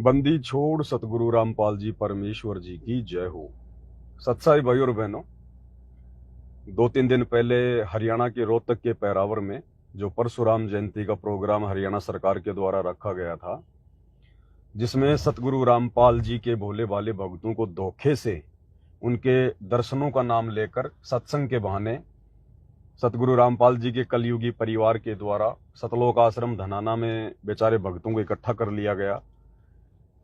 बंदी छोड़ सतगुरु रामपाल जी परमेश्वर जी की जय हो। सत्साई भाई और बहनों, 2-3 दिन पहले हरियाणा के रोहतक के पैरावर में जो परशुराम जयंती का प्रोग्राम हरियाणा सरकार के द्वारा रखा गया था, जिसमें सतगुरु रामपाल जी के भोले भाले भक्तों को धोखे से उनके दर्शनों का नाम लेकर सत्संग के बहाने सतगुरु रामपाल जी के कलयुगी परिवार के द्वारा सतलोक आश्रम धनाना में बेचारे भक्तों को इकट्ठा कर लिया गया।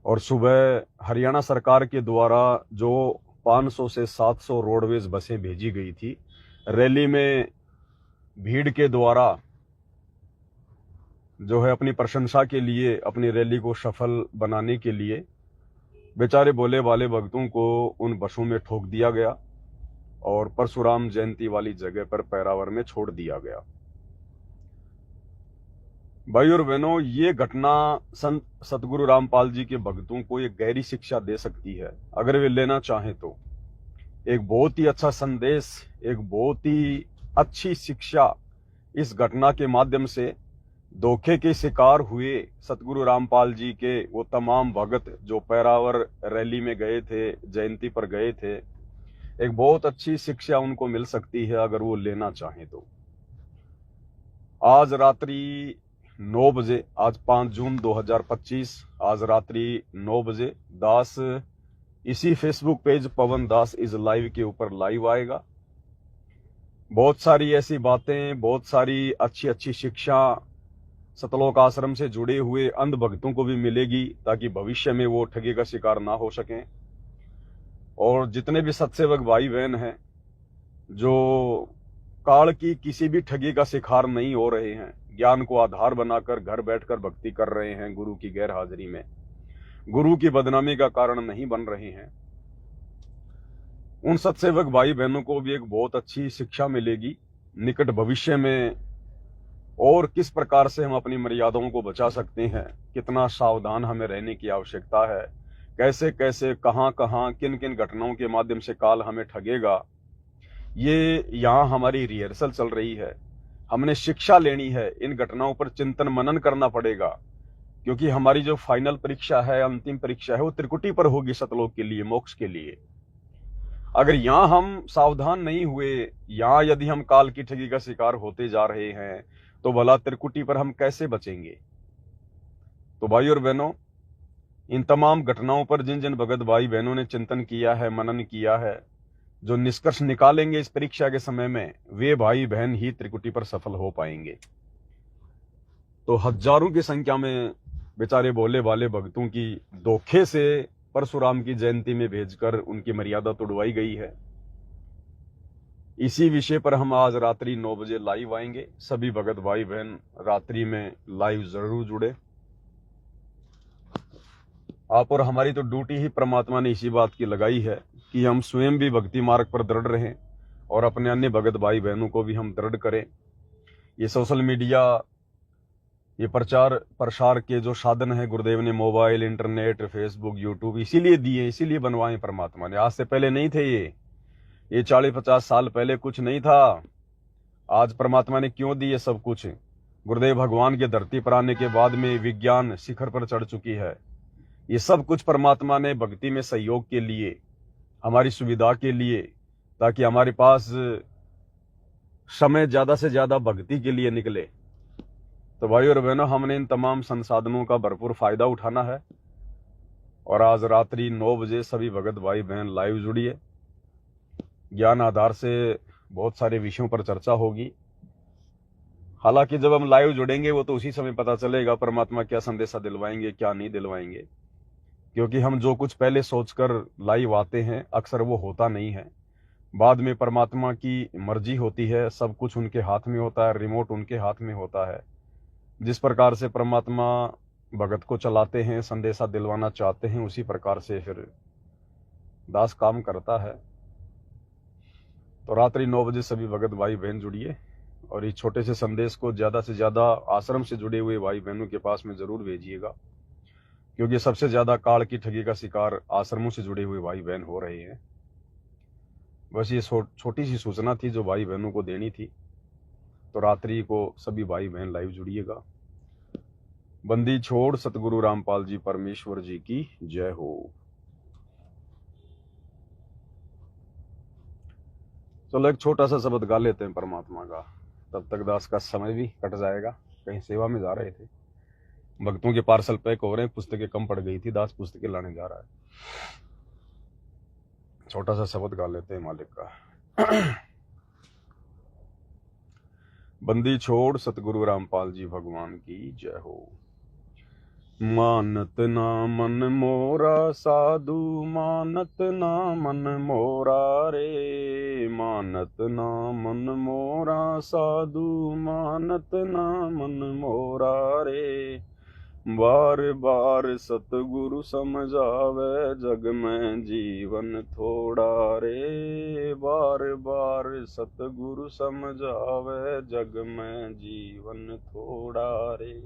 और सुबह हरियाणा सरकार के द्वारा जो 500 से 700 रोडवेज बसें भेजी गई थी, रैली में भीड़ के द्वारा जो है अपनी प्रशंसा के लिए, अपनी रैली को सफल बनाने के लिए बेचारे भोले भाले भक्तों को उन बसों में ठोक दिया गया और परशुराम जयंती वाली जगह पर पैरावर में छोड़ दिया गया। भाई और बहनों, ये घटना संत सतगुरु रामपाल जी के भक्तों को एक गहरी शिक्षा दे सकती है, अगर वे लेना चाहें तो। एक बहुत ही अच्छा संदेश, एक बहुत ही अच्छी शिक्षा इस घटना के माध्यम से धोखे के शिकार हुए सतगुरु रामपाल जी के वो तमाम भगत जो पैरावर रैली में गए थे, जयंती पर गए थे, एक बहुत अच्छी शिक्षा उनको मिल सकती है अगर वो लेना चाहें तो। आज रात्रि 9 बजे, आज 5 जून 2025, आज रात्रि 9 बजे दास इसी Facebook page Pawan Das is live के ऊपर लाइव आएगा। बहुत सारी ऐसी बातें, बहुत सारी अच्छी अच्छी शिक्षा सतलोक आश्रम से जुड़े हुए अंध भक्तों को भी मिलेगी, ताकि भविष्य में वो ठगी का शिकार ना हो सकें। और जितने भी सत्सेवक भाई बहन हैं जो काल की किसी भी ठगी का शिकार नहीं हो रहे हैं, ज्ञान को आधार बनाकर घर बैठकर भक्ति कर रहे हैं, गुरु की गैर हाजिरी में गुरु की बदनामी का कारण नहीं बन रहे हैं, उन सत्सेवक भाई बहनों को भी एक बहुत अच्छी शिक्षा मिलेगी निकट भविष्य में। और किस प्रकार से हम अपनी मर्यादाओं को बचा सकते हैं, कितना सावधान हमें रहने की आवश्यकता है, कैसे कैसे कहां कहां किन किन घटनाओं के माध्यम से काल हमें ठगेगा, ये यहाँ हमारी रिहर्सल चल रही है। हमने शिक्षा लेनी है, इन घटनाओं पर चिंतन मनन करना पड़ेगा, क्योंकि हमारी जो फाइनल परीक्षा है, अंतिम परीक्षा है, वो त्रिकुटी पर होगी सतलोक के लिए, मोक्ष के लिए। अगर यहाँ हम सावधान नहीं हुए, यहाँ यदि हम काल की ठगी का शिकार होते जा रहे हैं, तो भला त्रिकुटी पर हम कैसे बचेंगे। तो भाई और बहनों, इन तमाम घटनाओं पर जिन जिन भगत भाई बहनों ने चिंतन किया है, मनन किया है, जो निष्कर्ष निकालेंगे इस परीक्षा के समय में, वे भाई बहन ही त्रिकुटी पर सफल हो पाएंगे। तो हजारों की संख्या में बेचारे भोले भाले भक्तों की धोखे से परशुराम की जयंती में भेजकर उनकी मर्यादा तोड़वाई गई है। इसी विषय पर हम आज रात्रि 9 बजे लाइव आएंगे। सभी भगत भाई बहन रात्रि में लाइव जरूर जुड़े। आप और हमारी तो ड्यूटी ही परमात्मा ने इसी बात की लगाई है कि हम स्वयं भी भक्ति मार्ग पर दृढ़ रहें और अपने अन्य भगत भाई बहनों को भी हम दृढ़ करें। ये सोशल मीडिया, ये प्रचार प्रसार के जो साधन है गुरुदेव ने मोबाइल, इंटरनेट, फेसबुक, यूट्यूब इसीलिए दिए, इसीलिए बनवाए परमात्मा ने। आज से पहले नहीं थे ये 40-50 साल पहले कुछ नहीं था। आज परमात्मा ने क्यों दिए सब कुछ। गुरुदेव भगवान के धरती पर आने के बाद में विज्ञान शिखर पर चढ़ चुकी है। ये सब कुछ परमात्मा ने भक्ति में सहयोग के लिए, हमारी सुविधा के लिए, ताकि हमारे पास समय ज्यादा से ज्यादा भक्ति के लिए निकले। तो भाई और बहनों, हमने इन तमाम संसाधनों का भरपूर फायदा उठाना है। और आज रात्रि 9 बजे सभी भगत भाई बहन लाइव जुड़िए। ज्ञान आधार से बहुत सारे विषयों पर चर्चा होगी। हालांकि जब हम लाइव जुड़ेंगे वो तो उसी समय पता चलेगा परमात्मा क्या संदेशा दिलवाएंगे, क्या नहीं दिलवाएंगे, क्योंकि हम जो कुछ पहले सोचकर लाइव आते हैं अक्सर वो होता नहीं है। बाद में परमात्मा की मर्जी होती है, सब कुछ उनके हाथ में होता है, रिमोट उनके हाथ में होता है। जिस प्रकार से परमात्मा भगत को चलाते हैं, संदेशा दिलवाना चाहते हैं, उसी प्रकार से फिर दास काम करता है। तो रात्रि 9 बजे सभी भगत भाई बहन जुड़िए और इस छोटे से संदेश को ज्यादा से ज्यादा आश्रम से जुड़े हुए भाई बहनों के पास में जरूर भेजिएगा, क्योंकि सबसे ज्यादा काल की ठगी का शिकार आश्रमों से जुड़े हुए भाई बहन हो रहे हैं। बस ये छोटी सी सूचना थी जो भाई बहनों को देनी थी। तो रात्रि को सभी भाई बहन लाइव जुड़िएगा। बंदी छोड़ सतगुरु रामपाल जी परमेश्वर जी की जय हो। चलो एक छोटा सा शब्द गा लेते हैं परमात्मा का, तब तक दास का समय भी कट जाएगा। कहीं सेवा में जा रहे थे, भक्तों के पार्सल पैक हो रहे हैं, पुस्तकें कम पड़ गई थी, दास पुस्तकें लाने जा रहा है। छोटा सा शब्द गा लेते हैं मालिक का। बंदी छोड़ सतगुरु रामपाल जी भगवान की जय हो। मानत ना मन मोरा साधु, मानत ना मन मोरा रे, मानत ना मन मोरा साधु, मानत ना मन मोरा रे। बार बार सतगुरु समझावे, जग में जीवन थोड़ा रे। बार बार सतगुरु समझावे, जग में जीवन थोड़ा रे।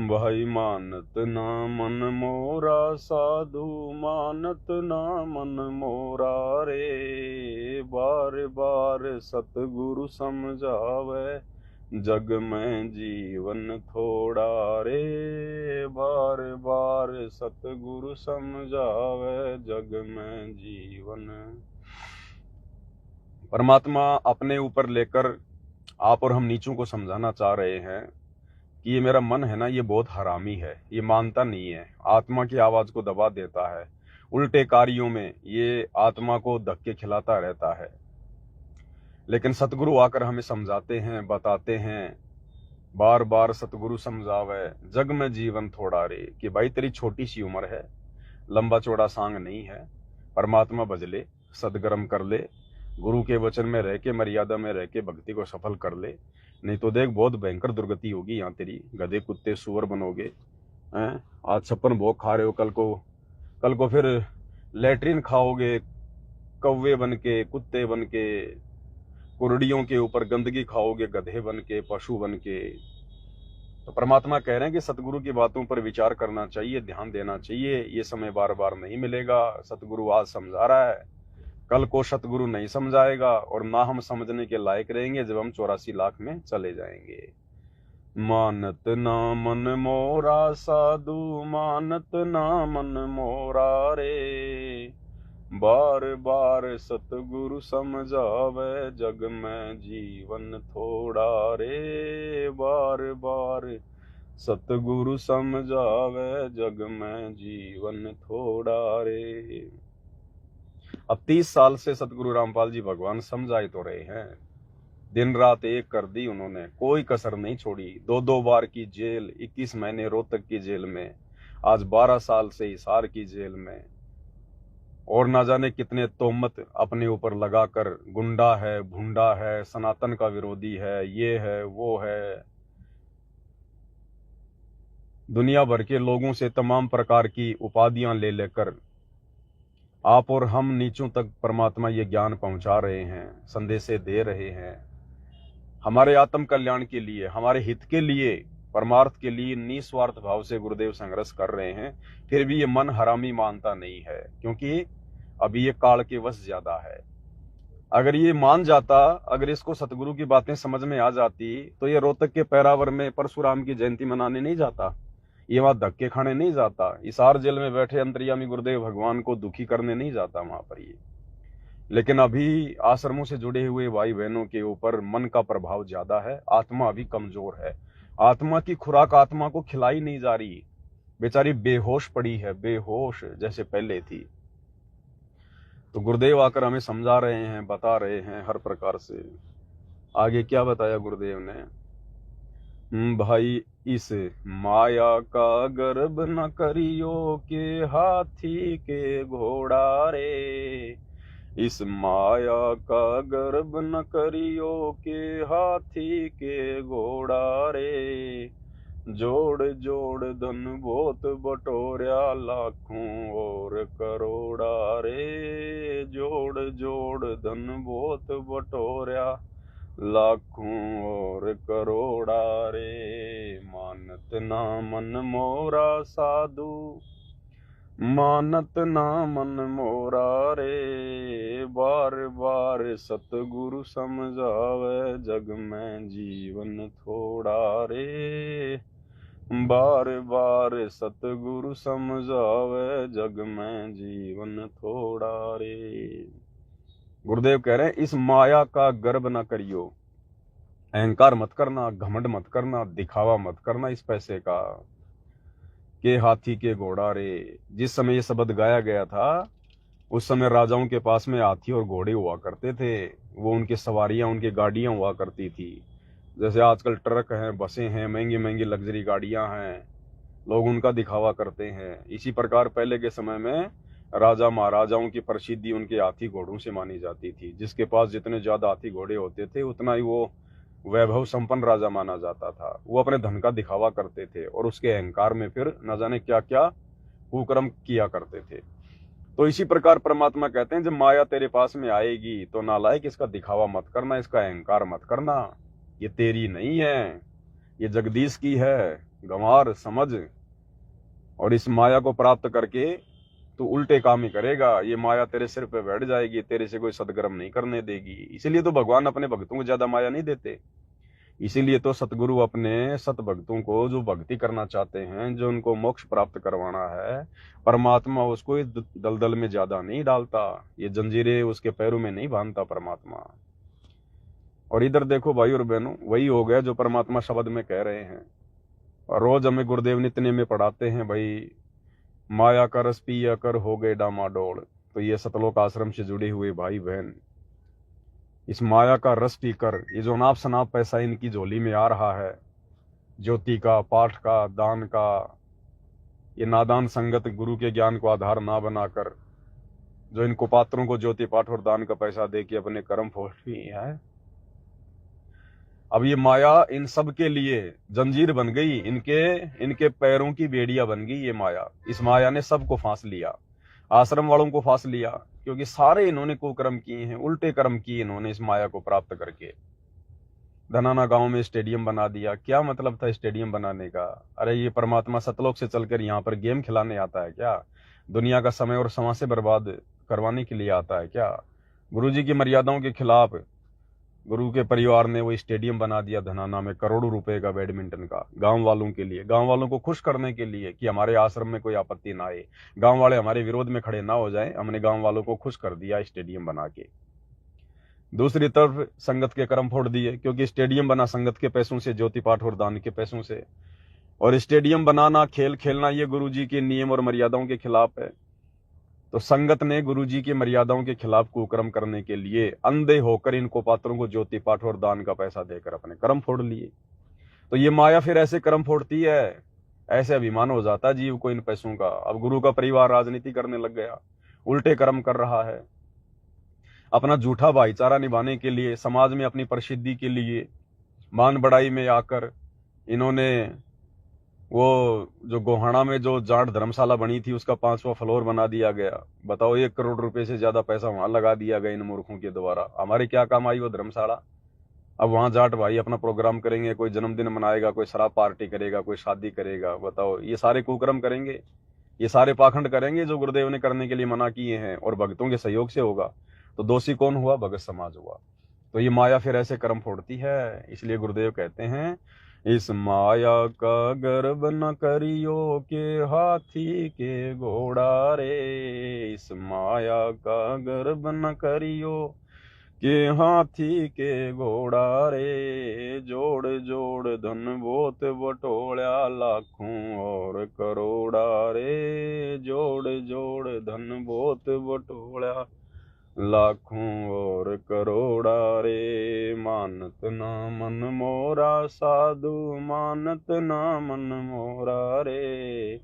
भाई मानत ना मन मोरा साधु, मानत ना मन मोरा रे। बार बार सतगुरु समझावे, जग में जीवन थोड़ा रे। बार बार सतगुरु समझावे, जग में जीवन। परमात्मा अपने ऊपर लेकर आप और हम नीचों को समझाना चाह रहे हैं कि ये मेरा मन है ना, ये बहुत हरामी है, ये मानता नहीं है, आत्मा की आवाज को दबा देता है, उल्टे कार्यों में ये आत्मा को धक्के खिलाता रहता है। लेकिन सतगुरु आकर हमें समझाते हैं, बताते हैं, बार बार सतगुरु समझावे, जग में जीवन थोड़ा रे, कि भाई तेरी छोटी सी उम्र है, लंबा चौड़ा सांग नहीं है, परमात्मा भज ले, सदगर्म कर ले, गुरु के वचन में रह के, मर्यादा में रह के भक्ति को सफल कर ले, नहीं तो देख बहुत भयंकर दुर्गति होगी यहाँ तेरी, गधे कुत्ते सुअर बनोगे। आज 56 भोग खा रहे हो, कल को फिर लेटरिन खाओगे, कौवे बन के, कुत्ते बन के, कुरडियों के ऊपर गंदगी खाओगे, गधे बन के, पशु बन के। तो परमात्मा कह रहे हैं कि सतगुरु की बातों पर विचार करना चाहिए, ध्यान देना चाहिए, ये समय बार बार नहीं मिलेगा। सतगुरु आज समझा रहा है, कल को सतगुरु नहीं समझाएगा, और ना हम समझने के लायक रहेंगे जब हम 84 लाख में चले जाएंगे। मानत ना मन मोरा साधु, मानत ना मन मोरा रे। बार बार सतगुरु समझावे, जग में जीवन थोड़ा रे। बार बार सतगुरु समझावे, जग में जीवन थोड़ा रे। अब 30 साल से सतगुरु रामपाल जी भगवान समझाए तो रहे हैं, दिन रात एक कर दी उन्होंने, कोई कसर नहीं छोड़ी। 2-2 बार की जेल, 21 महीने रोहतक की जेल में, आज 12 साल से हिसार की जेल में, और ना जाने कितने तोहमत अपने ऊपर लगाकर, गुंडा है, भुंडा है, सनातन का विरोधी है, ये है वो है, दुनिया भर के लोगों से तमाम प्रकार की उपाधियां ले लेकर आप और हम नीचों तक परमात्मा ये ज्ञान पहुंचा रहे हैं, संदेशे दे रहे हैं। हमारे आत्म कल्याण के लिए, हमारे हित के लिए, परमार्थ के लिए निस्वार्थ भाव से गुरुदेव संघर्ष कर रहे हैं। फिर भी ये मन हरामी मानता नहीं है, क्योंकि अभी ये काल के वश ज्यादा है। अगर ये मान जाता, अगर इसको सतगुरु की बातें समझ में आ जाती, तो ये रोहतक के पैरावर में परशुराम की जयंती मनाने नहीं जाता, ये वहां धक्के खाने नहीं जाता, हिसार जेल में बैठे अंतर्यामी गुरुदेव भगवान को दुखी करने नहीं जाता वहां पर ये। लेकिन अभी आश्रमों से जुड़े हुए भाई बहनों के ऊपर मन का प्रभाव ज्यादा है, आत्मा अभी कमजोर है, आत्मा की खुराक आत्मा को खिलाई नहीं जा रही, बेचारी बेहोश पड़ी है, बेहोश जैसे पहले थी। तो गुरुदेव आकर हमें समझा रहे हैं, बता रहे हैं हर प्रकार से। आगे क्या बताया गुरुदेव ने, भाई इस माया का गर्भ न करियो, के हाथी के घोड़ा रे। इस माया का गर्भ न करियो, के हाथी के घोड़ा रे। जोड़ जोड़ धन बहुत बटोरिया, लाखों और करोड़ा रे। जोड़ जोड़ धन बहुत बटोरिया, लाखों और करोड़ा रे। मानत ना मन मोरा साधु, मानत ना मन मोरा रे। बार बार सतगुरु समझावे, जग में जीवन थोड़ा रे। बार बार सतगुरु समझावे, जग में जीवन थोड़ा रे। गुरुदेव कह रहे हैं इस माया का गर्व ना करियो, अहंकार मत करना, घमंड मत करना, दिखावा मत करना इस पैसे का, के हाथी के घोड़ा रे। जिस समय ये शब्द गाया गया था उस समय राजाओं के पास में हाथी और घोड़े हुआ करते थे, वो उनकी सवारियां, उनकी गाड़ियां हुआ करती थी। जैसे आजकल ट्रक हैं, बसें हैं, महंगी महंगी लग्जरी गाड़ियां हैं, लोग उनका दिखावा करते हैं। इसी प्रकार पहले के समय में राजा महाराजाओं की प्रसिद्धि उनके हाथी घोड़ों से मानी जाती थी। जिसके पास जितने ज्यादा हाथी घोड़े होते थे उतना ही वो वैभव संपन्न राजा माना जाता था। वो अपने धन का दिखावा करते थे और उसके अहंकार में फिर न जाने क्या क्या कुकर्म किया करते थे। तो इसी प्रकार परमात्मा कहते हैं जब माया तेरे पास में आएगी तो नालायक इसका दिखावा मत करना, इसका अहंकार मत करना, ये तेरी नहीं है, ये जगदीश की है, गंवार समझ। और इस माया को प्राप्त करके तू उल्टे काम ही करेगा, ये माया तेरे सिर पे बैठ जाएगी, तेरे से कोई सदकर्म नहीं करने देगी। इसीलिए तो भगवान अपने भक्तों को ज्यादा माया नहीं देते। इसीलिए तो सतगुरु अपने सत भक्तों को जो भक्ति करना चाहते हैं, जो उनको मोक्ष प्राप्त करवाना है, परमात्मा उसको इस दलदल में ज्यादा नहीं डालता, ये जंजीरें उसके पैरों में नहीं बांधता परमात्मा। और इधर देखो भाई और बहनों, वही हो गया जो परमात्मा शब्द में कह रहे हैं। और रोज हमें गुरुदेव नित्य में पढ़ाते हैं भाई, माया का रस पिया कर हो गए डामाडोल। तो ये सतलोक आश्रम से जुड़े हुए भाई बहन, इस माया का रस पीकर ये जो अनाप शनाप पैसा इनकी झोली में आ रहा है, ज्योति का, पाठ का, दान का, ये नादान संगत गुरु के ज्ञान को आधार ना बनाकर जो इनको पात्रों को ज्योति पाठ और दान का पैसा दे के अपने कर्म फोड़ रही है। अब ये माया इन सब के लिए जंजीर बन गई, इनके पैरों की बेड़िया बन गई ये माया। इस माया ने सबको फांस लिया, आश्रम वालों को फांस लिया, क्योंकि सारे इन्होंने कुकर्म किए हैं, उल्टे कर्म किए इन्होंने इस माया को प्राप्त करके। धनाना गांव में स्टेडियम बना दिया, क्या मतलब था स्टेडियम बनाने का? अरे ये परमात्मा सतलोक से चलकर यहाँ पर गेम खिलाने आता है क्या? दुनिया का समय और समाज से बर्बाद करवाने के लिए आता है क्या? गुरुजी की मर्यादाओं के खिलाफ गुरु के परिवार ने वो स्टेडियम बना दिया धनाना में, करोड़ों रुपए का, बैडमिंटन का, गांव वालों के लिए, गांव वालों को खुश करने के लिए कि हमारे आश्रम में कोई आपत्ति ना आए, गांव वाले हमारे विरोध में खड़े ना हो जाएं। हमने गांव वालों को खुश कर दिया स्टेडियम बना के। दूसरी तरफ संगत के कर्म फोड़ दिए, क्योंकि स्टेडियम बना संगत के पैसों से, ज्योति पाठ और दान के पैसों से। और स्टेडियम बनाना, खेल खेलना, ये गुरुजी के नियम और मर्यादाओं के खिलाफ है। तो संगत ने गुरुजी की मर्यादाओं के खिलाफ कुकर्म करने के लिए अंधे होकर इनको पात्रों को ज्योति पाठ और दान का पैसा देकर अपने कर्म फोड़ लिए। तो ये माया फिर ऐसे कर्म फोड़ती है, ऐसे अभिमान हो जाता है जीव को इन पैसों का। अब गुरु का परिवार राजनीति करने लग गया, उल्टे कर्म कर रहा है, अपना झूठा भाईचारा निभाने के लिए, समाज में अपनी प्रसिद्धि के लिए, मान बढ़ाई में आकर इन्होंने वो जो गोहाना में जो जाट धर्मशाला बनी थी उसका 5वां फ्लोर बना दिया गया। बताओ, 1 करोड़ रुपए से ज्यादा पैसा वहां लगा दिया गया इन मूर्खों के द्वारा। हमारे क्या काम आई वो धर्मशाला? अब वहां जाट भाई अपना प्रोग्राम करेंगे, कोई जन्मदिन मनाएगा, कोई शराब पार्टी करेगा, कोई शादी करेगा। बताओ, ये सारे कुकर्म करेंगे, ये सारे पाखंड करेंगे जो गुरुदेव ने करने के लिए मना किए हैं, और भक्तों के सहयोग से होगा। तो दोषी कौन हुआ? भगत समाज हुआ। तो ये माया फिर ऐसे कर्म फोड़ती है। इसलिए गुरुदेव कहते हैं इस माया का गर्व न करियो के हाथी के घोड़ा रे। इस माया का गर्व न करियो के हाथी के घोड़ा रे। जोड़ जोड़ धन बहुत बटोल्या लाखों और करोड़ा रे। जोड़ जोड़ धन बहुत बटोल्या लाखों और करोड़ा रे। मानत ना मन मोरा साधु, मानत ना मन मोरा रे।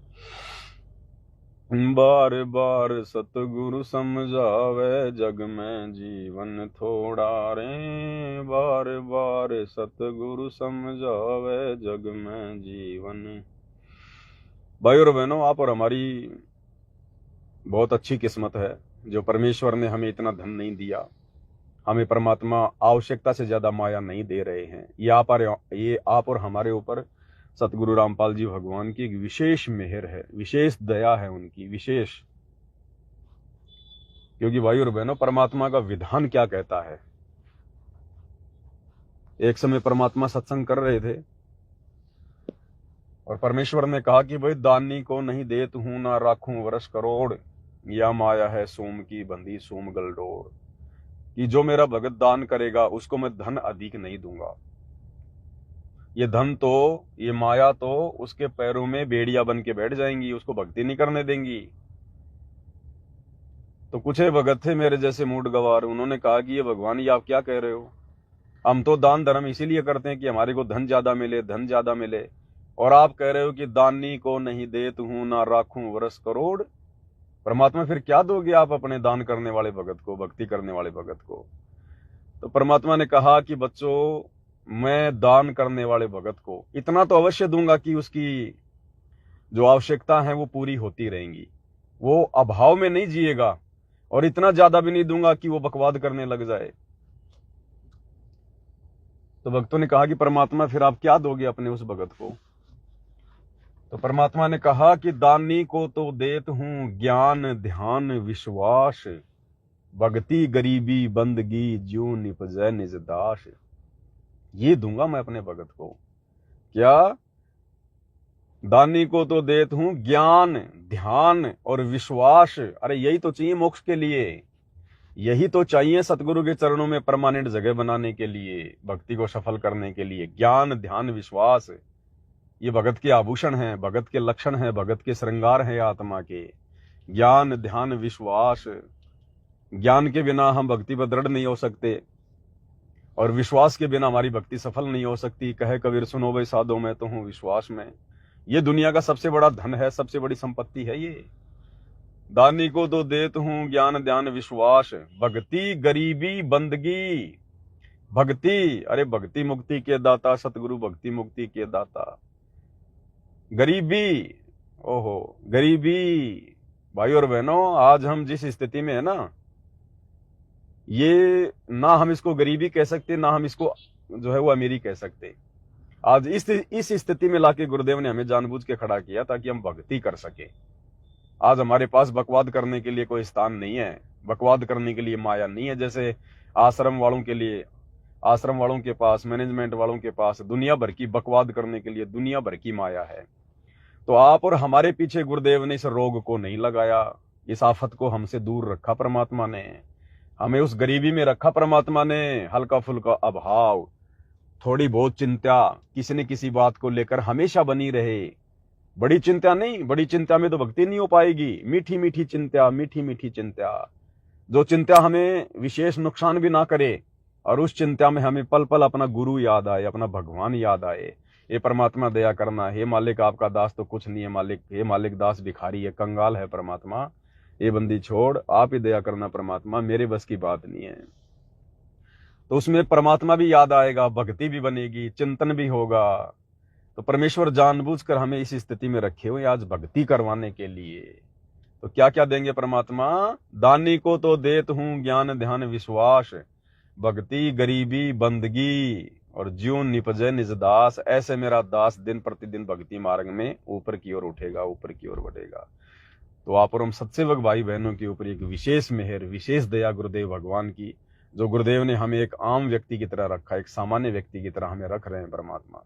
बार बार सतगुरु समझावे, जग में जीवन थोड़ा रे। बार बार सतगुरु समझावे, जग में जीवन। भाई और बहनों, आप और हमारी बहुत अच्छी किस्मत है जो परमेश्वर ने हमें इतना धन नहीं दिया। हमें परमात्मा आवश्यकता से ज्यादा माया नहीं दे रहे हैं। ये आप और हमारे ऊपर सतगुरु रामपाल जी भगवान की एक विशेष मेहर है, विशेष दया है उनकी, विशेष। क्योंकि भाई और बहनों, परमात्मा का विधान क्या कहता है। एक समय परमात्मा सत्संग कर रहे थे, और परमेश्वर ने कहा कि भाई दानी को नहीं देत हूं ना राखूं वर्ष करोड़, या माया है सोम की बंधी सोम गलडोर, कि जो मेरा भगत दान करेगा उसको मैं धन अधिक नहीं दूंगा। ये धन तो, ये माया तो उसके पैरों में बेड़िया बन के बैठ जाएंगी, उसको भक्ति नहीं करने देंगी। तो कुछ भगत थे मेरे जैसे मूड गवार, उन्होंने कहा कि ये भगवान ये आप क्या कह रहे हो, हम तो दान धर्म इसीलिए करते हैं कि हमारे को धन ज्यादा मिले, धन ज्यादा मिले, और आप कह रहे हो कि दानी को नहीं देत हूं ना राखूं वर्ष करोड़। परमात्मा फिर क्या दोगे आप अपने दान करने वाले भगत को, भक्ति करने वाले भगत को? तो परमात्मा ने कहा कि बच्चों, मैं दान करने वाले भगत को इतना तो अवश्य दूंगा कि उसकी जो आवश्यकता है वो पूरी होती रहेंगी, वो अभाव में नहीं जिएगा, और इतना ज्यादा भी नहीं दूंगा कि वो बकवाद करने लग जाए। तो भक्तों ने कहा कि परमात्मा फिर आप क्या दोगे अपने उस भगत को? तो परमात्मा ने कहा कि दानी को तो देत हूं ज्ञान ध्यान विश्वास, भक्ति गरीबी बंदगी ज्यों निपजै निज दास। ये दूंगा मैं अपने भगत को। क्या? दानी को तो देत हूं ज्ञान ध्यान और विश्वास। अरे यही तो चाहिए मोक्ष के लिए, यही तो चाहिए सतगुरु के चरणों में परमानेंट जगह बनाने के लिए, भक्ति को सफल करने के लिए। ज्ञान ध्यान विश्वास ये भगत के आभूषण हैं, भगत के लक्षण हैं, भगत के श्रृंगार हैं आत्मा के। ज्ञान ध्यान विश्वास, ज्ञान के बिना हम भक्ति पर दृढ़ नहीं हो सकते, और विश्वास के बिना हमारी भक्ति सफल नहीं हो सकती। कहे कबीर सुनो भाई साधो मैं तो हूं विश्वास में। ये दुनिया का सबसे बड़ा धन है, सबसे बड़ी संपत्ति है ये। दानी को तो देत हूं ज्ञान ध्यान विश्वास, भक्ति गरीबी बंदगी। भक्ति, अरे भक्ति मुक्ति के दाता सतगुरु, भक्ति मुक्ति के दाता। गरीबी, ओहो गरीबी। भाई और बहनों, आज हम जिस स्थिति में है ना, ये ना हम इसको गरीबी कह सकते, ना हम इसको जो है वो अमीरी कह सकते। आज इस स्थिति में लाके गुरुदेव ने हमें जानबूझ के खड़ा किया ताकि हम भक्ति कर सके। आज हमारे पास बकवाद करने के लिए कोई स्थान नहीं है, बकवाद करने के लिए माया नहीं है। जैसे आश्रम वालों के लिए, आश्रम वालों के पास, मैनेजमेंट वालों के पास दुनिया भर की बकवाद करने के लिए दुनिया भर की माया है। तो आप और हमारे पीछे गुरुदेव ने इस रोग को नहीं लगाया, इस आफत को हमसे दूर रखा परमात्मा ने, हमें उस गरीबी में रखा परमात्मा ने। हल्का फुल्का अभाव, थोड़ी बहुत चिंता किसी न किसी बात को लेकर हमेशा बनी रहे। बड़ी चिंता नहीं, बड़ी चिंता में तो भक्ति नहीं हो पाएगी। मीठी मीठी चिंता, मीठी मीठी चिंता, जो चिंता हमें विशेष नुकसान भी ना करे, और उस चिंता में हमें पल पल अपना गुरु याद आए, अपना भगवान याद आए। ये परमात्मा दया करना, हे मालिक आपका दास तो कुछ नहीं है मालिक, हे मालिक दास भिखारी है, कंगाल है परमात्मा, ये बंदी छोड़, आप ही दया करना परमात्मा, मेरे बस की बात नहीं है। तो उसमें परमात्मा भी याद आएगा, भक्ति भी बनेगी, चिंतन भी होगा। तो परमेश्वर जानबूझकर हमें इस स्थिति में रखे हुए आज भक्ति करवाने के लिए। तो क्या क्या देंगे परमात्मा? दानी को तो देत हूं ज्ञान ध्यान विश्वास, भक्ति गरीबी बंदगी और ज्यों निपजै निज दास। ऐसे मेरा दास दिन प्रतिदिन भक्ति मार्ग में ऊपर की ओर उठेगा, ऊपर की ओर बढ़ेगा। तो आप और हम सत्सेवक भाई बहनों के ऊपर एक विशेष मेहर, विशेष दया गुरुदेव भगवान की, जो गुरुदेव ने हमें एक आम व्यक्ति की तरह रखा, एक सामान्य व्यक्ति की तरह हमें रख रहे हैं परमात्मा।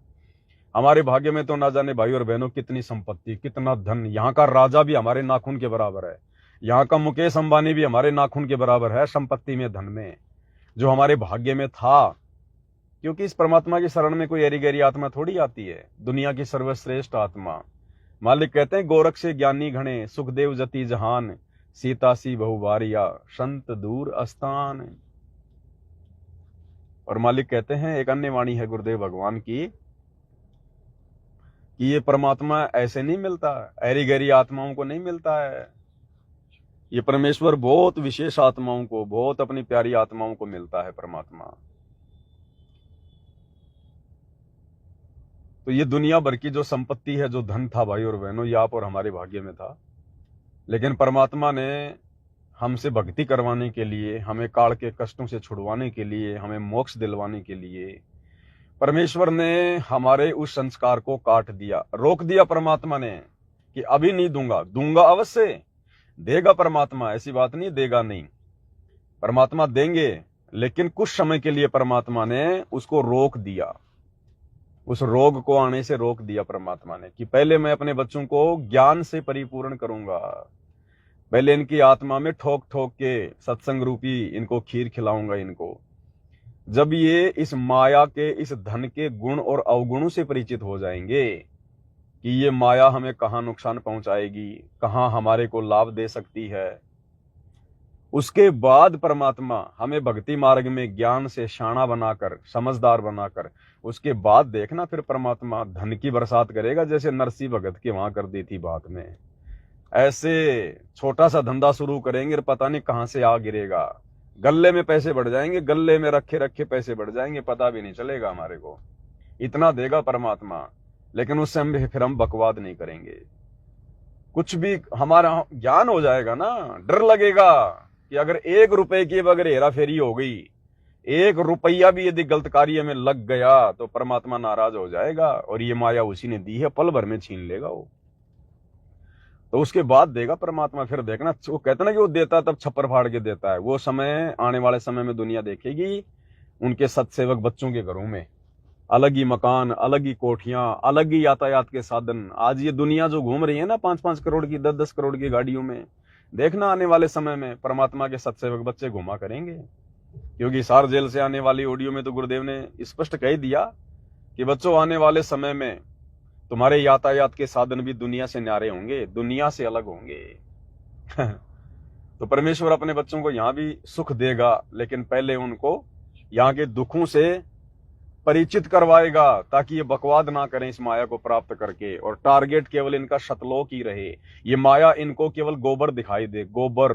हमारे भाग्य में तो ना जाने भाई और बहनों कितनी संपत्ति, कितना धन। यहाँ का राजा भी हमारे नाखून के बराबर है, यहाँ का मुकेश अंबानी भी हमारे नाखून के बराबर है संपत्ति में, धन में, जो हमारे भाग्य में था। क्योंकि इस परमात्मा की शरण में कोई एरी गहरी आत्मा थोड़ी आती है, दुनिया की सर्वश्रेष्ठ आत्मा। मालिक कहते हैं गोरख से ज्ञानी घणे, सुखदेव जति जहान, सीता सी बहुबारिया, संत दूर अस्थान। और मालिक कहते हैं, एक अन्य वाणी है गुरुदेव भगवान की, कि ये परमात्मा ऐसे नहीं मिलता, एरी गहरी आत्माओं को नहीं मिलता है। ये परमेश्वर बहुत विशेष आत्माओं को, बहुत अपनी प्यारी आत्माओं को मिलता है परमात्मा। तो ये दुनिया भर की जो संपत्ति है, जो धन था भाई और बहनों, ये आप और हमारे भाग्य में था। लेकिन परमात्मा ने हमसे भक्ति करवाने के लिए, हमें काल के कष्टों से छुड़वाने के लिए, हमें मोक्ष दिलवाने के लिए परमेश्वर ने हमारे उस संस्कार को काट दिया, रोक दिया परमात्मा ने, कि अभी नहीं दूंगा। दूंगा अवश्य, देगा परमात्मा, ऐसी बात नहीं देगा नहीं, परमात्मा देंगे, लेकिन कुछ समय के लिए परमात्मा ने उसको रोक दिया, उस रोग को आने से रोक दिया परमात्मा ने कि पहले मैं अपने बच्चों को ज्ञान से परिपूर्ण करूंगा, पहले इनकी आत्मा में ठोक ठोक के सत्संग रूपी इनको खीर खिलाऊंगा इनको। जब ये इस माया के, इस धन के गुण और अवगुणों से परिचित हो जाएंगे कि ये माया हमें कहाँ नुकसान पहुंचाएगी, कहाँ हमारे को लाभ दे सकती है, उसके बाद परमात्मा हमें भक्ति मार्ग में ज्ञान से शाना बनाकर, समझदार बनाकर, उसके बाद देखना फिर परमात्मा धन की बरसात करेगा, जैसे नरसिंह भगत के वहां कर दी थी बात में। ऐसे छोटा सा धंधा शुरू करेंगे और पता नहीं कहां से आ गिरेगा, गले में पैसे बढ़ जाएंगे, गले में रखे रखे पैसे बढ़ जाएंगे, पता भी नहीं चलेगा हमारे को। इतना देगा परमात्मा, लेकिन उससे फिर हम बकवाद नहीं करेंगे, कुछ भी हमारा ज्ञान हो जाएगा ना। डर लगेगा कि अगर 1 रुपए की अगर हेरा फेरी हो गई, 1 रुपया भी यदि गलत कार्य में लग गया तो परमात्मा नाराज हो जाएगा, और ये माया उसी ने दी है, पल भर में छीन लेगा वो। तो उसके बाद देगा परमात्मा, फिर देखना। वो कहते ना कि वो देता तब छप्पर फाड़ के देता है, वो समय आने वाले समय में दुनिया देखेगी उनके सत्सेवक बच्चों के घरों में अलग ही मकान, अलग ही कोठियां, अलग ही यातायात के साधन। आज ये दुनिया जो घूम रही है ना 5-5 करोड़ की, 10-10 करोड़ की गाड़ियों में, देखना आने वाले समय में परमात्मा के सत्सेवक बच्चे घुमा करेंगे। क्योंकि सार जेल से आने वाली ऑडियो में तो गुरुदेव ने स्पष्ट कह दिया कि बच्चों आने वाले समय में तुम्हारे यातायात के साधन भी दुनिया से न्यारे होंगे, दुनिया से अलग होंगे। तो परमेश्वर अपने बच्चों को यहां भी सुख देगा, लेकिन पहले उनको यहाँ के दुखों से परिचित करवाएगा, ताकि ये बकवाद ना करें इस माया को प्राप्त करके, और टारगेट केवल इनका सतलोक ही रहे, ये माया इनको केवल गोबर दिखाई दे, गोबर।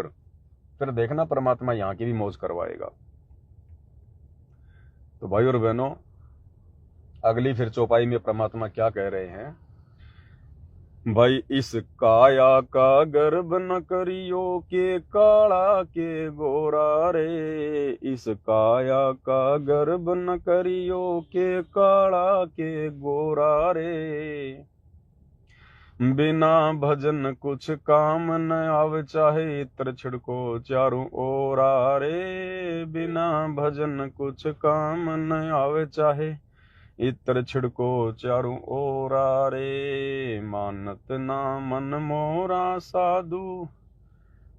फिर देखना परमात्मा यहाँ की भी मौज करवाएगा। तो भाई और बहनों, अगली फिर चौपाई में परमात्मा क्या कह रहे हैं भाई, इस काया का गर्भ न करियो के काला के गोरा रे, इस काया का गर्भ न करियो के काला के गोरा रे, बिना भजन कुछ काम न आवे चाहे इत्र छिड़को चारों ओरा रे, बिना भजन कुछ काम न आवे चाहे इत्र छिड़को चारों ओरा रे, मानत ना मन मोरा साधु,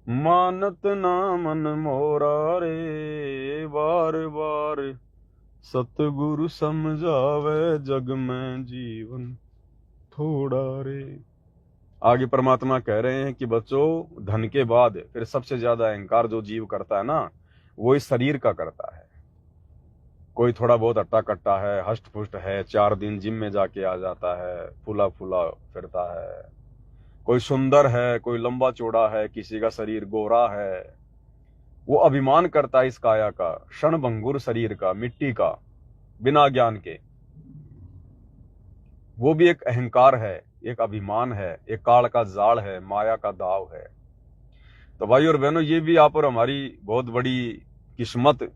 मानत ना मन मोरा रे, बार बार सतगुरु समझावे जग में जीवन थोड़ा रे। आगे परमात्मा कह रहे हैं कि बच्चों, धन के बाद फिर सबसे ज्यादा अहंकार जो जीव करता है ना, वो इस शरीर का करता है। कोई थोड़ा बहुत अट्टा कट्टा है, हष्ट पुष्ट है, 4 दिन जिम में जाके आ जाता है, फूला फूला फिरता है, कोई सुंदर है, कोई लंबा चौड़ा है, किसी का शरीर गोरा है, वो अभिमान करता है इस काया का, क्षणभंगुर शरीर का, मिट्टी का, बिना ज्ञान के। वो भी एक अहंकार है, एक अभिमान है, एक काल का जाल है, माया का दाव है। तो भाई और बहनों, ये भी आप और हमारी बहुत बड़ी किस्मत,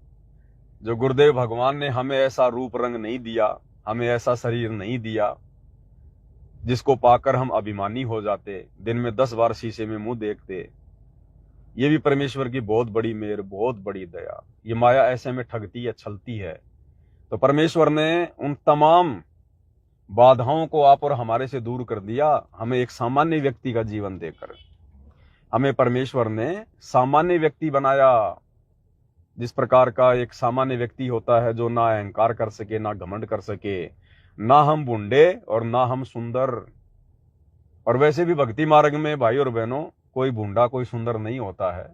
जो गुरुदेव भगवान ने हमें ऐसा रूप रंग नहीं दिया, हमें ऐसा शरीर नहीं दिया जिसको पाकर हम अभिमानी हो जाते, दिन में 10 बार शीशे में मुंह देखते। ये भी परमेश्वर की बहुत बड़ी मेहर, बहुत बड़ी दया। ये माया ऐसे में ठगती है, छलती है। तो परमेश्वर ने उन तमाम बाधाओं को आप और हमारे से दूर कर दिया, हमें एक सामान्य व्यक्ति का जीवन देकर। हमें परमेश्वर ने सामान्य व्यक्ति बनाया, जिस प्रकार का एक सामान्य व्यक्ति होता है, जो ना अहंकार कर सके, ना घमंड कर सके, ना हम बूढ़े और ना हम सुंदर। और वैसे भी भक्ति मार्ग में भाई और बहनों, कोई बूढ़ा कोई सुंदर नहीं होता है,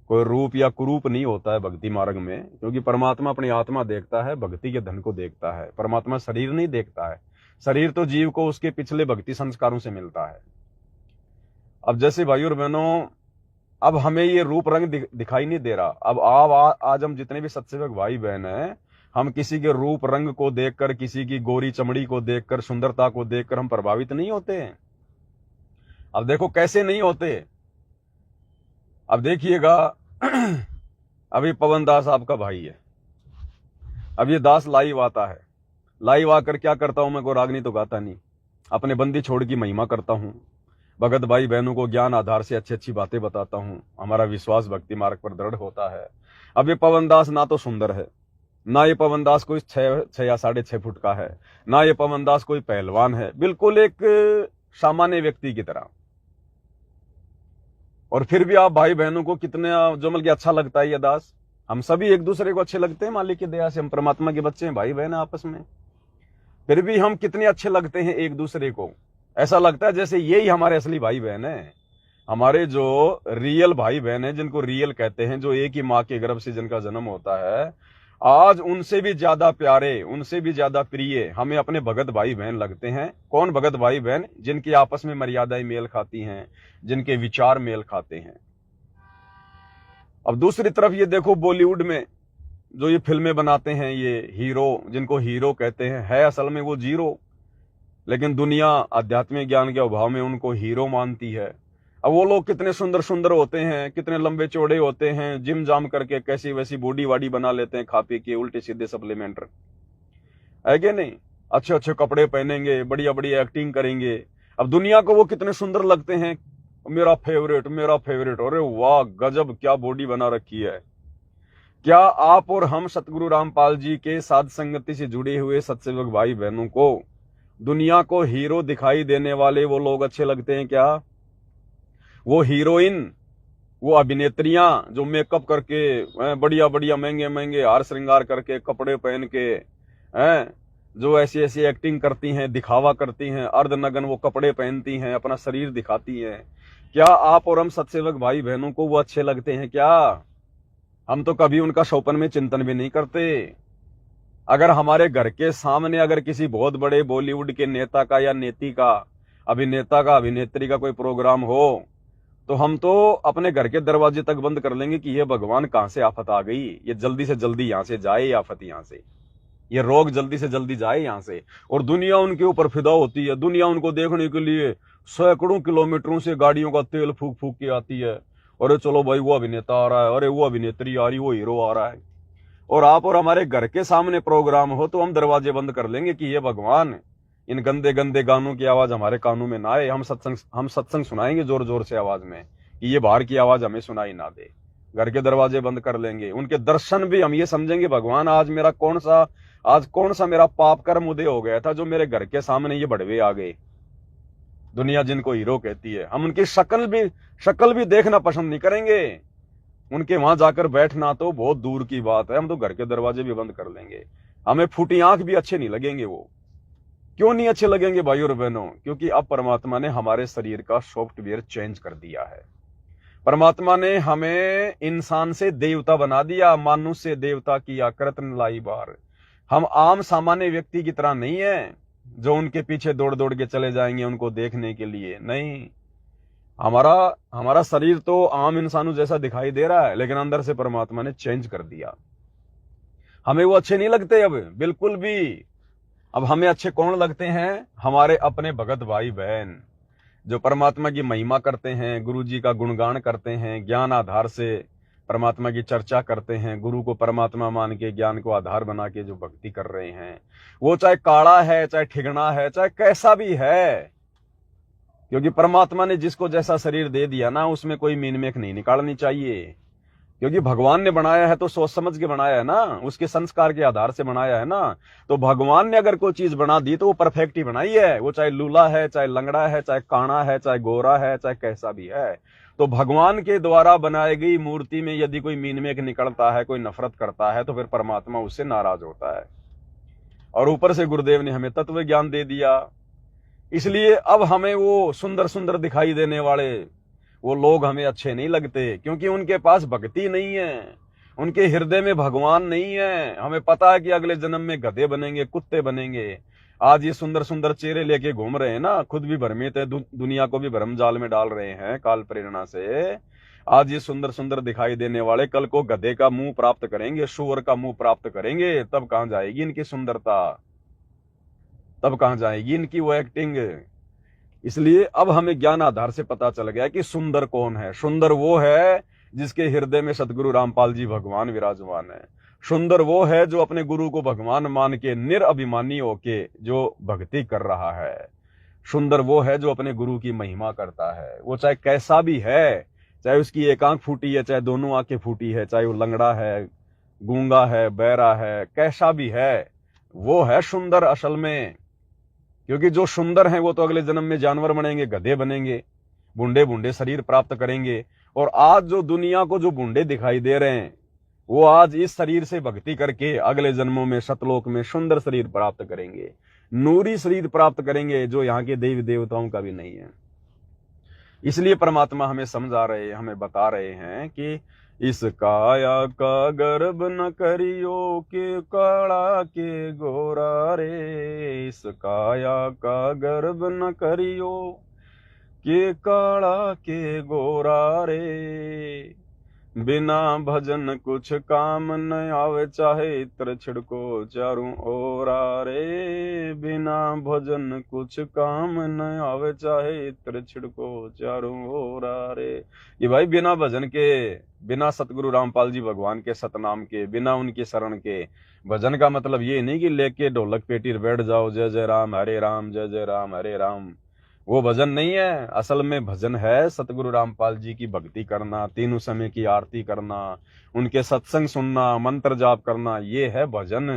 कोई रूप या कुरूप नहीं होता है भक्ति मार्ग में, क्योंकि परमात्मा अपनी आत्मा देखता है, भक्ति के धन को देखता है। परमात्मा शरीर नहीं देखता है, शरीर तो जीव को उसके पिछले भक्ति संस्कारों से मिलता है। अब जैसे भाई और बहनों, अब हमें ये रूप रंग दिखाई नहीं दे रहा। अब आज हम जितने भी सत्सेवक भाई बहन हैं, हम किसी के रूप रंग को देखकर, किसी की गोरी चमड़ी को देखकर, सुंदरता को देखकर हम प्रभावित नहीं होते हैं। अब देखो कैसे नहीं होते। अब देखिएगा, अभी पवन दास आपका भाई है, अब ये दास लाइव आता है, लाइव आकर क्या करता हूं मैं, को रागनी तो गाता नहीं, अपने बंदी छोड़ की महिमा करता हूं, भगत भाई बहनों को ज्ञान आधार से अच्छी अच्छी बातें बताता हूं, हमारा विश्वास भक्ति मार्ग पर दृढ़ होता है। अब ये पवन दास ना तो सुंदर है, ना ये पवन दास कोई 6 या 6.5 फुट का है, ना ये पवन दास कोई पहलवान है, बिल्कुल एक सामान्य व्यक्ति की तरह। और फिर भी आप भाई बहनों को कितने जो मतलब अच्छा लगता है ये दास। हम सभी एक दूसरे को अच्छे लगते हैं, मालिक की दया से हम परमात्मा के बच्चे हैं, भाई बहन आपस में। फिर भी हम कितने अच्छे लगते हैं एक दूसरे को, ऐसा लगता है जैसे यही हमारे असली भाई बहन है। हमारे जो रियल भाई बहन है, जिनको रियल कहते हैं, जो एक ही माँ के गर्भ से जिनका जन्म होता है, आज उनसे भी ज्यादा प्यारे, उनसे भी ज्यादा प्रिय हमें अपने भगत भाई बहन लगते हैं। कौन भगत भाई बहन? जिनकी आपस में मर्यादाएं मेल खाती हैं, जिनके विचार मेल खाते हैं। अब दूसरी तरफ ये देखो, बॉलीवुड में जो ये फिल्में बनाते हैं, ये हीरो, जिनको हीरो कहते हैं, है असल में वो जीरो, लेकिन दुनिया आध्यात्मिक ज्ञान के अभाव में उनको हीरो मानती है। अब वो लोग कितने सुंदर सुंदर होते हैं, कितने लंबे चौड़े होते हैं, जिम जाम करके कैसी वैसी बॉडी वाडी बना लेते हैं, खा पी के उल्टे सीधे सप्लीमेंट, है कि नहीं? अच्छे अच्छे कपड़े पहनेंगे, बढ़िया बढ़िया एक्टिंग करेंगे। अब दुनिया को वो कितने सुंदर लगते हैं, मेरा फेवरेट, मेरा फेवरेट। अरे वाह, गजब, क्या बॉडी बना रखी है। क्या आप और हम सतगुरु रामपाल जी के साध संगति से जुड़े हुए सत्सेवक भाई बहनों को दुनिया को हीरो दिखाई देने वाले वो लोग अच्छे लगते हैं क्या? वो हीरोइन, वो अभिनेत्रियां जो मेकअप करके, बढ़िया बढ़िया महंगे महंगे हार श्रृंगार करके, कपड़े पहन के, हैं, जो ऐसी ऐसी एक्टिंग करती हैं, दिखावा करती हैं, अर्धनग्न वो कपड़े पहनती हैं, अपना शरीर दिखाती हैं, क्या आप और हम सत्सेवक भाई बहनों को वो अच्छे लगते हैं क्या? हम तो कभी उनका शौपन में चिंतन भी नहीं करते। अगर हमारे घर के सामने अगर किसी बहुत बड़े बॉलीवुड के नेता का या नेती का, अभिनेता का, अभिनेत्री का कोई प्रोग्राम हो, तो हम तो अपने घर के दरवाजे तक बंद कर लेंगे कि ये भगवान कहां से आफत आ गई, ये जल्दी से जल्दी यहां से जाए, ये आफत यहां से, ये रोग जल्दी से जल्दी जाए यहां से। और दुनिया उनके ऊपर फिदा होती है, दुनिया उनको देखने के लिए सैकड़ों किलोमीटरों से गाड़ियों का तेल फूक फूक के आती है। अरे चलो भाई, वो अभिनेता आ रहा है, अरे वो अभिनेत्री आ रही, वो हीरो आ रहा है। और आप और हमारे घर के सामने प्रोग्राम हो तो हम दरवाजे बंद कर लेंगे कि ये भगवान, इन गंदे गंदे गानों की आवाज हमारे कानों में ना आए। हम सत्संग सुनाएंगे जोर जोर से आवाज में कि ये बाहर की आवाज हमें सुनाई ना दे। घर के दरवाजे बंद कर लेंगे। उनके दर्शन भी हम ये समझेंगे, भगवान आज कौन सा मेरा पाप कर्म उदय हो गया था जो मेरे घर के सामने ये बड़वे आ गए। दुनिया जिनको हीरो कहती है, हम उनकी शक्ल भी देखना पसंद नहीं करेंगे। उनके वहां जाकर बैठना तो बहुत दूर की बात है, हम तो घर के दरवाजे भी बंद कर लेंगे। हमें फूटी आंख भी अच्छे नहीं लगेंगे। वो क्यों नहीं अच्छे लगेंगे भाइयों और बहनों? क्योंकि अब परमात्मा ने हमारे शरीर का सॉफ्टवेयर चेंज कर दिया है। परमात्मा ने हमें इंसान से देवता बना दिया, मानुष से देवता किया, कृतन लाई बार। हम आम सामान्य व्यक्ति की तरह नहीं है जो उनके पीछे दौड़ दौड़ के चले जाएंगे उनको देखने के लिए। नहीं, हमारा शरीर तो आम इंसानों जैसा दिखाई दे रहा है, लेकिन अंदर से परमात्मा ने चेंज कर दिया। हमें वो अच्छे नहीं लगते अब, बिल्कुल भी। अब हमें अच्छे कौन लगते हैं? हमारे अपने भगत भाई बहन जो परमात्मा की महिमा करते हैं, गुरु जी का गुणगान करते हैं, ज्ञान आधार से परमात्मा की चर्चा करते हैं, गुरु को परमात्मा मान के ज्ञान को आधार बना के जो भक्ति कर रहे हैं, वो चाहे काड़ा है, चाहे ठिगना है, चाहे कैसा भी है। क्योंकि परमात्मा ने जिसको जैसा शरीर दे दिया ना, उसमें कोई मीन मेख नहीं निकालनी चाहिए। क्योंकि भगवान ने बनाया है तो सोच समझ के बनाया है ना, उसके संस्कार के आधार से बनाया है ना। तो भगवान ने अगर कोई चीज बना दी तो वो परफेक्ट ही बनाई है। वो चाहे लूला है, चाहे लंगड़ा है, चाहे काना है, चाहे गोरा है, चाहे कैसा भी है। तो भगवान के द्वारा बनाई गई मूर्ति में यदि कोई मीन मेख निकलता है, कोई नफरत करता है, तो फिर परमात्मा उससे नाराज होता है। और ऊपर से गुरुदेव ने हमें तत्व ज्ञान दे दिया। इसलिए अब हमें वो सुंदर सुंदर दिखाई देने वाले वो लोग हमें अच्छे नहीं लगते, क्योंकि उनके पास भक्ति नहीं है, उनके हृदय में भगवान नहीं है। हमें पता है कि अगले जन्म में गधे बनेंगे, कुत्ते बनेंगे। आज ये सुंदर सुंदर चेहरे लेके घूम रहे हैं ना, खुद भी भ्रमित है, दुनिया को भी भ्रम जाल में डाल रहे हैं काल प्रेरणा से। आज ये सुंदर सुंदर दिखाई देने वाले कल को गधे का मुंह प्राप्त करेंगे, सूअर का मुंह प्राप्त करेंगे। तब कहां जाएगी इनकी सुंदरता, तब कहां जाएगी इनकी वो एक्टिंग। इसलिए अब हमें ज्ञान आधार से पता चल गया कि सुंदर कौन है। सुंदर वो है जिसके हृदय में सतगुरु रामपाल जी भगवान विराजमान है। सुंदर वो है जो अपने गुरु को भगवान मान के निरअभिमानी होके जो भक्ति कर रहा है। सुंदर वो है जो अपने गुरु की महिमा करता है। वो चाहे कैसा भी है, चाहे उसकी एक आंख फूटी है, चाहे दोनों आंखें फूटी है, चाहे वो लंगड़ा है, गूंगा है, बहरा है, कैसा भी है, वो है सुंदर असल में। क्योंकि जो सुंदर हैं वो तो अगले जन्म में जानवर बनेंगे, गधे बनेंगे, बूढ़े बूढ़े शरीर प्राप्त करेंगे। और आज जो दुनिया को जो बूढ़े दिखाई दे रहे हैं, वो आज इस शरीर से भक्ति करके अगले जन्मों में सतलोक में सुंदर शरीर प्राप्त करेंगे, नूरी शरीर प्राप्त करेंगे, जो यहाँ के देवी देवताओं का भी नहीं है। इसलिए परमात्मा हमें समझा रहे, हमें बता रहे हैं कि इस काया का गर्भ न करियो के काला के गोरा रे, इस काया का गर्भ न करियो के काला के गोरा रे, बिना भजन कुछ काम न आवे, चाहे इत्र छिड़को चारों ओरा रे, बिना भजन कुछ काम न आवे, चाहे इत्र छिड़को चारों ओरा रे। ये भाई बिना भजन के, बिना सतगुरु रामपाल जी भगवान के सतनाम के, बिना उनकी शरण के, भजन का मतलब ये नहीं कि लेके ढोलक पेटी बैठ जाओ जय जय राम हरे राम, जय जय राम हरे राम, वो भजन नहीं है। असल में भजन है सतगुरु रामपाल जी की भक्ति करना, तीनों समय की आरती करना, उनके सत्संग सुनना, मंत्र जाप करना, ये है भजन।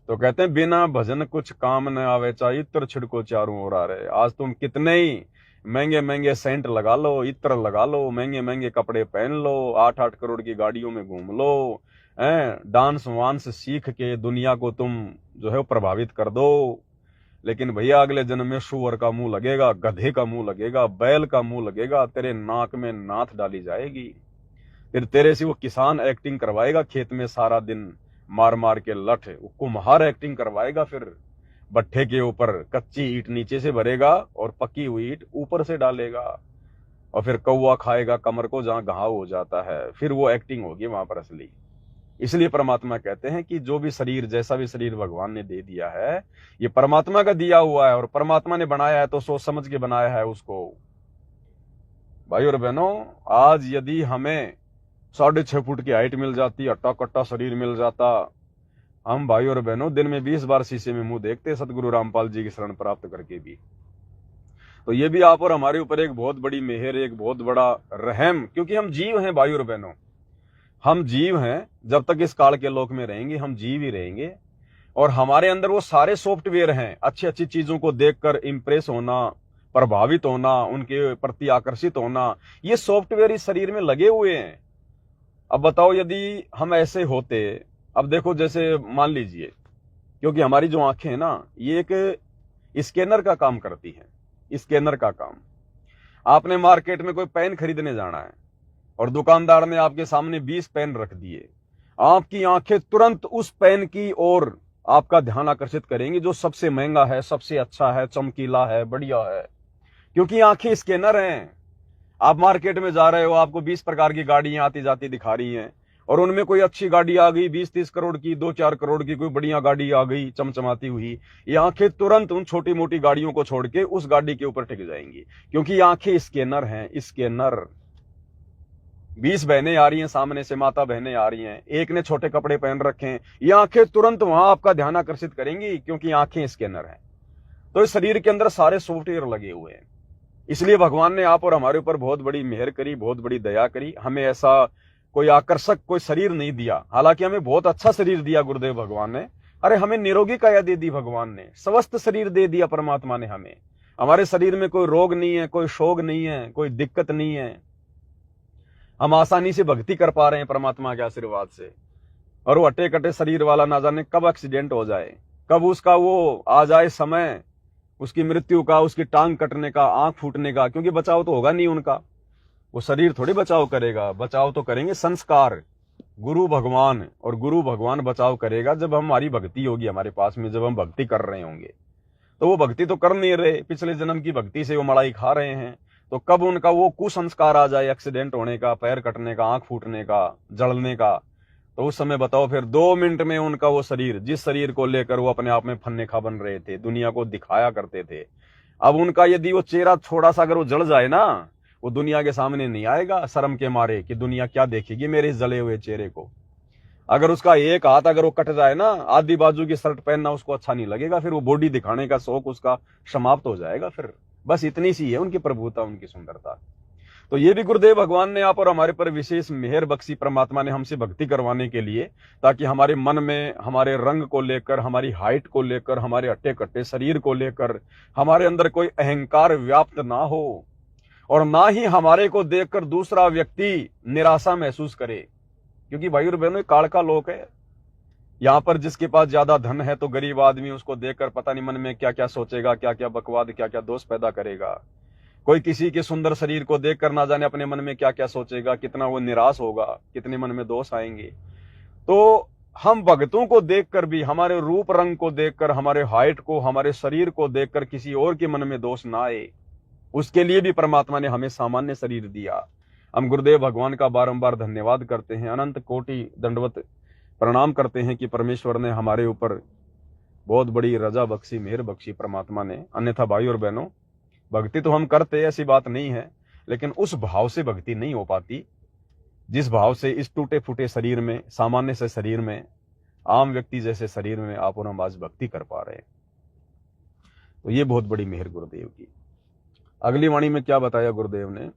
तो कहते हैं बिना भजन कुछ काम न आवे, चाहे इत्र छिड़को चारों ओर आ रहे। आज तुम कितने ही महंगे महंगे सेंट लगा लो, इत्र लगा लो, महंगे महंगे कपड़े पहन लो, 8-8 करोड़ की गाड़ियों में घूम लो, डांस वांस सीख के दुनिया को तुम जो है प्रभावित कर दो, लेकिन भैया अगले जन्म में सुअर का मुंह लगेगा, गधे का मुंह लगेगा, बैल का मुंह लगेगा, तेरे नाक में नाथ डाली जाएगी। फिर तेरे से वो किसान एक्टिंग करवाएगा खेत में सारा दिन मार मार के लठ, कुम्हार एक्टिंग करवाएगा, फिर भट्ठे के ऊपर कच्ची ईंट नीचे से भरेगा और पकी हुई ईंट ऊपर से डालेगा, और फिर कौवा खाएगा कमर को जहां घाव हो जाता है, फिर वो एक्टिंग होगी वहां पर असली। इसलिए परमात्मा कहते हैं कि जो भी शरीर, जैसा भी शरीर भगवान ने दे दिया है, ये परमात्मा का दिया हुआ है, और परमात्मा ने बनाया है तो सोच समझ के बनाया है उसको। भाई और बहनों, आज यदि हमें 6.5 फुट की हाइट मिल जाती, अट्टा कट्टा शरीर मिल जाता, हम भाई और बहनों दिन में 20 बार शीशे में मुंह देखते सतगुरु रामपाल जी की शरण प्राप्त करके भी। तो ये भी आप और हमारे ऊपर एक बहुत बड़ी मेहर, एक बहुत बड़ा रहम, क्योंकि हम जीव हैं भाई और बहनों, हम जीव हैं। जब तक इस काल के लोक में रहेंगे हम जीव ही रहेंगे, और हमारे अंदर वो सारे सॉफ्टवेयर हैं, अच्छी अच्छी चीजों को देखकर इंप्रेस होना, प्रभावित होना, उनके प्रति आकर्षित होना, ये सॉफ्टवेयर इस शरीर में लगे हुए हैं। अब बताओ यदि हम ऐसे होते, अब देखो जैसे मान लीजिए, क्योंकि हमारी जो आंखें हैं ना, ये एक स्कैनर का काम करती हैं, स्कैनर का काम। आपने मार्केट में कोई पेन खरीदने जाना है और दुकानदार ने आपके सामने 20 पेन रख दिए, आपकी आंखें तुरंत उस पेन की ओर आपका ध्यान आकर्षित करेंगी जो सबसे महंगा है, सबसे अच्छा है, चमकीला है, बढ़िया है, क्योंकि आंखें स्कैनर हैं। आप मार्केट में जा रहे हो, आपको 20 प्रकार की गाड़ियां आती जाती दिखा रही हैं, और उनमें कोई अच्छी गाड़ी आ गई 20-30 करोड़ की, 2-4 करोड़ की कोई बढ़िया गाड़ी आ गई चमचमाती हुई, ये आंखें तुरंत उन छोटी मोटी गाड़ियों को छोड़ के उस गाड़ी के ऊपर टिक जाएंगी, क्योंकि ये आंखें स्कैनर हैं, स्कैनर। 20 बहनें आ रही हैं सामने से, माता बहनें आ रही हैं, एक ने छोटे कपड़े पहन रखे हैं, ये आंखें तुरंत वहां आपका ध्यान आकर्षित करेंगी, क्योंकि आंखें स्कैनर हैं। तो इस शरीर के अंदर सारे सॉफ्टवेयर लगे हुए हैं। इसलिए भगवान ने आप और हमारे ऊपर बहुत बड़ी मेहर करी, बहुत बड़ी दया करी। हमें ऐसा कोई आकर्षक कोई शरीर नहीं दिया, हालांकि हमें बहुत अच्छा शरीर दिया गुरुदेव भगवान ने। अरे हमें निरोगी काया दे दी भगवान ने, स्वस्थ शरीर दे दिया परमात्मा ने हमें। हमारे शरीर में कोई रोग नहीं है, कोई शोक नहीं है, कोई दिक्कत नहीं है। हम आसानी से भक्ति कर पा रहे हैं परमात्मा के आशीर्वाद से। और वो अटे कटे शरीर वाला ना जाने कब एक्सीडेंट हो जाए, कब उसका वो आ जाए समय, उसकी मृत्यु का, उसकी टांग कटने का, आंख फूटने का, क्योंकि बचाव तो होगा नहीं उनका। वो शरीर थोड़ी बचाव करेगा, बचाव तो करेंगे संस्कार, गुरु भगवान। और गुरु भगवान बचाव करेगा जब हमारी भक्ति होगी हमारे पास में, जब हम भक्ति कर रहे होंगे। तो वो भक्ति तो कर नहीं रहे, पिछले जन्म की भक्ति से वो मलाई खा रहे हैं। तो कब उनका वो कुसंस्कार आ जाए, एक्सीडेंट होने का, पैर कटने का, आंख फूटने का, जलने का, तो उस समय बताओ फिर 2 मिनट में उनका वो शरीर, जिस शरीर को लेकर वो अपने आप में फन्ने खा बन रहे थे, दुनिया को दिखाया करते थे, अब उनका यदि वो चेहरा थोड़ा सा अगर वो जल जाए ना, वो दुनिया के सामने नहीं आएगा शर्म के मारे कि दुनिया क्या देखेगी मेरे इस जले हुए चेहरे को। अगर उसका एक हाथ अगर वो कट जाए ना, आधी बाजू की शर्ट पहनना उसको अच्छा नहीं लगेगा, फिर वो बॉडी दिखाने का शौक उसका समाप्त हो जाएगा। फिर बस इतनी सी है उनकी प्रभुता, उनकी सुंदरता। तो ये भी गुरुदेव भगवान ने आप और हमारे पर विशेष मेहर बख्शी परमात्मा ने हमसे भक्ति करवाने के लिए, ताकि हमारे मन में हमारे रंग को लेकर, हमारी हाइट को लेकर, हमारे हट्टे कट्टे शरीर को लेकर हमारे अंदर कोई अहंकार व्याप्त ना हो, और ना ही हमारे को देखकर दूसरा व्यक्ति निराशा महसूस करे। क्योंकि भाई और बहनों, काल का लोक है। यहाँ पर जिसके पास ज्यादा धन है तो गरीब आदमी उसको देखकर पता नहीं मन में क्या क्या सोचेगा, क्या क्या बकवाद, क्या क्या दोष पैदा करेगा। कोई किसी के सुंदर शरीर को देखकर ना जाने अपने मन में क्या क्या सोचेगा, कितना वो निराश होगा, कितने मन में दोष आएंगे। तो हम भक्तों को देखकर भी, हमारे रूप रंग को देखकर, हमारे हाइट को, हमारे शरीर को देखकर किसी और के मन में दोष ना आए, उसके लिए भी परमात्मा ने हमें सामान्य शरीर दिया। हम गुरुदेव भगवान का बारंबार धन्यवाद करते हैं, अनंत कोटि दंडवत प्रणाम करते हैं कि परमेश्वर ने हमारे ऊपर बहुत बड़ी रजा बख्शी, मेहर बख्शी परमात्मा ने। अन्यथा भाई और बहनों, भक्ति तो हम करते, ऐसी बात नहीं है, लेकिन उस भाव से भक्ति नहीं हो पाती जिस भाव से इस टूटे फूटे शरीर में, सामान्य से शरीर में, आम व्यक्ति जैसे शरीर में आप और हम आज भक्ति कर पा रहे हैं। तो ये बहुत बड़ी मेहर गुरुदेव की। अगली वाणी में क्या बताया गुरुदेव ने?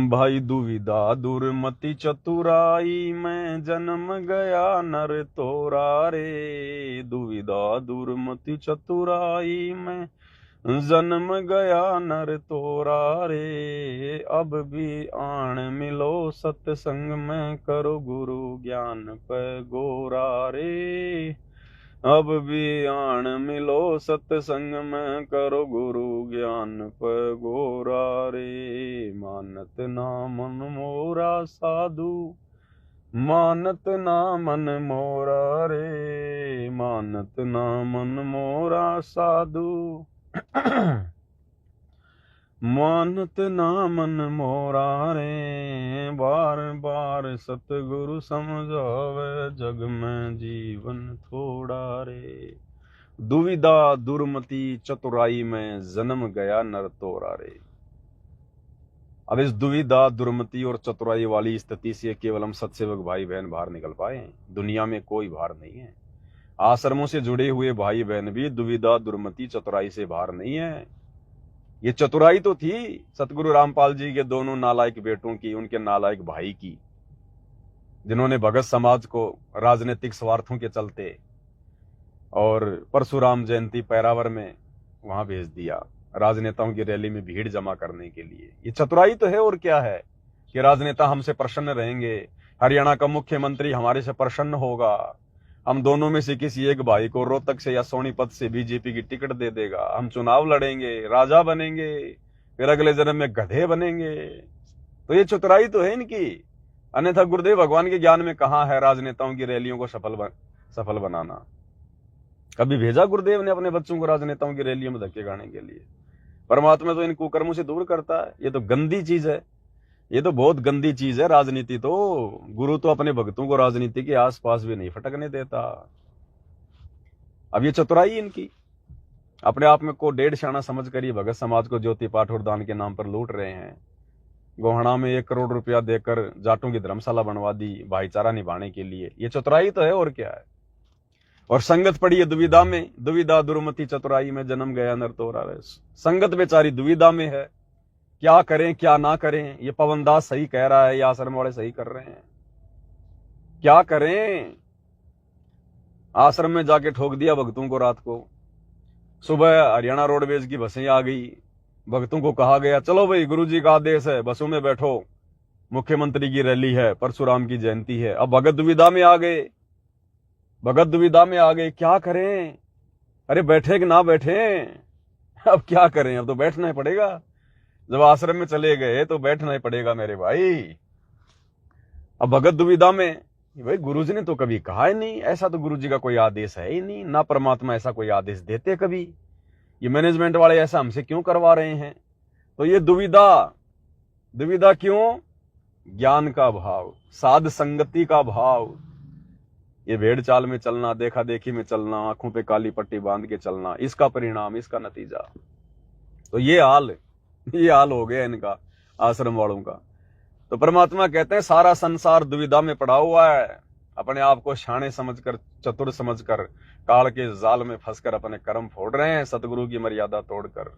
भाई दुविधा दुर्मति चतुराई में जन्म गया नर तोरा रे, दुविधा दुर्मति चतुराई में जन्म गया नर तोरा रे, अब भी आण मिलो सत्संग में करो गुरु ज्ञान पे गोरा रे, अब भी आण मिलो सत्संग में करो गुरु ज्ञान पे गोरा रे, मानत ना मन मोरा साधु, मानत ना मन मोरा रे, मानत ना मन मोरा साधु, मानत ना मन मोरा रे, बार बार सतगुरु समझावे, जग में जीवन थोड़ा रे, दुविधा दुर्मति चतुराई में जन्म गया नर तोरा रे। अब इस दुविधा दुर्मति और चतुराई वाली स्थिति से केवल हम सत्सेवक भाई बहन बाहर निकल पाए। दुनिया में कोई बाहर नहीं है। आश्रमों से जुड़े हुए भाई बहन भी दुविधा दुर्मति चतुराई से बाहर नहीं है। ये चतुराई तो थी सतगुरु रामपाल जी के दोनों नालायक बेटों की, उनके नालायक भाई की, जिन्होंने भगत समाज को राजनीतिक स्वार्थों के चलते और परशुराम जयंती पैरावर में वहां भेज दिया, राजनेताओं की रैली में भीड़ जमा करने के लिए। ये चतुराई तो है और क्या है कि राजनेता हमसे प्रसन्न रहेंगे, हरियाणा का मुख्यमंत्री हमारे से प्रसन्न होगा, हम दोनों में से किसी एक भाई को रोहतक से या सोनीपत से बीजेपी की टिकट दे देगा, हम चुनाव लड़ेंगे, राजा बनेंगे, फिर अगले जन्म में गधे बनेंगे। तो ये चतुराई तो है इनकी। अन्यथा गुरुदेव भगवान के ज्ञान में कहां है राजनेताओं की रैलियों को सफल बनाना? कभी भेजा गुरुदेव ने अपने बच्चों को राजनेताओं की रैलियों में धक्के खाने के लिए? परमात्मा तो इन कुकर्मों से दूर करता है। ये तो गंदी चीज है, ये तो बहुत गंदी चीज है राजनीति। तो गुरु तो अपने भक्तों को राजनीति के आसपास भी नहीं फटकने देता। अब ये चतुराई इनकी, अपने आप में को डेढ़ शाना समझ कर ये भगत समाज को ज्योति पाठ और दान के नाम पर लूट रहे हैं। गोहना में 1 करोड़ रुपया देकर जाटों की धर्मशाला बनवा दी भाईचारा निभाने के लिए। ये चतुराई तो है और क्या है। और संगत पड़ी है दुविधा में, दुविधा दुर्मति चतुराई में जन्म गया नर तोरा रे। संगत बेचारी दुविधा में है, क्या करें क्या ना करें। ये पवनदास सही कह रहा है, ये आश्रम वाले सही कर रहे हैं, क्या करें। आश्रम में जाके ठोक दिया भक्तों को रात को। सुबह हरियाणा रोडवेज की बसें आ गई, भक्तों को कहा गया चलो भाई गुरुजी का आदेश है, बसों में बैठो, मुख्यमंत्री की रैली है, परशुराम की जयंती है। अब भगत दुविधा में आ गए, भगत दुविधा में आ गए, क्या करें। अरे बैठे कि ना बैठे, अब क्या करें, अब तो बैठना ही पड़ेगा। जब आश्रम में चले गए तो बैठना ही पड़ेगा मेरे भाई। अब भगत दुविधा में, भाई गुरुजी ने तो कभी कहा ही नहीं, ऐसा तो गुरुजी का कोई आदेश है ही नहीं, ना परमात्मा ऐसा कोई आदेश देते कभी, ये मैनेजमेंट वाले ऐसा हमसे क्यों करवा रहे हैं। तो ये दुविधा, दुविधा क्यों? ज्ञान का भाव, साध संगति का भाव, ये भेड़ चाल में चलना, देखा देखी में चलना, आंखों पे काली पट्टी बांध के चलना, इसका परिणाम, इसका नतीजा। तो ये हाल हो गया इनका, आश्रम वालों का। तो परमात्मा कहते हैं सारा संसार दुविधा में पड़ा हुआ है, अपने आप को शाणे समझकर, चतुर समझकर, काल के जाल में फंसकर अपने कर्म फोड़ रहे हैं, सतगुरु की मर्यादा तोड़कर।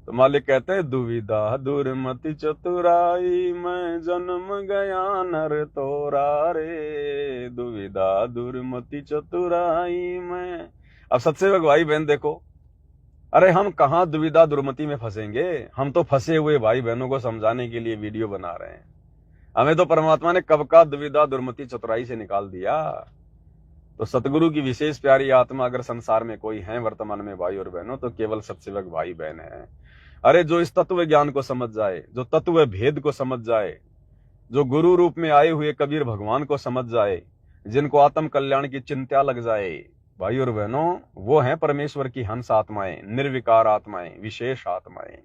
तो मालिक कहते हैं दुविधा दुर्मति चतुराई में जन्म गया नर तोरा रे, दुविधा दुर्मति चतुराई में। अब सत्सेवक भाई बहन देखो, अरे हम कहाँ दुविधा दुर्मति में फंसेंगे, हम तो फंसे हुए भाई बहनों को समझाने के लिए वीडियो बना रहे हैं। हमें तो परमात्मा ने कब का दुविधा दुर्मति चतुराई से निकाल दिया। तो सतगुरु की विशेष प्यारी आत्मा अगर संसार में कोई है वर्तमान में भाई और बहनों, तो केवल सत्सेवक भाई बहन है। अरे जो इस तत्व ज्ञान को समझ जाए, जो तत्व भेद को समझ जाए, जो गुरु रूप में आए हुए कबीर भगवान को समझ जाए, जिनको आत्म कल्याण की चिंता लग जाए, भाई और बहनों, वो हैं परमेश्वर की हंस आत्माएं, निर्विकार आत्माएं, विशेष आत्माएं।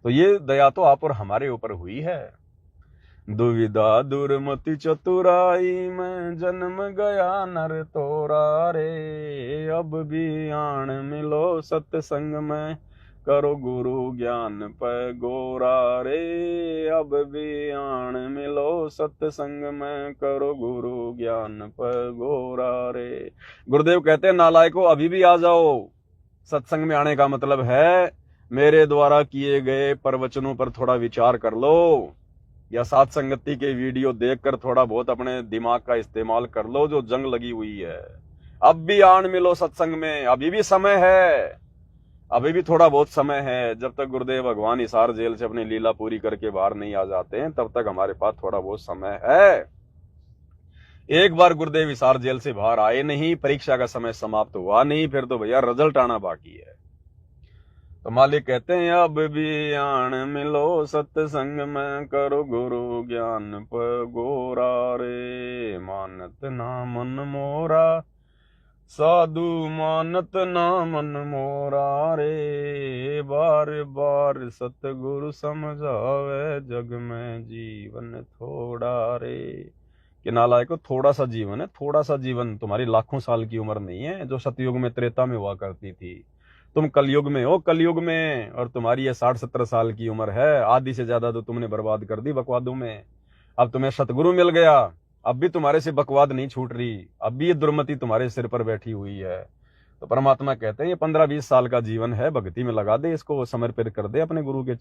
तो ये दया तो आप और हमारे ऊपर हुई है। दुविधा दुर्मति चतुराई में जन्म गया नर तोरा रे, अब भी आण मिलो सत्संग में करो गुरु ज्ञान पे गोरा रे, अब भी आण मिलो सत्संग में करो गुरु ज्ञान पे गोरा रे। गुरुदेव कहते हैं नालायकों अभी भी आ जाओ। सत्संग में आने का मतलब है मेरे द्वारा किए गए प्रवचनों पर थोड़ा विचार कर लो, या साथ संगति के वीडियो देखकर थोड़ा बहुत अपने दिमाग का इस्तेमाल कर लो, जो जंग लगी हुई है। अब भी आण मिलो सत्संग में, अभी भी समय है, अभी भी थोड़ा बहुत समय है। जब तक गुरुदेव भगवान हिसार जेल से अपनी लीला पूरी करके बाहर नहीं आ जाते हैं, तब तक हमारे पास थोड़ा बहुत समय है। एक बार गुरुदेव हिसार जेल से बाहर आए नहीं, परीक्षा का समय समाप्त हुआ नहीं, फिर तो भैया रिजल्ट आना बाकी है। तो मालिक कहते हैं अब भी आण मिलो सत्संग में करो गुरु ज्ञान पर गोरा रे, मानत ना मन मोरा साधु मानत ना मन मोरा रे, बार बार सतगुरु समझावे जग में जीवन थोड़ा रे। कि नालायकों थोड़ा सा जीवन है, थोड़ा सा जीवन, तुम्हारी लाखों साल की उम्र नहीं है जो सतयुग में त्रेता में हुआ करती थी। तुम कलयुग में हो, कलयुग में, और तुम्हारी ये 60-70 साल की उम्र है, आधी से ज्यादा तो तुमने बर्बाद कर दी बकवादों में। अब तुम्हें सतगुरु मिल गया, अब भी तुम्हारे से बकवाद नहीं छूट रही, अब भी ये दुर्मति तुम्हारे सिर पर बैठी हुई है। तो परमात्मा कहते हैं ये 15-20 साल का जीवन है, भक्ति में लगा दे, इसको समर्पित कर दे अपने गुरु के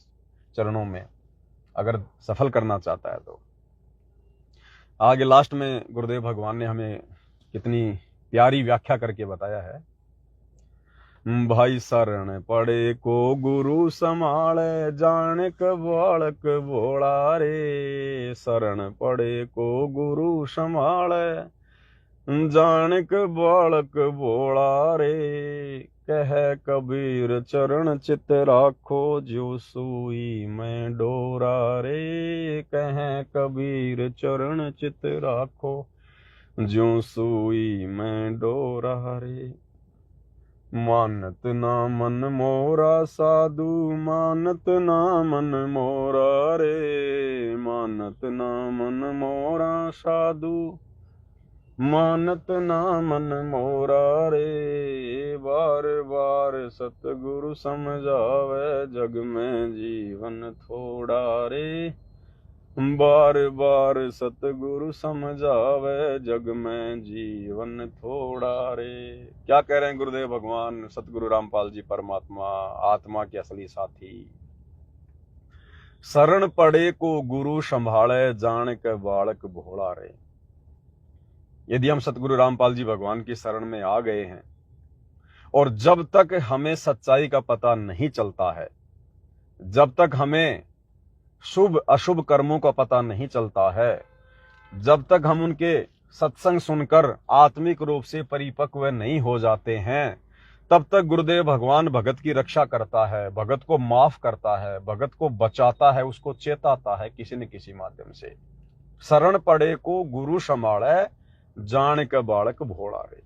चरणों में, अगर सफल करना चाहता है तो। आगे लास्ट में गुरुदेव भगवान ने हमें कितनी प्यारी व्याख्या करके बताया है। भाई शरण पड़े को गुरु संभाले, जाने बालक भोला रे, शरण पड़े को गुरु संभाले, जानिक बालक भोला रे, कह कबीर चरण चित राखो, जो सुई में डोरा रे, कह कबीर चरण चित राखो, जो सुई में डोरा रे। मानत ना मन मोरा साधु मानत ना मन मोरा रे, मानत ना मन मोरा साधु मानत ना मन मोरा रे, बार बार सतगुरु समझावे जग में जीवन थोड़ा रे, बार बार सतगुरु समझावे जग में जीवन थोड़ा रे। क्या कह रहे हैं गुरुदेव भगवान सतगुरु रामपाल जी परमात्मा, आत्मा के असली साथी। शरण पड़े को गुरु संभाले, जान के बालक भोला रे। यदि हम सतगुरु रामपाल जी भगवान की शरण में आ गए हैं, और जब तक हमें सच्चाई का पता नहीं चलता है, जब तक हमें शुभ अशुभ कर्मों का पता नहीं चलता है, जब तक हम उनके सत्संग सुनकर आत्मिक रूप से परिपक्व नहीं हो जाते हैं, तब तक गुरुदेव भगवान भगत की रक्षा करता है, भगत को माफ करता है, भगत को बचाता है, उसको चेताता है किसी न किसी माध्यम से। शरण पड़े को गुरु संभाले, जान के बालक भोला रे।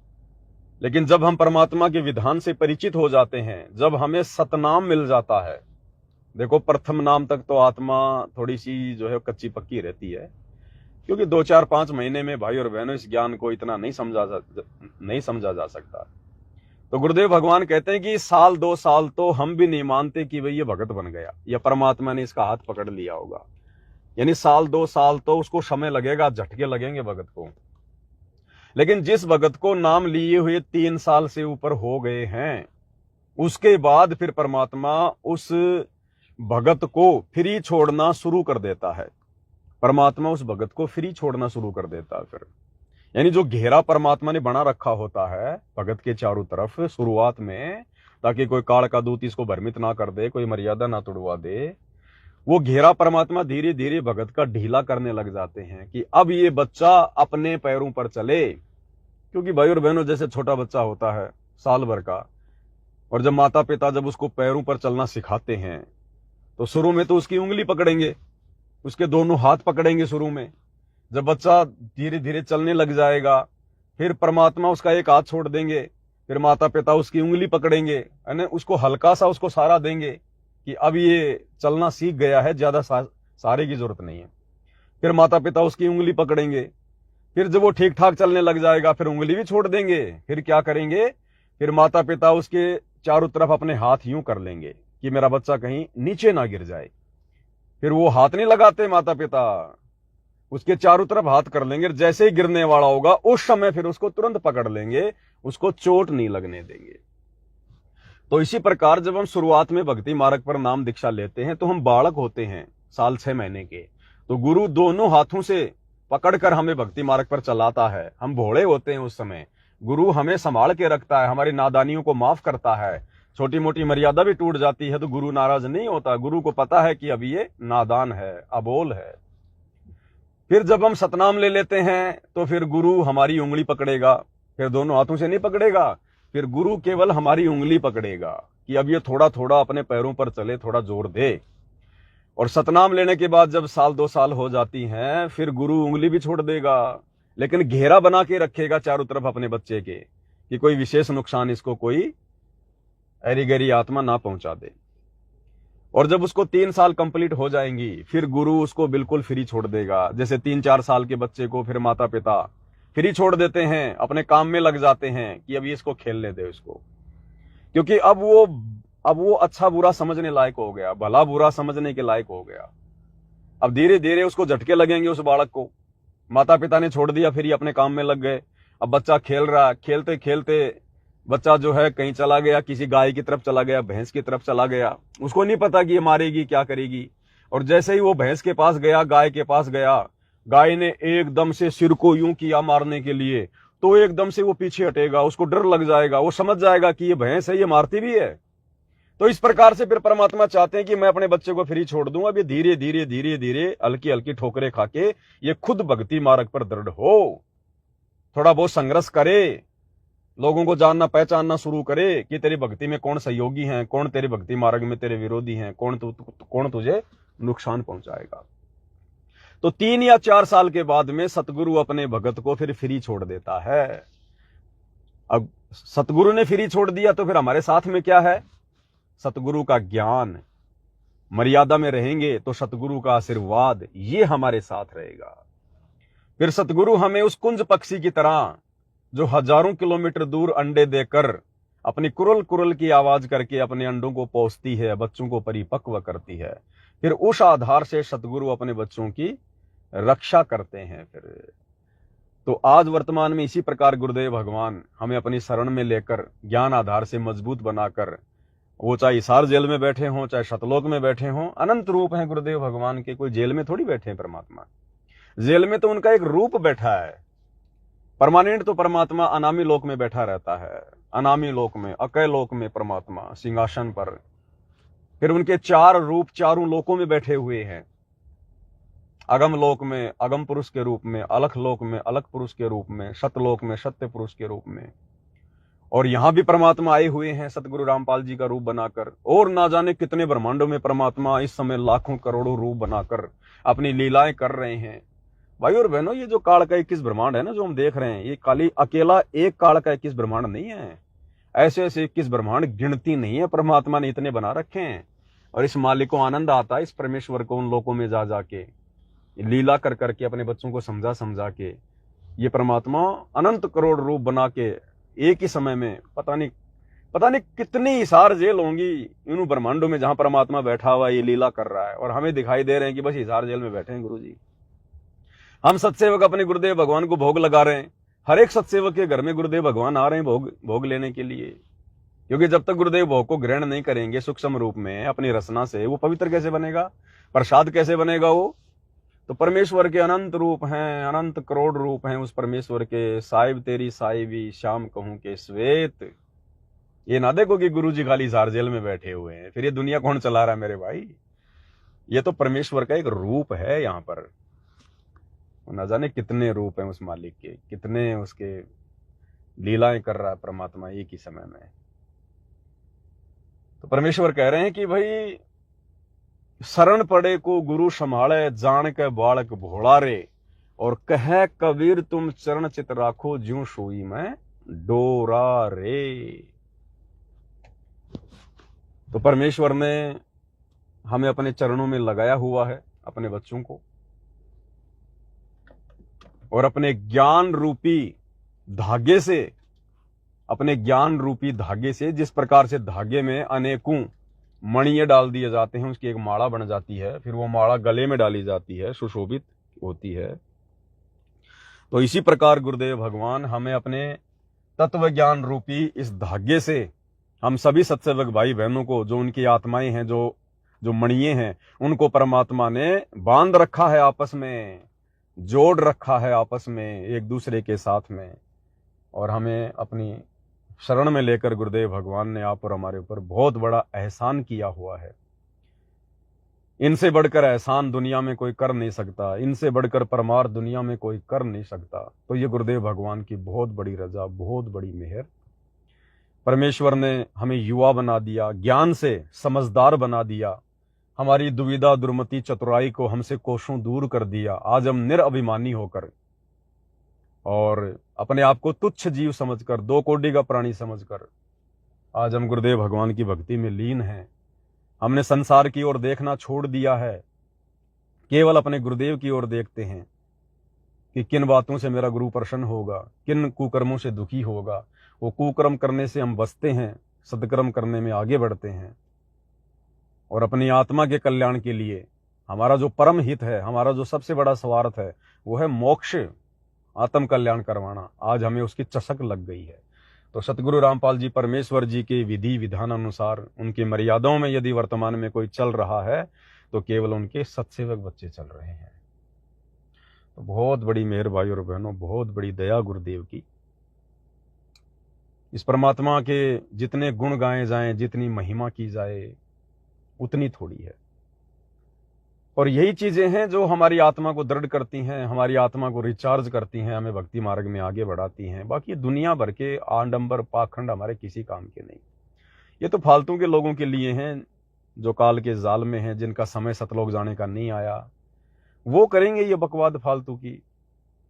लेकिन जब हम परमात्मा के विधान से परिचित हो जाते हैं, जब हमें सतनाम मिल जाता है, देखो प्रथम नाम तक तो आत्मा थोड़ी सी जो है कच्ची पक्की रहती है, क्योंकि 2-4-5 महीने में भाई और बहनों इस ज्ञान को इतना नहीं समझा जा सकता। तो गुरुदेव भगवान कहते हैं कि 1-2 साल तो हम भी नहीं मानते कि भाई ये भगत बन गया, या परमात्मा ने इसका हाथ पकड़ लिया होगा। यानी 1-2 साल तो उसको समय लगेगा, झटके लगेंगे भगत को। लेकिन जिस भगत को नाम लिए हुए 3 साल से ऊपर हो गए हैं, उसके बाद फिर परमात्मा उस भगत को फ्री छोड़ना शुरू कर देता है। परमात्मा उस भगत को फ्री छोड़ना शुरू कर देता है फिर। यानी जो घेरा परमात्मा ने बना रखा होता है भगत के चारों तरफ शुरुआत में, ताकि कोई काल का दूत इसको भ्रमित ना कर दे, कोई मर्यादा ना तोड़वा दे, वो घेरा परमात्मा धीरे धीरे भगत का ढीला करने लग जाते हैं कि अब ये बच्चा अपने पैरों पर चले। क्योंकि भाई और बहनों, जैसे छोटा बच्चा होता है साल भर का, और जब माता पिता जब उसको पैरों पर चलना सिखाते हैं तो शुरू में तो उसकी उंगली पकड़ेंगे, उसके दोनों हाथ पकड़ेंगे शुरू में। जब बच्चा धीरे धीरे चलने लग जाएगा फिर परमात्मा उसका एक हाथ छोड़ देंगे, फिर माता पिता उसकी उंगली पकड़ेंगे, है ना, उसको हल्का सा उसको सहारा देंगे कि अब ये चलना सीख गया है, ज्यादा सहारे की जरूरत नहीं है। फिर माता पिता उसकी उंगली पकड़ेंगे, फिर जब वो ठीक ठाक चलने लग जाएगा फिर उंगली भी छोड़ देंगे। फिर क्या करेंगे, फिर माता पिता उसके चारों तरफ अपने हाथ यूं कर लेंगे कि मेरा बच्चा कहीं नीचे ना गिर जाए। फिर वो हाथ नहीं लगाते माता पिता, उसके चारों तरफ हाथ कर लेंगे, जैसे ही गिरने वाला होगा उस समय फिर उसको तुरंत पकड़ लेंगे, उसको चोट नहीं लगने देंगे। तो इसी प्रकार जब हम शुरुआत में भक्ति मार्ग पर नाम दीक्षा लेते हैं तो हम बालक होते हैं साल 6 महीने के, तो गुरु दोनों हाथों से पकड़कर हमें भक्ति मार्ग पर चलाता है। हम भोले होते हैं उस समय, गुरु हमें संभाल के रखता है, हमारी नादानियों को माफ करता है। छोटी मोटी मर्यादा भी टूट जाती है तो गुरु नाराज नहीं होता, गुरु को पता है कि अब ये नादान है, अबोल है। फिर जब हम सतनाम ले लेते हैं तो फिर गुरु हमारी उंगली पकड़ेगा, फिर दोनों हाथों से नहीं पकड़ेगा, फिर गुरु केवल हमारी उंगली पकड़ेगा कि अब ये थोड़ा थोड़ा अपने पैरों पर चले, थोड़ा जोर दे। और सतनाम लेने के बाद जब साल 2 साल हो जाती हैं फिर गुरु उंगली भी छोड़ देगा, लेकिन घेरा बना के रखेगा चारों तरफ अपने बच्चे के कि कोई विशेष नुकसान इसको कोई ऐरी गैरी आत्मा ना पहुंचा दे। और जब उसको 3 साल कंप्लीट हो जाएंगी फिर गुरु उसको बिल्कुल फ्री छोड़ देगा। जैसे 3-4 साल के बच्चे को फिर माता पिता फ्री छोड़ देते हैं, अपने काम में लग जाते हैं कि अभी इसको खेलने दे इसको, क्योंकि अब वो अच्छा बुरा समझने लायक हो गया, भला बुरा समझने के लायक हो गया। अब धीरे धीरे उसको झटके लगेंगे उस बालक को, माता पिता ने छोड़ दिया फिर ये अपने काम में लग गए। अब बच्चा खेल रहा, खेलते खेलते बच्चा जो है कहीं चला गया, किसी गाय की तरफ चला गया, भैंस की तरफ चला गया, उसको नहीं पता कि ये मारेगी क्या करेगी। और जैसे ही वो भैंस के पास गया, गाय के पास गया, गाय ने एकदम से सिर को यूं किया मारने के लिए, तो एकदम से वो पीछे हटेगा, उसको डर लग जाएगा, वो समझ जाएगा कि ये भैंस है, ये मारती भी है। तो इस प्रकार से फिर परमात्मा चाहते हैं कि मैं अपने बच्चे को फ्री छोड़ दूं, अब ये धीरे धीरे धीरे धीरे हल्की हल्की ठोकरें खाके ये खुद भक्ति मार्ग पर दृढ़ हो, थोड़ा बहुत संघर्ष करे, लोगों को जानना पहचानना शुरू करे कि तेरी भक्ति में कौन सहयोगी हैं, कौन तेरे भक्ति मार्ग में तेरे विरोधी हैं, कौन तुझे नुकसान पहुंचाएगा। तो 3 या 4 साल के बाद में सतगुरु अपने भगत को फिर फ्री छोड़ देता है। अब सतगुरु ने फ्री छोड़ दिया तो फिर हमारे साथ में क्या है, सतगुरु का ज्ञान, मर्यादा में रहेंगे तो सतगुरु का आशीर्वाद ये हमारे साथ रहेगा। फिर सतगुरु हमें उस कुंज पक्षी की तरह जो हजारों किलोमीटर दूर अंडे देकर अपनी कुरल कुरल की आवाज करके अपने अंडों को पोसती है, बच्चों को परिपक्व करती है, फिर उस आधार से सतगुरु अपने बच्चों की रक्षा करते हैं। फिर तो आज वर्तमान में इसी प्रकार गुरुदेव भगवान हमें अपनी शरण में लेकर ज्ञान आधार से मजबूत बनाकर, वो चाहे हिसार जेल में बैठे हों चाहे सतलोक में बैठे हों, अनंत रूप हैं गुरुदेव भगवान के, कोई जेल में थोड़ी बैठे हैं परमात्मा। जेल में तो उनका एक रूप बैठा है, परमानेंट तो परमात्मा अनामी लोक में बैठा रहता है, अनामी लोक में, अकय लोक में परमात्मा सिंहासन पर। फिर उनके 4 रूप चारों लोकों में बैठे हुए हैं, अगम लोक में अगम पुरुष के रूप में, अलख लोक में अलख पुरुष के रूप में, सतलोक में सत्य पुरुष के रूप में। और यहां भी परमात्मा आए हुए हैं सतगुरु रामपाल जी का रूप बनाकर, और ना जाने कितने ब्रह्मांडों में परमात्मा इस समय लाखों करोड़ों रूप बनाकर अपनी लीलाएं कर रहे हैं। भाई और बहनों, ये जो काल का 21 ब्रह्मांड है ना जो हम देख रहे हैं, ये खाली अकेला एक काल का 21 ब्रह्मांड नहीं है, ऐसे ऐसे 21 ब्रह्मांड गिनती नहीं है, परमात्मा ने इतने बना रखे हैं। और इस मालिक को आनंद आता है इस परमेश्वर को उन लोगों में जा जाके लीला कर करके अपने बच्चों को समझा समझा के, ये परमात्मा अनंत करोड़ रूप बना के एक ही समय में पता नहीं कितनी हिसार जेल होंगी इन ब्रह्मांडों में जहां परमात्मा बैठा हुआ ये लीला कर रहा है, और हमें दिखाई दे रहे हैं कि बस हिसार जेल में बैठे हैं गुरु जी। हम सत्सेवक अपने गुरुदेव भगवान को भोग लगा रहे हैं, हर एक सत्सेवक के घर में गुरुदेव भगवान आ रहे हैं भोग लेने के लिए। क्योंकि जब तक गुरुदेव भोग को ग्रहण नहीं करेंगे सूक्ष्म रूप में अपनी रचना से, वो पवित्र कैसे बनेगा, प्रसाद कैसे बनेगा वो। तो परमेश्वर के अनंत रूप हैं, अनंत करोड़ रूप हैं उस परमेश्वर के। साहिब तेरी साहिबी श्याम कहूं के श्वेत। ये ना देखो कि गुरु जी खाली सार जेल में बैठे हुए हैं, फिर ये दुनिया कौन चला रहा है मेरे भाई। ये तो परमेश्वर का एक रूप है यहाँ पर। न जाने कितने रूप हैं उस मालिक के, कितने उसके लीलाएं कर रहा है परमात्मा एक ही समय में। तो परमेश्वर कह रहे हैं कि भाई शरण पड़े को गुरु संभाले, जान के बालक भोला रे। और कह कबीर तुम चरण चित राखो, ज्यों सोई में डोरा रे। तो परमेश्वर ने हमें अपने चरणों में लगाया हुआ है, अपने बच्चों को, और अपने ज्ञान रूपी धागे से, अपने ज्ञान रूपी धागे से, जिस प्रकार से धागे में अनेकों मणियां डाल दिए जाते हैं, उसकी एक माला बन जाती है, फिर वो माला गले में डाली जाती है, सुशोभित होती है। तो इसी प्रकार गुरुदेव भगवान हमें अपने तत्व ज्ञान रूपी इस धागे से, हम सभी सत्सेवक भाई बहनों को, जो उनकी आत्माएं हैं, जो मणिये हैं, उनको परमात्मा ने बांध रखा है आपस में, जोड़ रखा है आपस में एक दूसरे के साथ में। और हमें अपनी शरण में लेकर गुरुदेव भगवान ने आप और हमारे ऊपर बहुत बड़ा एहसान किया हुआ है। इनसे बढ़कर एहसान दुनिया में कोई कर नहीं सकता, इनसे बढ़कर परमार्थ दुनिया में कोई कर नहीं सकता। तो ये गुरुदेव भगवान की बहुत बड़ी रजा, बहुत बड़ी मेहर। परमेश्वर ने हमें युवा बना दिया, ज्ञान से समझदार बना दिया, हमारी दुविधा दुर्मति चतुराई को हमसे कोसों दूर कर दिया। आज हम निरअभिमानी होकर और अपने आप को तुच्छ जीव समझकर, दो कोटि का प्राणी समझकर आज हम गुरुदेव भगवान की भक्ति में लीन हैं। हमने संसार की ओर देखना छोड़ दिया है, केवल अपने गुरुदेव की ओर देखते हैं कि किन बातों से मेरा गुरु प्रसन्न होगा, किन कुकर्मों से दुखी होगा। वो कुकर्म करने से हम बचते हैं, सदकर्म करने में आगे बढ़ते हैं। और अपनी आत्मा के कल्याण के लिए हमारा जो परम हित है, हमारा जो सबसे बड़ा स्वार्थ है, वो है मोक्ष, आत्म कल्याण करवाना। आज हमें उसकी चषक लग गई है। तो सतगुरु रामपाल जी परमेश्वर जी के विधि विधान अनुसार, उनकी मर्यादाओं में यदि वर्तमान में कोई चल रहा है, तो केवल उनके सत्सेवक बच्चे चल रहे हैं। तो बहुत बड़ी मेहर भाई और बहनों, बहुत बड़ी दया गुरुदेव की। इस परमात्मा के जितने गुण गाए जाएं, जितनी महिमा की जाए, उतनी थोड़ी है। और यही चीजें हैं जो हमारी आत्मा को दृढ़ करती हैं, हमारी आत्मा को रिचार्ज करती हैं, हमें भक्ति मार्ग में आगे बढ़ाती हैं। बाकी दुनिया भर के आडंबर पाखंड हमारे किसी काम के नहीं। ये तो फालतू के लोगों के लिए हैं, जो काल के जाल में हैं, जिनका समय सतलोक जाने का नहीं आया। वो करेंगे ये बकवाद फालतू की।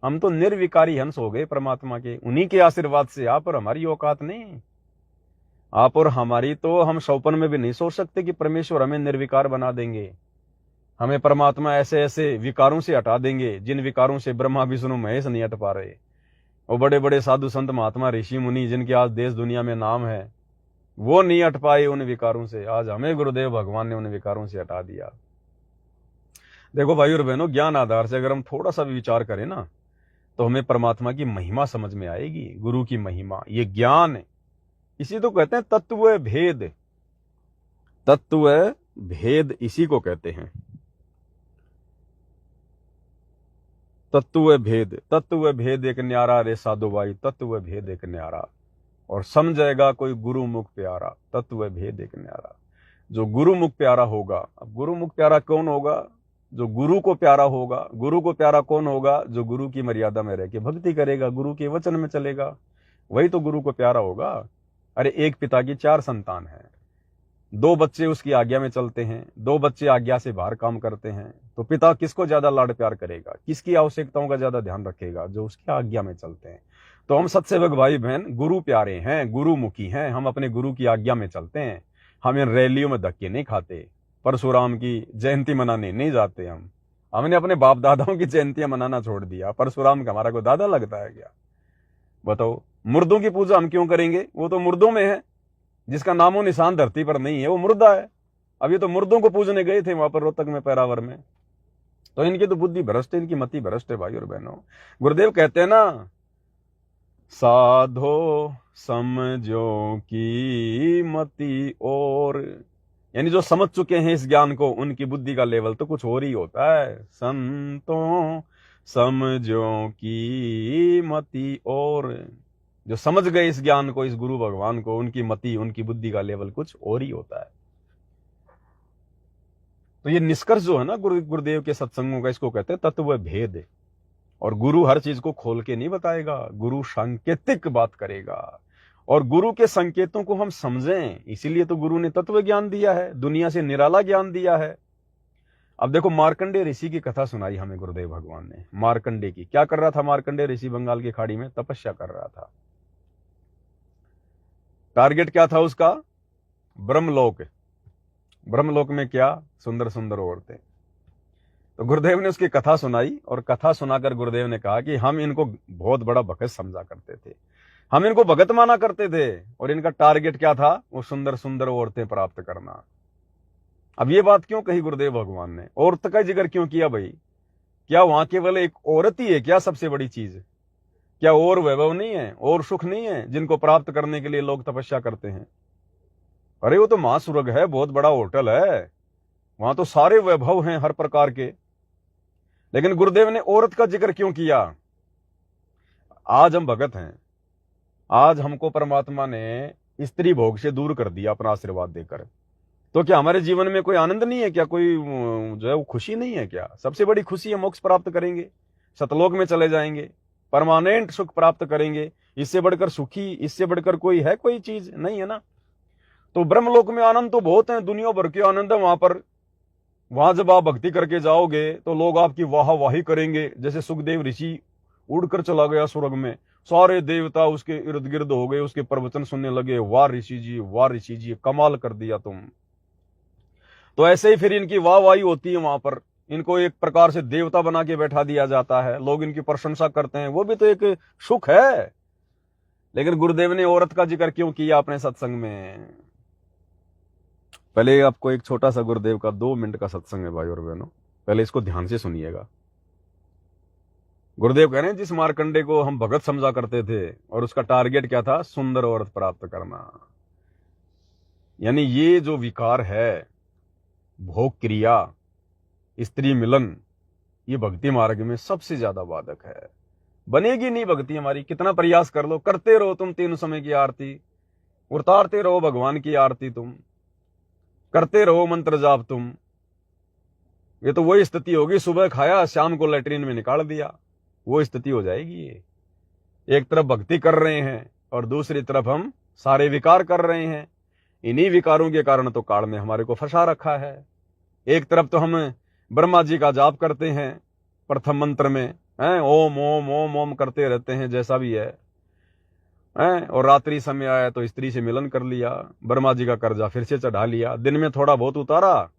हम तो निर्विकारी हंस हो गए परमात्मा के, उन्हीं के आशीर्वाद से। आप और हमारी औकात नहीं, आप और हमारी तो हम सौपन में भी नहीं सोच सकते कि परमेश्वर हमें निर्विकार बना देंगे। हमें परमात्मा ऐसे ऐसे विकारों से हटा देंगे जिन विकारों से ब्रह्मा विष्णु महेश नहीं हट पा रहे। वो बड़े बड़े साधु संत महात्मा ऋषि मुनि जिनके आज देश दुनिया में नाम है, वो नहीं हट पाए उन विकारों से। आज हमें गुरुदेव भगवान ने उन विकारों से हटा दिया। देखो भाई और बहनों, ज्ञान आधार से अगर हम थोड़ा सा भी विचार करें ना, तो हमें परमात्मा की महिमा समझ में आएगी, गुरु की महिमा। ये ज्ञान, इसी तो कहते हैं तत्व भेद। तत्व भेद इसी को कहते हैं, तत्व भेद। तत्व भेद एक न्यारा रे साधु भाई, तत्व भेद एक न्यारा। और समझेगा कोई गुरुमुख प्यारा, तत्व भेद एक न्यारा। जो गुरुमुख प्यारा होगा, अब गुरुमुख प्यारा कौन होगा? जो गुरु को प्यारा होगा। गुरु को प्यारा कौन होगा? जो गुरु की मर्यादा में रह के भक्ति करेगा, गुरु के वचन में चलेगा, वही तो गुरु को प्यारा होगा। अरे एक पिता की 4 संतान है, 2 बच्चे उसकी आज्ञा में चलते हैं, 2 बच्चे आज्ञा से बाहर काम करते हैं, तो पिता किसको ज्यादा लाड प्यार करेगा? किसकी आवश्यकताओं का ज्यादा ध्यान रखेगा? जो उसकी आज्ञा में चलते हैं। तो हम सत्सेवक भाई बहन गुरु प्यारे हैं, गुरुमुखी हैं, हम अपने गुरु की आज्ञा में चलते हैं। हम इन रैलियों में धक्के नहीं खाते, परशुराम की जयंती मनाने नहीं जाते। हमने अपने बाप दादाओं की जयंतियां मनाना छोड़ दिया। परशुराम का हमारा कोई दादा लगता है क्या? बताओ। मुर्दों की पूजा हम क्यों करेंगे? वो तो मुर्दों में है, जिसका नामो निशान धरती पर नहीं है, वो मुर्दा है। अभी तो मुर्दों को पूजने गए थे वहां पर रोहतक में, पैरावर में। तो इनकी तो बुद्धि भ्रष्ट है, इनकी मति भ्रष्ट है भाई और बहनों। गुरुदेव कहते हैं ना, साधो समझो की मति और, यानी जो समझ चुके हैं इस ज्ञान को, उनकी बुद्धि का लेवल तो कुछ और ही होता है। संतों समझो की मति और, जो समझ गए इस ज्ञान को, इस गुरु भगवान को, उनकी मति, उनकी बुद्धि का लेवल कुछ और ही होता है। तो ये निष्कर्ष जो है ना गुरुदेव के सत्संगों का, इसको कहते हैं तत्व भेद। और गुरु हर चीज को खोल के नहीं बताएगा, गुरु सांकेतिक बात करेगा, और गुरु के संकेतों को हम समझें। इसीलिए तो गुरु ने तत्व ज्ञान दिया है, दुनिया से निराला ज्ञान दिया है। अब देखो, मार्कंडेय ऋषि की कथा सुनाई हमें गुरुदेव भगवान ने। मार्कंडेय की क्या कर रहा था? मार्कंडेय ऋषि बंगाल की खाड़ी में तपस्या कर रहा था। टारगेट क्या था उसका? ब्रह्मलोक। ब्रह्मलोक में क्या? सुंदर सुंदर औरतें। तो गुरुदेव ने उसकी कथा सुनाई, और कथा सुनाकर गुरुदेव ने कहा कि हम इनको बहुत बड़ा भगत समझा करते थे, हम इनको भगत माना करते थे, और इनका टारगेट क्या था? वो सुंदर सुंदर औरतें प्राप्त करना। अब ये बात क्यों कही गुरुदेव भगवान ने? औरत का जिक्र क्यों किया भाई? क्या वहां केवल एक औरत ही है क्या सबसे बड़ी चीज? क्या और वैभव नहीं है, और सुख नहीं है जिनको प्राप्त करने के लिए लोग तपस्या करते हैं? अरे वो तो महास्वर्ग है, बहुत बड़ा होटल है, वहां तो सारे वैभव हैं हर प्रकार के। लेकिन गुरुदेव ने औरत का जिक्र क्यों किया? आज हम भगत हैं, आज हमको परमात्मा ने स्त्री भोग से दूर कर दिया अपना आशीर्वाद देकर। तो क्या हमारे जीवन में कोई आनंद नहीं है क्या? कोई जो है वो खुशी नहीं है क्या? सबसे बड़ी खुशी है मोक्ष प्राप्त करेंगे, सतलोक में चले जाएंगे, परमानेंट सुख प्राप्त करेंगे। इससे बढ़कर सुखी, इससे बढ़कर कोई है? कोई चीज नहीं है ना। तो ब्रह्मलोक में आनंद तो बहुत है, दुनिया भर के आनंद है वहां पर। वहां जब आप भक्ति करके जाओगे तो लोग आपकी वाहवाही करेंगे। जैसे सुखदेव ऋषि उड़कर चला गया स्वर्ग में, सारे देवता उसके इर्द गिर्द हो गए, उसके प्रवचन सुनने लगे, वाह ऋषि जी, वाह ऋषि जी, कमाल कर दिया तुम। तो ऐसे ही फिर इनकी वाहवाही होती है वहां पर, इनको एक प्रकार से देवता बना के बैठा दिया जाता है, लोग इनकी प्रशंसा करते हैं, वो भी तो एक सुख है। लेकिन गुरुदेव ने औरत का जिक्र क्यों किया अपने सत्संग में? पहले आपको एक छोटा सा गुरुदेव का 2 मिनट का सत्संग है भाई और बहनों, पहले इसको ध्यान से सुनिएगा। गुरुदेव कह रहे हैं जिस मार्कंडे को हम भगत समझा करते थे, और उसका टारगेट क्या था? सुंदर औरत प्राप्त करना। यानी ये जो विकार है, भोग क्रिया, स्त्री मिलन, ये भक्ति मार्ग में सबसे ज्यादा बाधक है। बनेगी नहीं भक्ति हमारी, कितना प्रयास कर लो, करते रहो तुम 3 समय की आरती, उतारते रहो भगवान की आरती, तुम करते रहो मंत्र जाप तुम, ये तो वही स्थिति होगी, सुबह खाया शाम को लैट्रिन में निकाल दिया, वो स्थिति हो जाएगी। ये एक तरफ भक्ति कर रहे हैं और दूसरी तरफ हम सारे विकार कर रहे हैं। इन्हीं विकारों के कारण तो काल ने हमारे को फंसा रखा है। एक तरफ तो हम ब्रह्मा जी का जाप करते हैं प्रथम मंत्र में, हैं, ओम ओम ओम ओम करते रहते हैं जैसा भी है, और रात्रि समय आया तो स्त्री से मिलन कर लिया, ब्रह्मा जी का कर्जा फिर से चढ़ा लिया, दिन में थोड़ा बहुत उतारा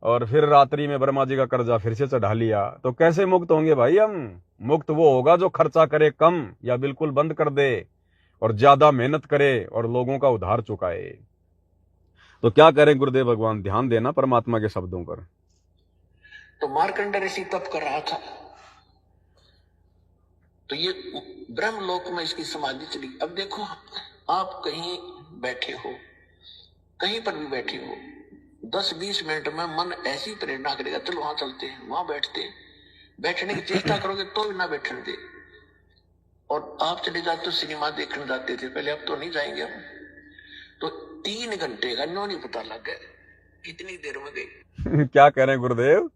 और फिर रात्रि में ब्रह्मा जी का कर्जा फिर से चढ़ा लिया। तो कैसे मुक्त होंगे भाई हम? मुक्त वो होगा जो खर्चा करे कम या बिल्कुल बंद कर दे, और ज्यादा मेहनत करे और लोगों का उधार चुकाए। तो क्या करें गुरुदेव भगवान? ध्यान देना परमात्मा के शब्दों पर। तो मार्कंडेय ऋषि तप कर रहा था, तो ये ब्रह्मलोक में इसकी समाधि चली। अब देखो, आप कहीं बैठे हो, कहीं पर भी बैठे हो, 10-20 मिनट में मन ऐसी प्रेरणा करेगा, चलो वहां चलते हैं, वहां बैठते हैं। बैठने की चेष्टा करोगे तो भी ना बैठने दे, और आप चले जाते हो सिनेमा देखने जाते थे पहले, अब तो नहीं जाएंगे हम। तो 3 घंटे का नो नहीं पता लग गया कितनी देर में गई। क्या कह रहे हैं गुरुदेव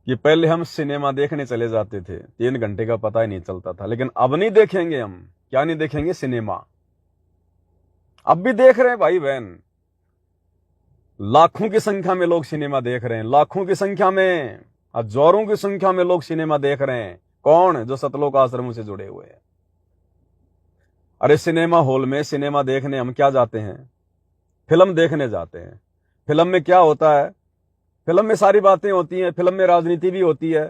कि पहले हम सिनेमा देखने चले जाते थे, 3 घंटे का पता ही नहीं चलता था, लेकिन अब नहीं देखेंगे हम। क्या नहीं देखेंगे? सिनेमा। अब भी देख रहे हैं भाई बहन, लाखों की संख्या में लोग सिनेमा देख रहे हैं, लाखों की संख्या में, हजारों की संख्या में लोग सिनेमा देख रहे हैं। कौन? जो सतलोक आश्रमों से जुड़े हुए हैं। अरे सिनेमा हॉल में सिनेमा देखने हम क्या जाते हैं? फिल्म देखने जाते हैं। फिल्म में क्या होता है? फिल्म में सारी बातें होती हैं, फिल्म में राजनीति भी होती है।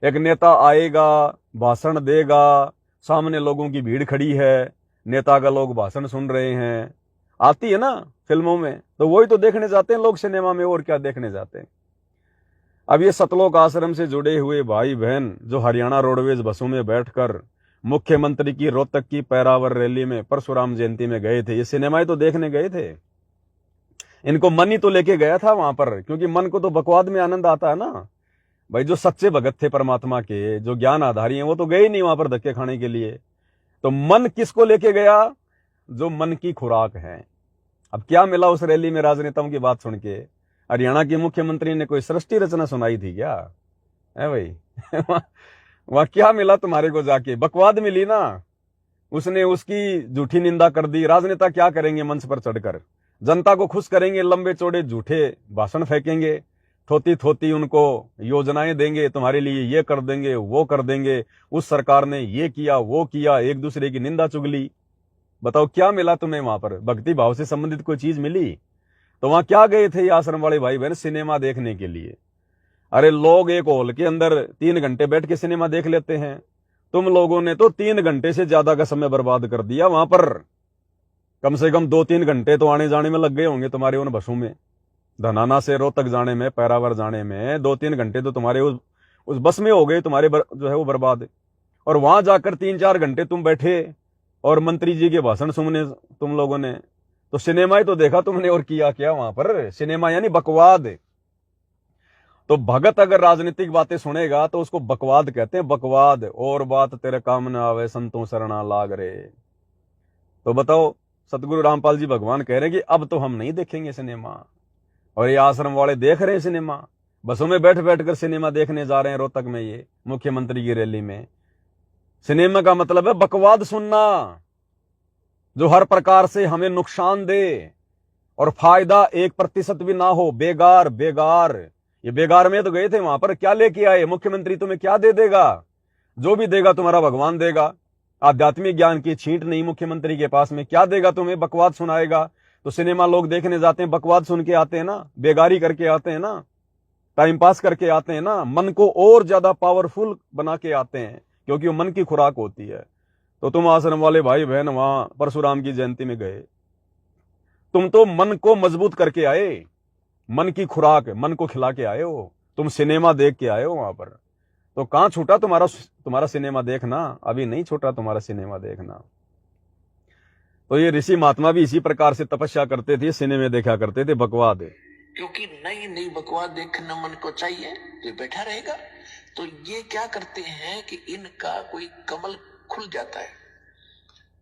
एक नेता आएगा, भाषण देगा, सामने लोगों की भीड़ खड़ी है, नेता का लोग भाषण सुन रहे हैं, आती है ना फिल्मों में। तो वही तो देखने जाते हैं लोग सिनेमा में, और क्या देखने जाते हैं? अब ये सतलोक आश्रम से जुड़े हुए भाई बहन जो हरियाणा रोडवेज बसों में बैठकर मुख्यमंत्री की रोहतक की पैरावर रैली में परशुराम जयंती में गए थे। ये सिनेमाएं तो देखने गए थे, इनको मन ही तो लेके गया था वहां पर, क्योंकि मन को तो बकवाद में आनंद आता है ना भाई। जो सच्चे भगत थे परमात्मा के, जो ज्ञान आधारी हैं, वो तो गए नहीं वहां पर धक्के खाने के लिए। तो मन किसको लेके गया? जो मन की खुराक है। अब क्या मिला उस रैली में राजनेताओं की बात सुन के? हरियाणा की मुख्यमंत्री ने कोई सृष्टि रचना सुनाई थी क्या है भाई? वहां क्या मिला तुम्हारे को जाके? बकवाद मिली ना। उसने उसकी झूठी निंदा कर दी। राजनेता क्या करेंगे? मंच पर चढ़कर जनता को खुश करेंगे, लंबे चौड़े झूठे भाषण फेंकेंगे, थोती थोती उनको योजनाएं देंगे, तुम्हारे लिए ये कर देंगे, वो कर देंगे, उस सरकार ने ये किया वो किया, एक दूसरे की निंदा चुगली। बताओ क्या मिला तुम्हें वहां पर? भक्ति भाव से संबंधित कोई चीज मिली? तो वहां क्या गए थे ये आश्रम वाले भाई बहन? सिनेमा देखने के लिए। अरे लोग एक हॉल के अंदर 3 घंटे बैठ के सिनेमा देख लेते हैं, तुम लोगों ने तो 3 घंटे से ज्यादा का समय बर्बाद कर दिया वहां पर। कम से कम 2-3 घंटे तो आने जाने में लग गए होंगे तुम्हारे उन बसों में। धनाना से रोहतक जाने में, पैरावर जाने में 2-3 घंटे तो तुम्हारे उस बस में हो गए तुम्हारे जो है वो बर्बाद। और वहां जाकर 3-4 घंटे तुम बैठे और मंत्री जी के भाषण सुनने तुम लोगों ने। तो सिनेमा ही तो देखा तुमने, और किया क्या वहां पर? सिनेमा यानी बकवाद। तो भगत अगर राजनीतिक बातें सुनेगा तो उसको बकवाद कहते हैं, बकवाद। और बात तेरे काम न आवे संतों शरणा लाग रे। तो बताओ, सतगुरु रामपाल जी भगवान कह रहे हैं कि अब तो हम नहीं देखेंगे सिनेमा, और ये आश्रम वाले देख रहे हैं सिनेमा। बसों में बैठ बैठ कर सिनेमा देखने जा रहे हैं रोहतक में, ये मुख्यमंत्री की रैली में। सिनेमा का मतलब है बकवाद सुनना, जो हर प्रकार से हमें नुकसान दे और फायदा 1% भी ना हो। बेगार बेगार, ये बेगार में तो गए थे वहां पर, क्या लेके आए? मुख्यमंत्री तुम्हें क्या दे देगा? जो भी देगा तुम्हारा भगवान देगा। आध्यात्मिक ज्ञान की छींट नहीं मुख्यमंत्री के पास में। क्या देगा तुम्हें? बकवाद सुनाएगा। तो सिनेमा लोग देखने जाते हैं, बकवाद सुन के आते हैं ना, बेगारी करके आते हैं ना, टाइम पास करके आते हैं ना, मन को और ज्यादा पावरफुल बना के आते हैं, क्योंकि वो मन की खुराक होती है। तो तुम आश्रम वाले भाई बहन वहां परशुराम की जयंती में गए, तुम तो मन को मजबूत करके आए, मन की खुराक, मन को खिला के आए हो। तुम सिनेमा देख के आए हो वहां पर। तो कहां छूटा तुम्हारा सिनेमा देखना? अभी नहीं छूटा तुम्हारा सिनेमा देखना। तो ये ऋषि महात्मा भी इसी प्रकार से तपस्या करते थे, सिनेमा देखा करते थे, बकवाद। क्योंकि नई नई बकवास देखना मन को चाहिए, तो बैठा रहेगा। तो ये क्या करते हैं कि इनका कोई कमल खुल जाता है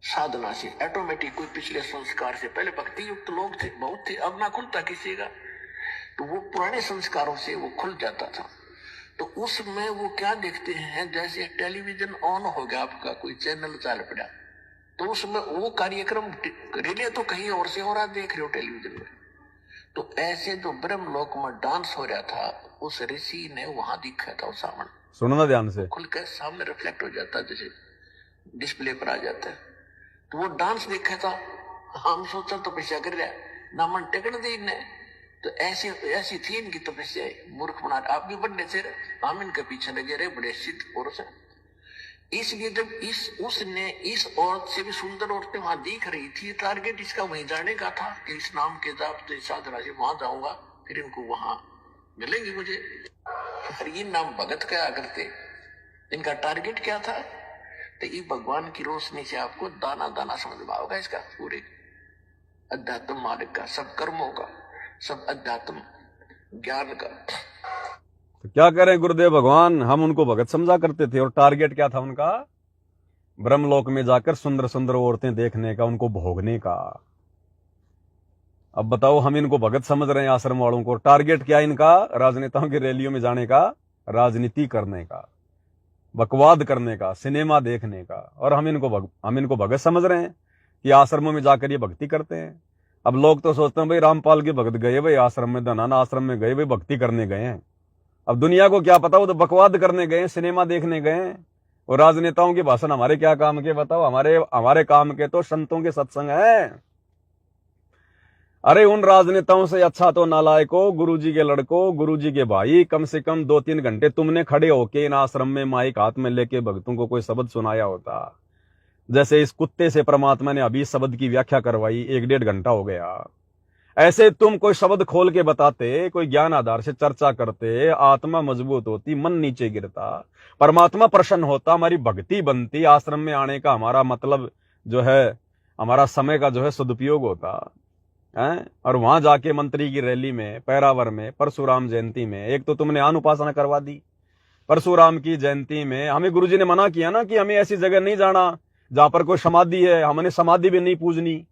साधना से ऑटोमेटिक। कोई पिछले संस्कार से, पहले भक्ति युक्त लोग थे, बहुत थे, अब ना खुलता किसी का। तो वो पुराने संस्कारों से वो खुल जाता था। तो उसमें वो क्या देखते हैं, जैसे टेलीविजन ऑन हो गया, आपका कोई चैनल चाल पड़ा, तो उसमें वो कार्यक्रम रिले तो कहीं और से हो रहा, देख रहे हो टेलीविजन में। तो ऐसे जो ब्रह्मलोक में डांस हो रहा था, उस ऋषि ने वहां देखा था। वो सामने सुनना ध्यान से, खुल कर सामने रिफ्लेक्ट हो जाता है, जैसे डिस्प्ले पर आ जाता है। तो वो डांस देखा था। हम सोचा तपस्या कर रहा है ना, मन टेकन दे इन्हें। तो ऐसी थी इनकी तपस्या, मूर्ख बना। आप भी बड़े से, हम इनके पीछे लगे रहे, बड़े सिद्ध पुरुष है। इसलिए जब उसने इस औरत से भी सुंदर औरतें वहां दिख रही थी, टारगेट इसका वहीं जाने का था कि इस नाम के जाप से साधना से वहां जाऊंगा, फिर इनको वहां मिलेंगे मुझे। फिर ये नाम भगत क्या करते, इनका टारगेट क्या था? तो ये भगवान की रोशनी से आपको दाना दाना समझ में होगा इसका, पूरे अध्यात्म मार्ग का, सब कर्मों का, सब अध्यात्म ज्ञान का। तो क्या करें गुरुदेव भगवान, हम उनको भगत समझा करते थे, और टारगेट क्या था उनका? ब्रह्मलोक में जाकर सुंदर सुंदर औरतें देखने का, उनको भोगने का। अब बताओ, हम इनको भगत समझ रहे हैं आश्रम वालों को, टारगेट क्या इनका? राजनेताओं की रैलियों में जाने का, राजनीति करने का, बकवाद करने का, सिनेमा देखने का। और हम इनको भगत समझ रहे हैं कि आश्रमों में जाकर ये भक्ति करते हैं। अब लोग तो सोचते हैं भाई रामपाल के भगत गए भाई आश्रम में, धनाना आश्रम में गए भाई, भक्ति करने गए हैं। अब दुनिया को क्या पता, वो तो बकवाद करने गए, सिनेमा देखने गए। और राजनेताओं के भाषण हमारे क्या काम के बताओ? हमारे काम के तो संतों के सत्संग हैं। अरे उन राजनेताओं से अच्छा तो नालायकों, गुरुजी के लड़कों, गुरुजी के भाई, कम से कम 2-3 घंटे तुमने खड़े होके इन आश्रम में माइक हाथ में लेके भक्तों को कोई शब्द सुनाया होता। जैसे इस कुत्ते से परमात्मा ने अभी शब्द की व्याख्या करवाई, 1-1.5 घंटा हो गया। ऐसे तुम कोई शब्द खोल के बताते, कोई ज्ञान आधार से चर्चा करते, आत्मा मजबूत होती, मन नीचे गिरता, परमात्मा प्रसन्न होता, हमारी भक्ति बनती, आश्रम में आने का हमारा मतलब जो है, हमारा समय का जो है सदुपयोग होता है। और वहां जाके मंत्री की रैली में, पैरावर में, परशुराम जयंती में, एक तो तुमने अनुपासना करवा दी। परशुराम की जयंती में हमें गुरुजी ने मना किया ना कि हमें ऐसी जगह नहीं जाना जहां पर कोई समाधि है, हमने समाधि भी नहीं पूजनी।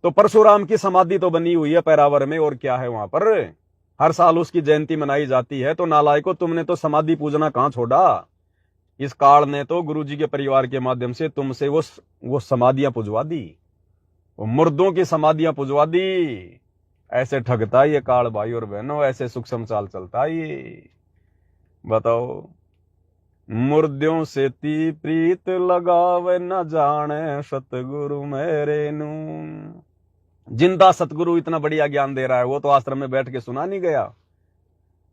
तो परशुराम की समाधि तो बनी हुई है पैरावर में, और क्या है वहां पर, हर साल उसकी जयंती मनाई जाती है। तो नालायको, तुमने तो समाधि पूजना कहां छोड़ा। इस काल ने तो गुरुजी के परिवार के माध्यम से तुमसे वो समाधियां पुजवा दी, वो मुर्दों की समाधियां पुजवा दी। ऐसे ठगता ये काल भाई और बहनों, ऐसे सूक्ष्म चाल चलता ये। बताओ, मुर्दों से ती प्रीत लगावे, न जाने सतगुरु मेरे नू। जिंदा सतगुरु इतना बढ़िया ज्ञान दे रहा है, वो तो आश्रम में बैठ के सुना नहीं गया।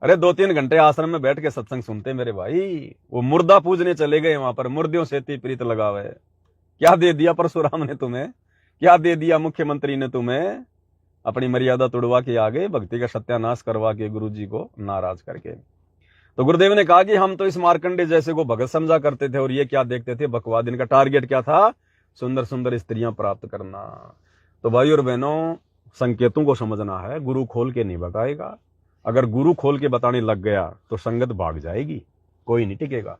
अरे 2-3 घंटे आश्रम में बैठ के सत्संग सुनते मेरे भाई। वो मुर्दा पूजने चले गए वहां पर, मुर्दों से ती प्रीत लगावे। क्या दे दिया परशुराम ने तुम्हें, क्या दे दिया मुख्यमंत्री ने तुम्हें। अपनी मर्यादा तोड़वा के आ गए, भक्ति का सत्यानाश करवा के गुरुजी को नाराज करके। तो गुरुदेव ने कहा कि हम तो इस मार्कंडे जैसे को भगत समझा करते थे, और ये क्या देखते थे, बकवाद। इनका टारगेट क्या था, सुंदर सुंदर स्त्रियां प्राप्त करना। तो भाई और बहनों, संकेतों को समझना है, गुरु खोल के नहीं बताएगा। अगर गुरु खोल के बताने लग गया तो संगत भाग जाएगी, कोई नहीं टिकेगा।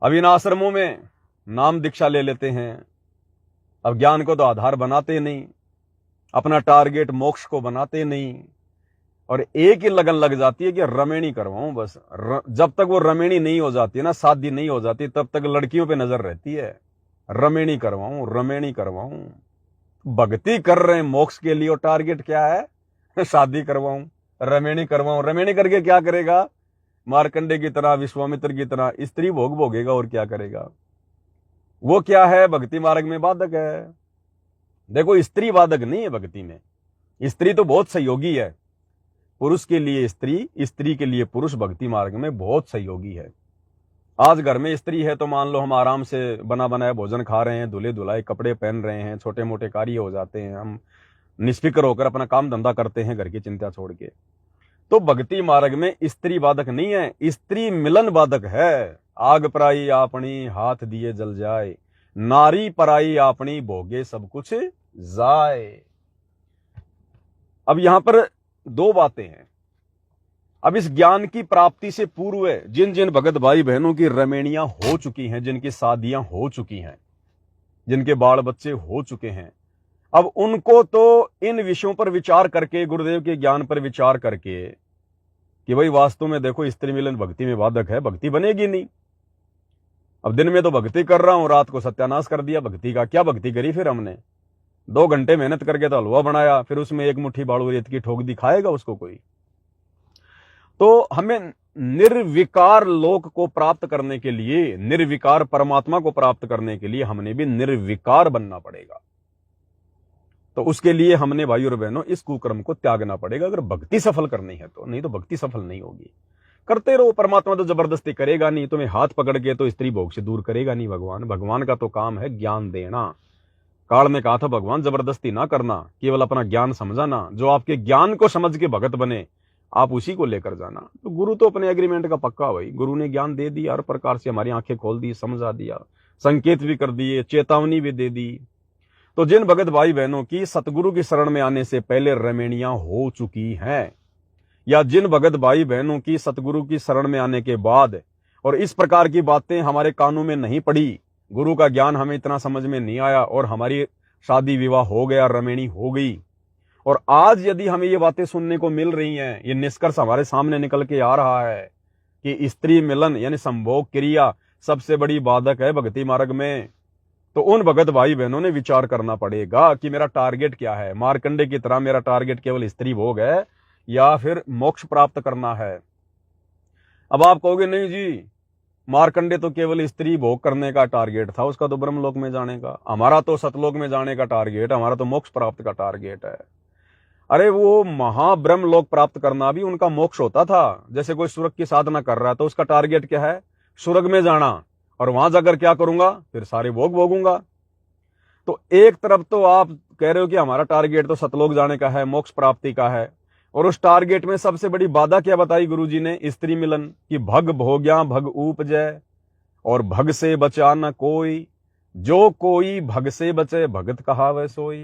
अब इन आश्रमों में नाम दीक्षा ले लेते हैं, अब ज्ञान को तो आधार बनाते नहीं, अपना टारगेट मोक्ष को बनाते नहीं, और एक ही लगन लग जाती है कि रमेणी करवाऊं बस। जब तक वो रमेणी नहीं हो जाती है ना, शादी नहीं हो जाती, तब तक लड़कियों पे नजर रहती है, रमेणी करवाऊं, रमेणी करवाऊं। भक्ति कर रहे हैं मोक्ष के लिए, और टारगेट क्या है, शादी करवाऊं, रमेणी करवाऊं। रमेणी करके क्या करेगा, मार्कंडे की तरह, विश्वामित्र की तरह स्त्री भोग भोगेगा, और क्या करेगा। वो क्या है, भक्ति मार्ग में बाधक है। देखो, स्त्री बाधक नहीं है भक्ति में, स्त्री तो बहुत सहयोगी है। पुरुष के लिए स्त्री, स्त्री के लिए पुरुष भक्ति मार्ग में बहुत सहयोगी है। आज घर में स्त्री है तो मान लो हम आराम से बना बनाया भोजन खा रहे हैं, धुले धुलाए कपड़े पहन रहे हैं, छोटे मोटे कार्य हो जाते हैं, हम निष्फिक्र होकर अपना काम धंधा करते हैं घर की चिंता छोड़ के। तो भक्ति मार्ग में स्त्री बाधक नहीं है, स्त्री मिलन बाधक है। आग पराई आपनी, हाथ दिए जल जाए, नारी पराई आपनी, भोगे सब कुछ जाए। अब यहां पर 2 बातें हैं। अब इस ज्ञान की प्राप्ति से पूर्व जिन जिन भगत भाई बहनों की रमेणियां हो चुकी हैं, जिनकी शादियां हो चुकी हैं, जिनके बाल बच्चे हो चुके हैं, अब उनको तो इन विषयों पर विचार करके, गुरुदेव के ज्ञान पर विचार करके कि भाई वास्तव में देखो, स्त्री मिलन भक्ति में बाधक है, भक्ति बनेगी नहीं। अब दिन में तो भक्ति कर रहा हूं, रात को सत्यानाश कर दिया भक्ति का। क्या भक्ति करी फिर हमने, 2 घंटे मेहनत करके तो हलवा बनाया, फिर उसमें 1 मुट्ठी बालू रेत की ठोक दिखाएगा उसको कोई। तो हमें निर्विकार लोक को प्राप्त करने के लिए, निर्विकार परमात्मा को प्राप्त करने के लिए हमने भी निर्विकार बनना पड़ेगा। तो उसके लिए हमने भाई और बहनों इस कुकर्म को त्यागना पड़ेगा, अगर भक्ति सफल करनी है तो। नहीं तो भक्ति सफल नहीं होगी। करते रहो, परमात्मा तो जबरदस्ती करेगा नहीं, तुम्हें हाथ पकड़ के तो स्त्री भोग से दूर करेगा नहीं भगवान। भगवान का तो काम है ज्ञान देना। काल ने कहा था भगवान जबरदस्ती ना करना, केवल अपना ज्ञान समझाना। जो आपके ज्ञान को समझ के भगत बने, आप उसी को लेकर जाना। तो गुरु तो अपने एग्रीमेंट का पक्का भाई, गुरु ने ज्ञान दे दिया, हर प्रकार से हमारी आंखें खोल दी, समझा दिया, संकेत भी कर दिए, चेतावनी भी दे दी। तो जिन भगत भाई बहनों की सतगुरु की शरण में आने से पहले रमेणियां हो चुकी हैं, या जिन भगत भाई बहनों की सतगुरु की शरण में आने के बाद और इस प्रकार की बातें हमारे कानों में नहीं पड़ी, गुरु का ज्ञान हमें इतना समझ में नहीं आया, और हमारी शादी विवाह हो गया, रमेणी हो गई, और आज यदि हमें ये बातें सुनने को मिल रही हैं, ये निष्कर्ष हमारे सामने निकल के आ रहा है कि स्त्री मिलन यानी संभोग क्रिया सबसे बड़ी बाधक है भक्ति मार्ग में, तो उन भगत भाई बहनों ने विचार करना पड़ेगा कि मेरा टारगेट क्या है। मार्कंडे की तरह मेरा टारगेट केवल स्त्री भोग है या फिर मोक्ष प्राप्त करना है। अब आप कहोगे नहीं जी, मार्कंडे तो केवल स्त्री भोग करने का टारगेट था, उसका तो ब्रह्मलोक में जाने का। हमारा तो सतलोक में जाने का टारगेट, हमारा तो मोक्ष प्राप्त का टारगेट है। अरे वो महाब्रह्मलोक प्राप्त करना भी उनका मोक्ष होता था। जैसे कोई स्वर्ग की साधना कर रहा है तो उसका टारगेट क्या है, स्वर्ग में जाना, और वहां जाकर क्या करूंगा, फिर सारे भोग भोगूंगा। तो एक तरफ तो आप कह रहे हो कि हमारा टारगेट तो सतलोक जाने का है, मोक्ष प्राप्ति का है, और उस टारगेट में सबसे बड़ी बाधा क्या बताई गुरुजी ने? स्त्री मिलन की। भग भोग्या भग उपजय, और भग से बचा न कोई, जो कोई भग से बचे भगत कहावै सोई।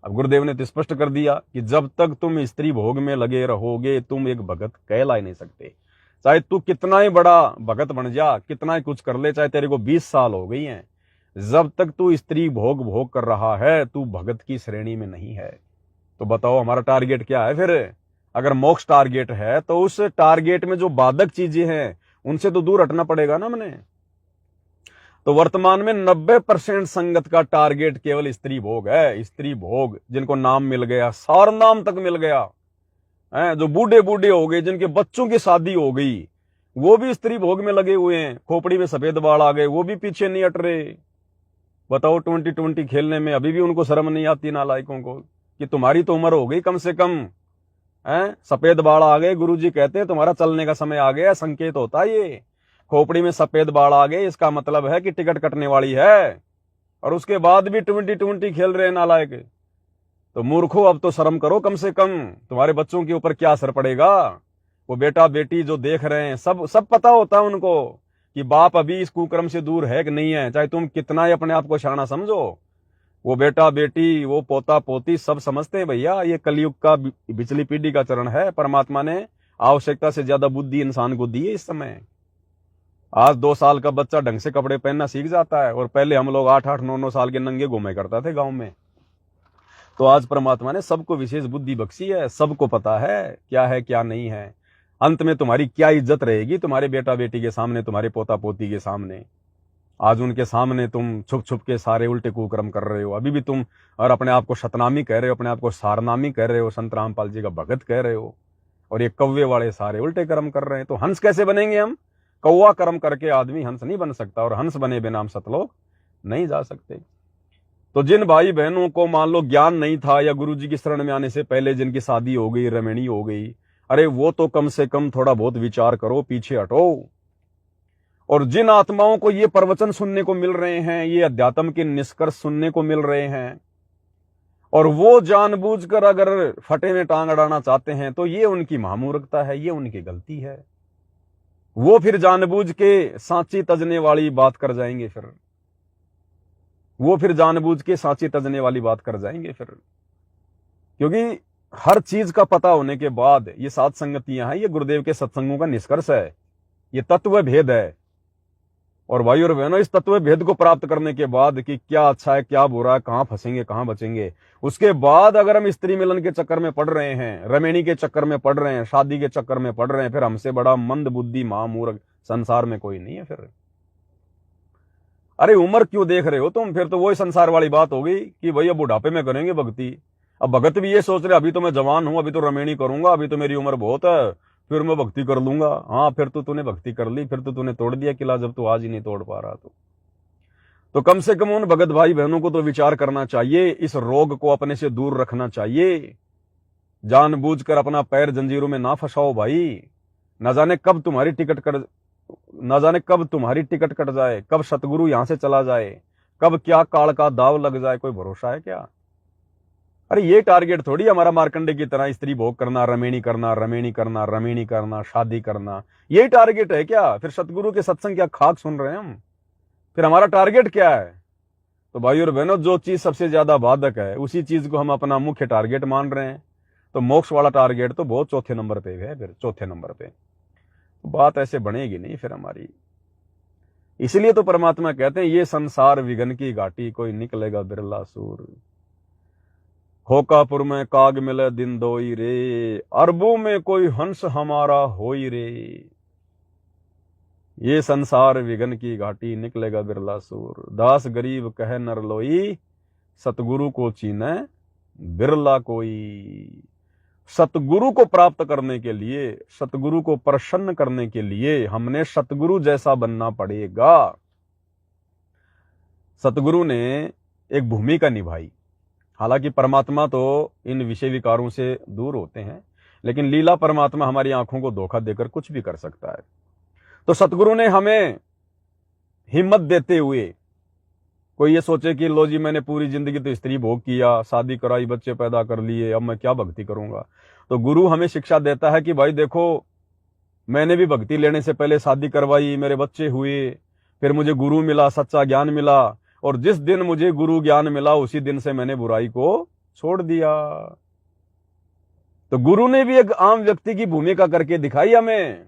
अब गुरुदेव ने तो स्पष्ट कर दिया कि जब तक तुम स्त्री भोग में लगे रहोगे तुम एक भगत कहला ही नहीं सकते। चाहे तू कितना ही बड़ा भगत बन जा, कितना ही कुछ कर ले, चाहे तेरे को 20 साल हो गई हैं, जब तक तू स्त्री भोग कर रहा है तू भगत की श्रेणी में नहीं है। तो बताओ हमारा टारगेट क्या है फिर? अगर मोक्ष टारगेट है तो उस टारगेट में जो बाधक चीजें हैं उनसे तो दूर हटना पड़ेगा ना हमने। तो वर्तमान में 90% संगत का टारगेट केवल स्त्री भोग है। स्त्री भोग, जिनको नाम मिल गया, सार नाम तक मिल गया है, जो बूढ़े बूढ़े हो गए, जिनके बच्चों की शादी हो गई, वो भी स्त्री भोग में लगे हुए हैं। खोपड़ी में सफेद बाल आ गए, वो भी पीछे नहीं हट रहे। बताओ 2020 खेलने में अभी भी उनको शर्म नहीं आती नालायकों को कि तुम्हारी तो उम्र हो गई कम से कम है, सफेद बाल आ गए, गुरुजी कहते हैं तुम्हारा चलने का समय आ गया। संकेत होता है ये, खोपड़ी में सफेद बाल आ गए, इसका मतलब है कि टिकट कटने वाली है, और उसके बाद भी 2020 खेल रहे हैं नालायक। तो मूर्खो, अब तो शर्म करो कम से कम। तुम्हारे बच्चों के ऊपर क्या असर पड़ेगा? वो बेटा बेटी जो देख रहे हैं, सब पता होता है उनको कि बाप अभी इस कुकर्म से दूर है कि नहीं है, चाहे तुम कितना ही अपने आप को शाना समझो। वो बेटा बेटी, वो पोता पोती सब समझते हैं भैया, ये कलयुग का पिछली पीढ़ी का चरण है। परमात्मा ने आवश्यकता से ज्यादा बुद्धि इंसान को दी है इस समय। आज 2 साल का बच्चा ढंग से कपड़े पहनना सीख जाता है, और पहले हम लोग 8-8, 9-9 साल के नंगे घूमे करता थे गांव में। तो आज परमात्मा ने सबको विशेष बुद्धि बख्शी है, सबको पता है क्या नहीं है। अंत में तुम्हारी क्या इज्जत रहेगी तुम्हारे बेटा बेटी के सामने, तुम्हारे पोता पोती के सामने? आज उनके सामने तुम छुप छुप के सारे उल्टे कुकर्म कर रहे हो अभी भी तुम, और अपने आप को शतनामी कह रहे हो, अपने आप को सारनामी कह रहे हो, संत रामपाल जी का भगत कह रहे हो, और ये कौवे वाले सारे उल्टे कर्म कर रहे हैं। तो हंस कैसे बनेंगे हम? कौवा कर्म करके आदमी हंस नहीं बन सकता, और हंस बने बिना हम सतलोक नहीं जा सकते। तो जिन भाई बहनों को मान लो ज्ञान नहीं था, या गुरुजी की शरण में आने से पहले जिनकी शादी हो गई, रमणी हो गई, अरे वो तो कम से कम थोड़ा बहुत विचार करो, पीछे हटो। और जिन आत्माओं को ये प्रवचन सुनने को मिल रहे हैं, ये अध्यात्म के निष्कर्ष सुनने को मिल रहे हैं, और वो जानबूझकर अगर फटे में टांग अड़ाना चाहते हैं, तो ये उनकी महामूर्खता है, ये उनकी गलती है। वो फिर जानबूझ के सांची तजने वाली बात कर जाएंगे, वो फिर जानबूझ के सांची तजने वाली बात कर जाएंगे फिर। क्योंकि हर चीज का पता होने के बाद ये 7 संगतियां हैं, ये गुरुदेव के सत्संगों का निष्कर्ष है, ये तत्व भेद है। और भाई और बहनों, इस तत्व भेद को प्राप्त करने के बाद कि क्या अच्छा है क्या बुरा है, कहां फंसेंगे कहां बचेंगे, उसके बाद अगर हम स्त्री मिलन के चक्कर में पड़ रहे हैं, रमणी के चक्कर में पड़ रहे हैं, शादी के चक्कर में पड़ रहे हैं, फिर हमसे बड़ा मंद बुद्धि महामूर्ख संसार में कोई नहीं है फिर। अरे उम्र क्यों देख रहे हो तुम? फिर तो वही संसार वाली बात होगी कि भैया बुढ़ापे में करेंगे भक्ति। अब भगत भी ये सोच रहे अभी तो मैं जवान हूं, अभी तो रमणी करूंगा, अभी तो मेरी उम्र बहुत है, फिर मैं भक्ति कर लूंगा। हाँ, फिर तो तूने भक्ति कर ली, फिर तो तूने तोड़ दिया किला जब तू आज ही नहीं तोड़ पा रहा। तो कम से कम उन भगत भाई बहनों को तो विचार करना चाहिए, इस रोग को अपने से दूर रखना चाहिए। जानबूझकर अपना पैर जंजीरों में ना फंसाओ भाई। न जाने कब तुम्हारी टिकट कट जाए, कब सतगुरु यहां से चला जाए, कब क्या काल का दाव लग जाए, कोई भरोसा है क्या? अरे ये टारगेट थोड़ी हमारा मार्कंडे की तरह स्त्री भोग करना, रमणी करना, शादी करना, यही टारगेट है क्या? फिर सतगुरु के सत्संग क्या खाक सुन रहे हैं हम? फिर हमारा टारगेट क्या है? तो भाई और बहनों, जो चीज सबसे ज्यादा बाधक है उसी चीज को हम अपना मुख्य टारगेट मान रहे हैं। तो मोक्ष वाला टारगेट तो बहुत चौथे नंबर पे है, फिर चौथे नंबर पे। तो बात ऐसे बनेगी नहीं फिर हमारी। इसलिए तो परमात्मा कहते हैं, ये संसार विघन की घाटी, कोई निकलेगा बिरला सूर। होकापुर में काग मिले दिन दोई रे, अरबों में कोई हंस हमारा होई रे। ये संसार विघन की घाटी, निकलेगा बिरला सूर। दास गरीब कहे नर लोई, सतगुरु को चीने बिरला कोई। सतगुरु को प्राप्त करने के लिए, सतगुरु को प्रसन्न करने के लिए हमने सतगुरु जैसा बनना पड़ेगा। सतगुरु ने एक भूमिका निभाई। हालांकि परमात्मा तो इन विषय विकारों से दूर होते हैं, लेकिन लीला परमात्मा हमारी आंखों को धोखा देकर कुछ भी कर सकता है। तो सतगुरु ने हमें हिम्मत देते हुए कोई ये सोचे कि लो जी मैंने पूरी जिंदगी तो स्त्री भोग किया, शादी कराई, बच्चे पैदा कर लिए, अब मैं क्या भक्ति करूंगा। तो गुरु हमें शिक्षा देता है कि भाई देखो, मैंने भी भक्ति लेने से पहले शादी करवाई, मेरे बच्चे हुए, फिर मुझे गुरु मिला, सच्चा ज्ञान मिला, और जिस दिन मुझे गुरु ज्ञान मिला उसी दिन से मैंने बुराई को छोड़ दिया। तो गुरु ने भी एक आम व्यक्ति की भूमिका करके दिखाई हमें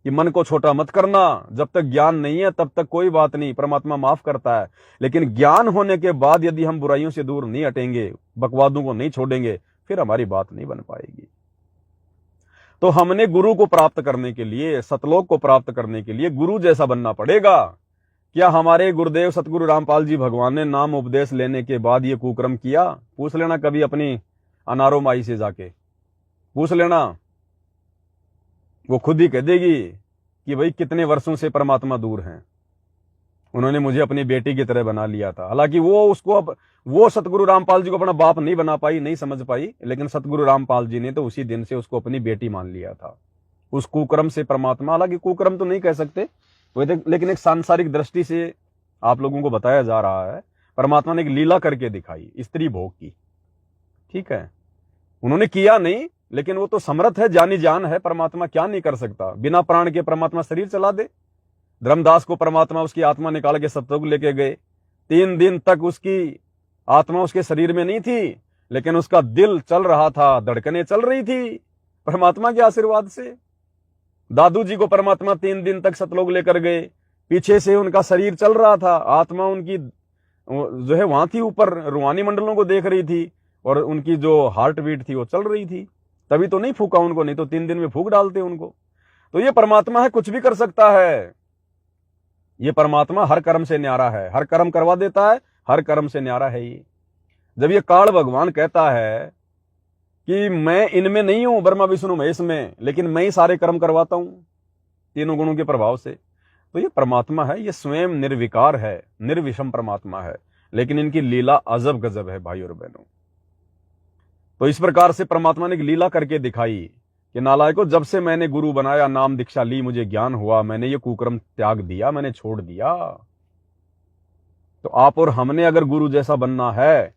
कि मन को छोटा मत करना, जब तक ज्ञान नहीं है तब तक कोई बात नहीं, परमात्मा माफ करता है, लेकिन ज्ञान होने के बाद यदि हम बुराइयों से दूर नहीं हटेंगे, बकवादों को नहीं छोड़ेंगे, फिर हमारी बात नहीं बन पाएगी। तो हमने गुरु को प्राप्त करने के लिए, सतलोक को प्राप्त करने के लिए गुरु जैसा बनना पड़ेगा। क्या हमारे गुरुदेव सतगुरु रामपाल जी भगवान ने नाम उपदेश लेने के बाद ये कुकर्म किया? पूछ लेना कभी अपनी अनारो माई से जाके, पूछ लेना, वो खुद ही कह देगी कि भाई कितने वर्षों से परमात्मा दूर हैं, उन्होंने मुझे अपनी बेटी की तरह बना लिया था। हालांकि वो सतगुरु रामपाल जी को अपना बाप नहीं बना पाई, नहीं समझ पाई, लेकिन सतगुरु रामपाल जी ने तो उसी दिन से उसको अपनी बेटी मान लिया था। उस कुकर्म से परमात्मा, हालांकि कुकर्म तो नहीं कह सकते, लेकिन एक सांसारिक दृष्टि से आप लोगों को बताया जा रहा है, परमात्मा ने एक लीला करके दिखाई, स्त्री भोग की। ठीक है, उन्होंने किया नहीं, लेकिन वो तो समर्थ है, जानी जान है, परमात्मा क्या नहीं कर सकता। बिना प्राण के परमात्मा शरीर चला दे। धर्मदास को परमात्मा उसकी आत्मा निकाल के सतयुग लेके गए, 3 दिन तक उसकी आत्मा उसके शरीर में नहीं थी, लेकिन उसका दिल चल रहा था, धड़कनें चल रही थी परमात्मा के आशीर्वाद से। दादू जी को परमात्मा 3 दिन तक सतलोक लेकर गए, पीछे से उनका शरीर चल रहा था, आत्मा उनकी जो है वहां थी, ऊपर रूहानी मंडलों को देख रही थी, और उनकी जो हार्ट बीट थी वो चल रही थी। तभी तो नहीं फूका उनको, नहीं तो 3 दिन में फूक डालते उनको। तो ये परमात्मा है, कुछ भी कर सकता है। ये परमात्मा हर कर्म से न्यारा है, हर कर्म करवा देता है, हर कर्म से न्यारा है ये। जब ये काल भगवान कहता है कि मैं इनमें नहीं हूं, ब्रह्मा विष्णु महेश में, लेकिन मैं ही सारे कर्म करवाता हूं तीनों गुणों के प्रभाव से, तो ये परमात्मा है, ये स्वयं निर्विकार है, निर्विषम परमात्मा है, लेकिन इनकी लीला अजब गजब है भाई और बहनों। तो इस प्रकार से परमात्मा ने एक लीला करके दिखाई कि नालायकों, जब से मैंने गुरु बनाया, नाम दीक्षा ली, मुझे ज्ञान हुआ, मैंने ये कुकर्म त्याग दिया, मैंने छोड़ दिया। तो आप और हमने अगर गुरु जैसा बनना है,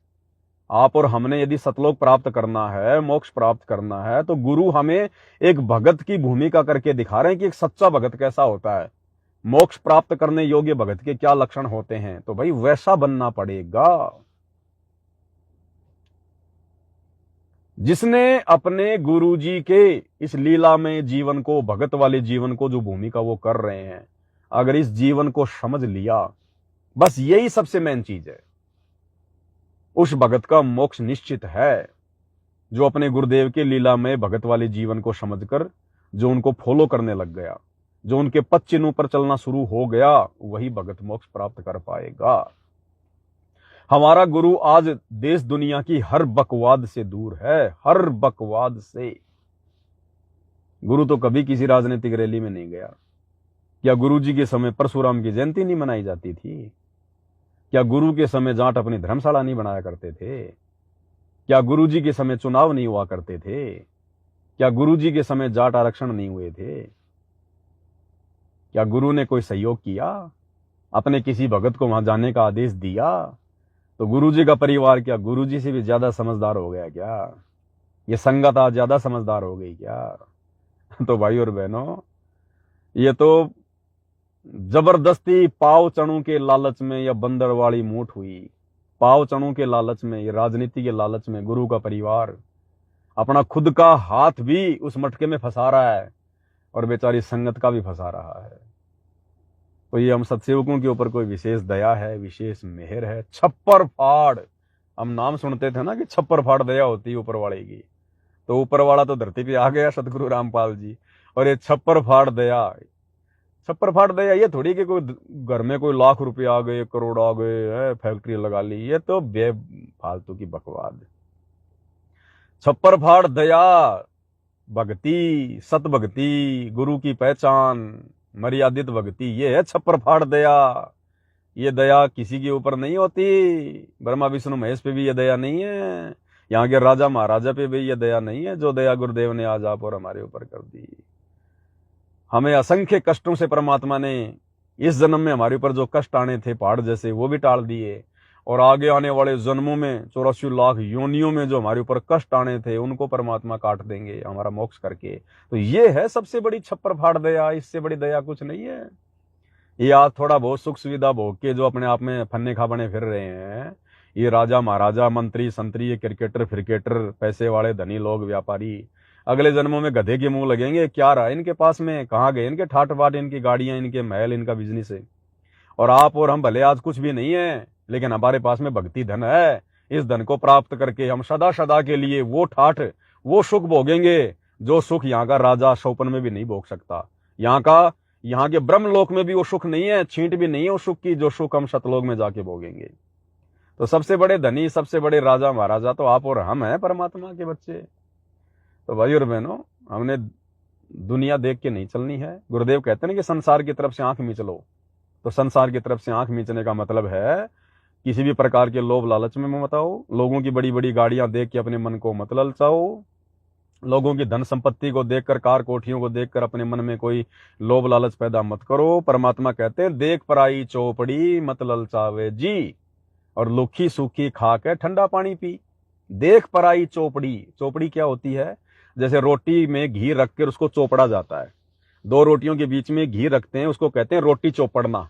आप और हमने यदि सतलोक प्राप्त करना है, मोक्ष प्राप्त करना है, तो गुरु हमें एक भगत की भूमिका करके दिखा रहे हैं कि एक सच्चा भगत कैसा होता है, मोक्ष प्राप्त करने योग्य भगत के क्या लक्षण होते हैं। तो भाई वैसा बनना पड़ेगा। जिसने अपने गुरुजी के इस लीला में जीवन को, भगत वाले जीवन को जो भूमिका वो कर रहे हैं, अगर इस जीवन को समझ लिया, बस यही सबसे मेन चीज है, उस भगत का मोक्ष निश्चित है। जो अपने गुरुदेव के लीला में भगत वाले जीवन को समझकर जो उनको फॉलो करने लग गया, जो उनके पद चिन्हों पर चलना शुरू हो गया, वही भगत मोक्ष प्राप्त कर पाएगा। हमारा गुरु आज देश दुनिया की हर बकवाद से दूर है, हर बकवाद से। गुरु तो कभी किसी राजनीतिक रैली में नहीं गया। क्या गुरु जी के समय परशुराम की जयंती नहीं मनाई जाती थी? क्या गुरु के समय जाट अपनी धर्मशाला नहीं बनाया करते थे? क्या गुरु जी के समय चुनाव नहीं हुआ करते थे? क्या गुरु जी के समय जाट आरक्षण नहीं हुए थे? क्या गुरु ने कोई सहयोग किया? अपने किसी भगत को वहां जाने का आदेश दिया? तो गुरुजी का परिवार क्या गुरुजी से भी ज्यादा समझदार हो गया क्या? ये संगत आज ज्यादा समझदार हो गई क्या? तो भाई और बहनों, ये तो जबरदस्ती पाव चणों के लालच में या बंदरवाड़ी मूठ हुई, पाव चणों के लालच में, ये राजनीति के लालच में गुरु का परिवार अपना खुद का हाथ भी उस मटके में फंसा रहा है और बेचारी संगत का भी फंसा रहा है। तो ये हम सत्सेवकों के ऊपर कोई विशेष दया है, विशेष मेहर है। छप्पर फाड़, हम नाम सुनते थे ना कि छप्पर फाड़ दया होती है ऊपर वाले की, तो ऊपर वाला तो धरती पे आ गया सतगुरु रामपाल जी, और ये छप्पर फाड़ दया, छप्पर फाड़ दया ये थोड़ी कि कोई घर में कोई लाख रुपए आ गए, करोड़ आ गए, फैक्ट्री लगा ली, ये तो बेफालतू की बकवाद। छप्पर फाड़ दया भक्ति, सत भक्ति, गुरु की पहचान, मर्यादित भक्ति, ये है छप्पर फाड़ दया। ये दया किसी के ऊपर नहीं होती, ब्रह्मा विष्णु महेश पे भी ये दया नहीं है, यहाँ के राजा महाराजा पे भी ये दया नहीं है जो दया गुरुदेव ने आज आप और हमारे ऊपर कर दी। हमें असंख्य कष्टों से परमात्मा ने इस जन्म में हमारे ऊपर जो कष्ट आने थे पहाड़ जैसे, वो भी टाल दिए, और आगे आने वाले जन्मों में 84 लाख योनियों में जो हमारे ऊपर कष्ट आने थे उनको परमात्मा काट देंगे हमारा मोक्ष करके। तो ये है सबसे बड़ी छप्पर फाड़ दया, इससे बड़ी दया कुछ नहीं है। ये आज थोड़ा बहुत सुख सुविधा भोग के जो अपने आप में फन्ने खा बने फिर रहे हैं, ये राजा महाराजा मंत्री संतरी, ये क्रिकेटर फिरकेटर, पैसे वाले धनी लोग, व्यापारी, अगले जन्मों में गधे के मुंह लगेंगे। क्या रहा इनके पास में, कहाँ गए इनके ठाट बाट, इनकी गाड़ियां, इनके महल, इनका बिजनेस है। और आप और हम भले आज कुछ भी नहीं है, लेकिन हमारे पास में भक्ति धन है। इस धन को प्राप्त करके हम सदा सदा के लिए वो ठाठ, वो सुख भोगेंगे जो सुख यहाँ का राजा शौपन में भी नहीं भोग सकता। यहाँ के ब्रह्मलोक में भी वो सुख नहीं है, छींट भी नहीं है उस सुख की जो सुख हम सतलोक में जाके भोगेंगे। तो सबसे बड़े धनी, सबसे बड़े राजा महाराजा तो आप और हम हैं, परमात्मा के बच्चे। तो भाई और बहनों, हमने दुनिया देख के नहीं चलनी है। गुरुदेव कहते हैं कि संसार की तरफ से आंख मीच लो। तो संसार की तरफ से आंख मीचने का मतलब है किसी भी प्रकार के लोभ लालच में मत आओ, लोगों की बड़ी बड़ी गाड़ियां देख के अपने मन को मत ललचाओ, लोगों की धन संपत्ति को देखकर, कार कोठियों को देखकर अपने मन में कोई लोभ लालच पैदा मत करो। परमात्मा कहते हैं देख पराई चौपड़ी मत ललचावे जी, और लुखी सूखी खा के ठंडा पानी पी। देख पराई चौपड़ी, चौपड़ी क्या होती है? जैसे रोटी में घी रखकर उसको चौपड़ा जाता है, दो रोटियों के बीच में घी रखते हैं, उसको कहते हैं रोटी चौपड़ना।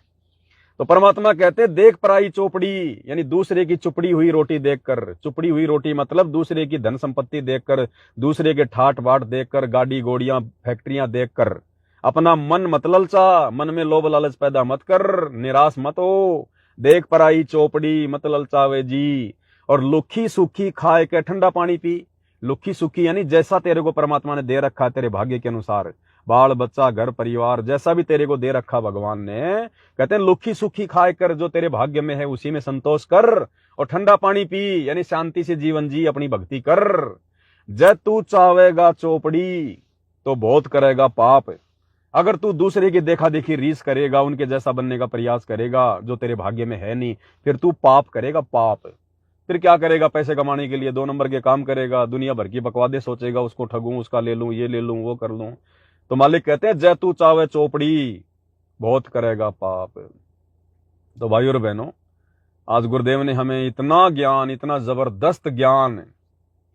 तो परमात्मा कहते हैं देख पराई चौपड़ी, यानी दूसरे की चुपड़ी हुई रोटी देखकर, चुपड़ी हुई रोटी मतलब दूसरे की धन संपत्ति देखकर, दूसरे के ठाट बाट देखकर, गाड़ी घोड़ियां फैक्ट्रियां देखकर अपना मन मत ललचा, मन में लोभ लालच पैदा मत कर, निराश मत हो। देख पराई चौपड़ी मत ललचावे जी, और लुखी सूखी खाए के ठंडा पानी पी। लुखी सूखी यानी जैसा तेरे को परमात्मा ने दे रखा तेरे भाग्य के अनुसार, बाल बच्चा घर परिवार जैसा भी तेरे को दे रखा भगवान ने, कहते हैं लुखी सूखी खाए कर, जो तेरे भाग्य में है उसी में संतोष कर, और ठंडा पानी पी यानी शांति से जीवन जी, अपनी भक्ति कर। जब तू चावेगा चौपड़ी तो बहुत करेगा पाप। अगर तू दूसरे की देखा देखी रीस करेगा, उनके जैसा बनने का प्रयास करेगा जो तेरे भाग्य में है नहीं, फिर तू पाप करेगा, पाप। फिर क्या करेगा? पैसे कमाने के लिए 2 नंबर के काम करेगा, दुनिया भर की बकवादे सोचेगा, उसको ठगूं, उसका ले लूं, ये ले लूं, वो कर लूं। तो मालिक कहते हैं जय तू चावे चौपड़ी बहुत करेगा पाप। तो भाई और बहनों, आज गुरुदेव ने हमें इतना ज्ञान, इतना जबरदस्त ज्ञान,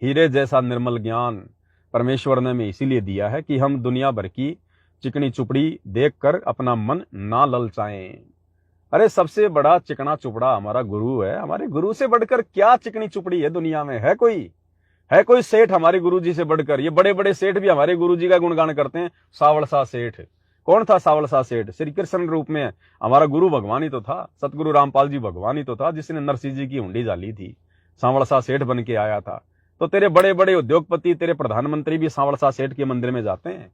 हीरे जैसा निर्मल ज्ञान परमेश्वर ने हमें इसीलिए दिया है कि हम दुनिया भर की चिकनी चुपड़ी देखकर अपना मन ना ललचाएं। अरे सबसे बड़ा चिकना चुपड़ा हमारा गुरु है। हमारे गुरु से बढ़कर क्या चिकनी चुपड़ी है दुनिया में? है कोई सेठ हमारे गुरु जी से बढ़कर? ये बड़े बड़े सेठ भी हमारे गुरु जी का गुणगान करते हैं। सावलसा सेठ, कौन था सावलसा सेठ? श्री कृष्ण रूप में हमारा गुरु भगवान ही तो था, सतगुरु रामपाल जी भगवान ही तो था, जिसने नरसिंह जी की हुंडी डाली थी, सावलसा सेठ बन के आया था। तो तेरे बड़े बड़े उद्योगपति, तेरे प्रधानमंत्री भी सावलसा सेठ के मंदिर में जाते हैं।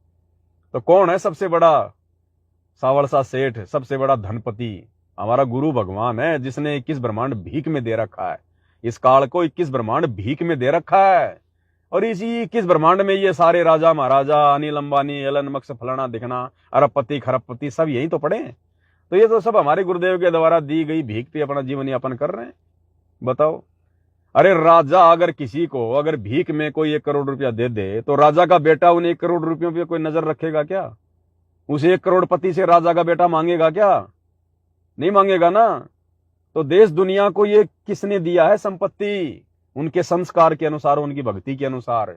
तो कौन है सबसे बड़ा सावलसा सेठ? सबसे बड़ा धनपति हमारा गुरु भगवान है, जिसने 21 ब्रह्मांड भीख में दे रखा है। इस काल को 21 ब्रह्मांड भीख में दे रखा है, और इसी 21 ब्रह्मांड में ये सारे राजा महाराजा, अनिल अंबानी, एलन मस्क, फलाना दिखना, अरबपति खरबपति सब यही तो पड़े। तो ये तो सब हमारे गुरुदेव के द्वारा दी गई भीख पे अपना जीवन यापन कर रहे हैं। बताओ, अरे राजा अगर किसी को अगर भीख में कोई 1 करोड़ रुपया दे दे, तो राजा का बेटा उन 1 करोड़ रुपयों पे कोई नजर रखेगा क्या? उस 1 करोड़पति से राजा का बेटा मांगेगा क्या? नहीं मांगेगा ना। तो देश दुनिया को ये किसने दिया है? संपत्ति, उनके संस्कार के अनुसार, उनकी भक्ति के अनुसार।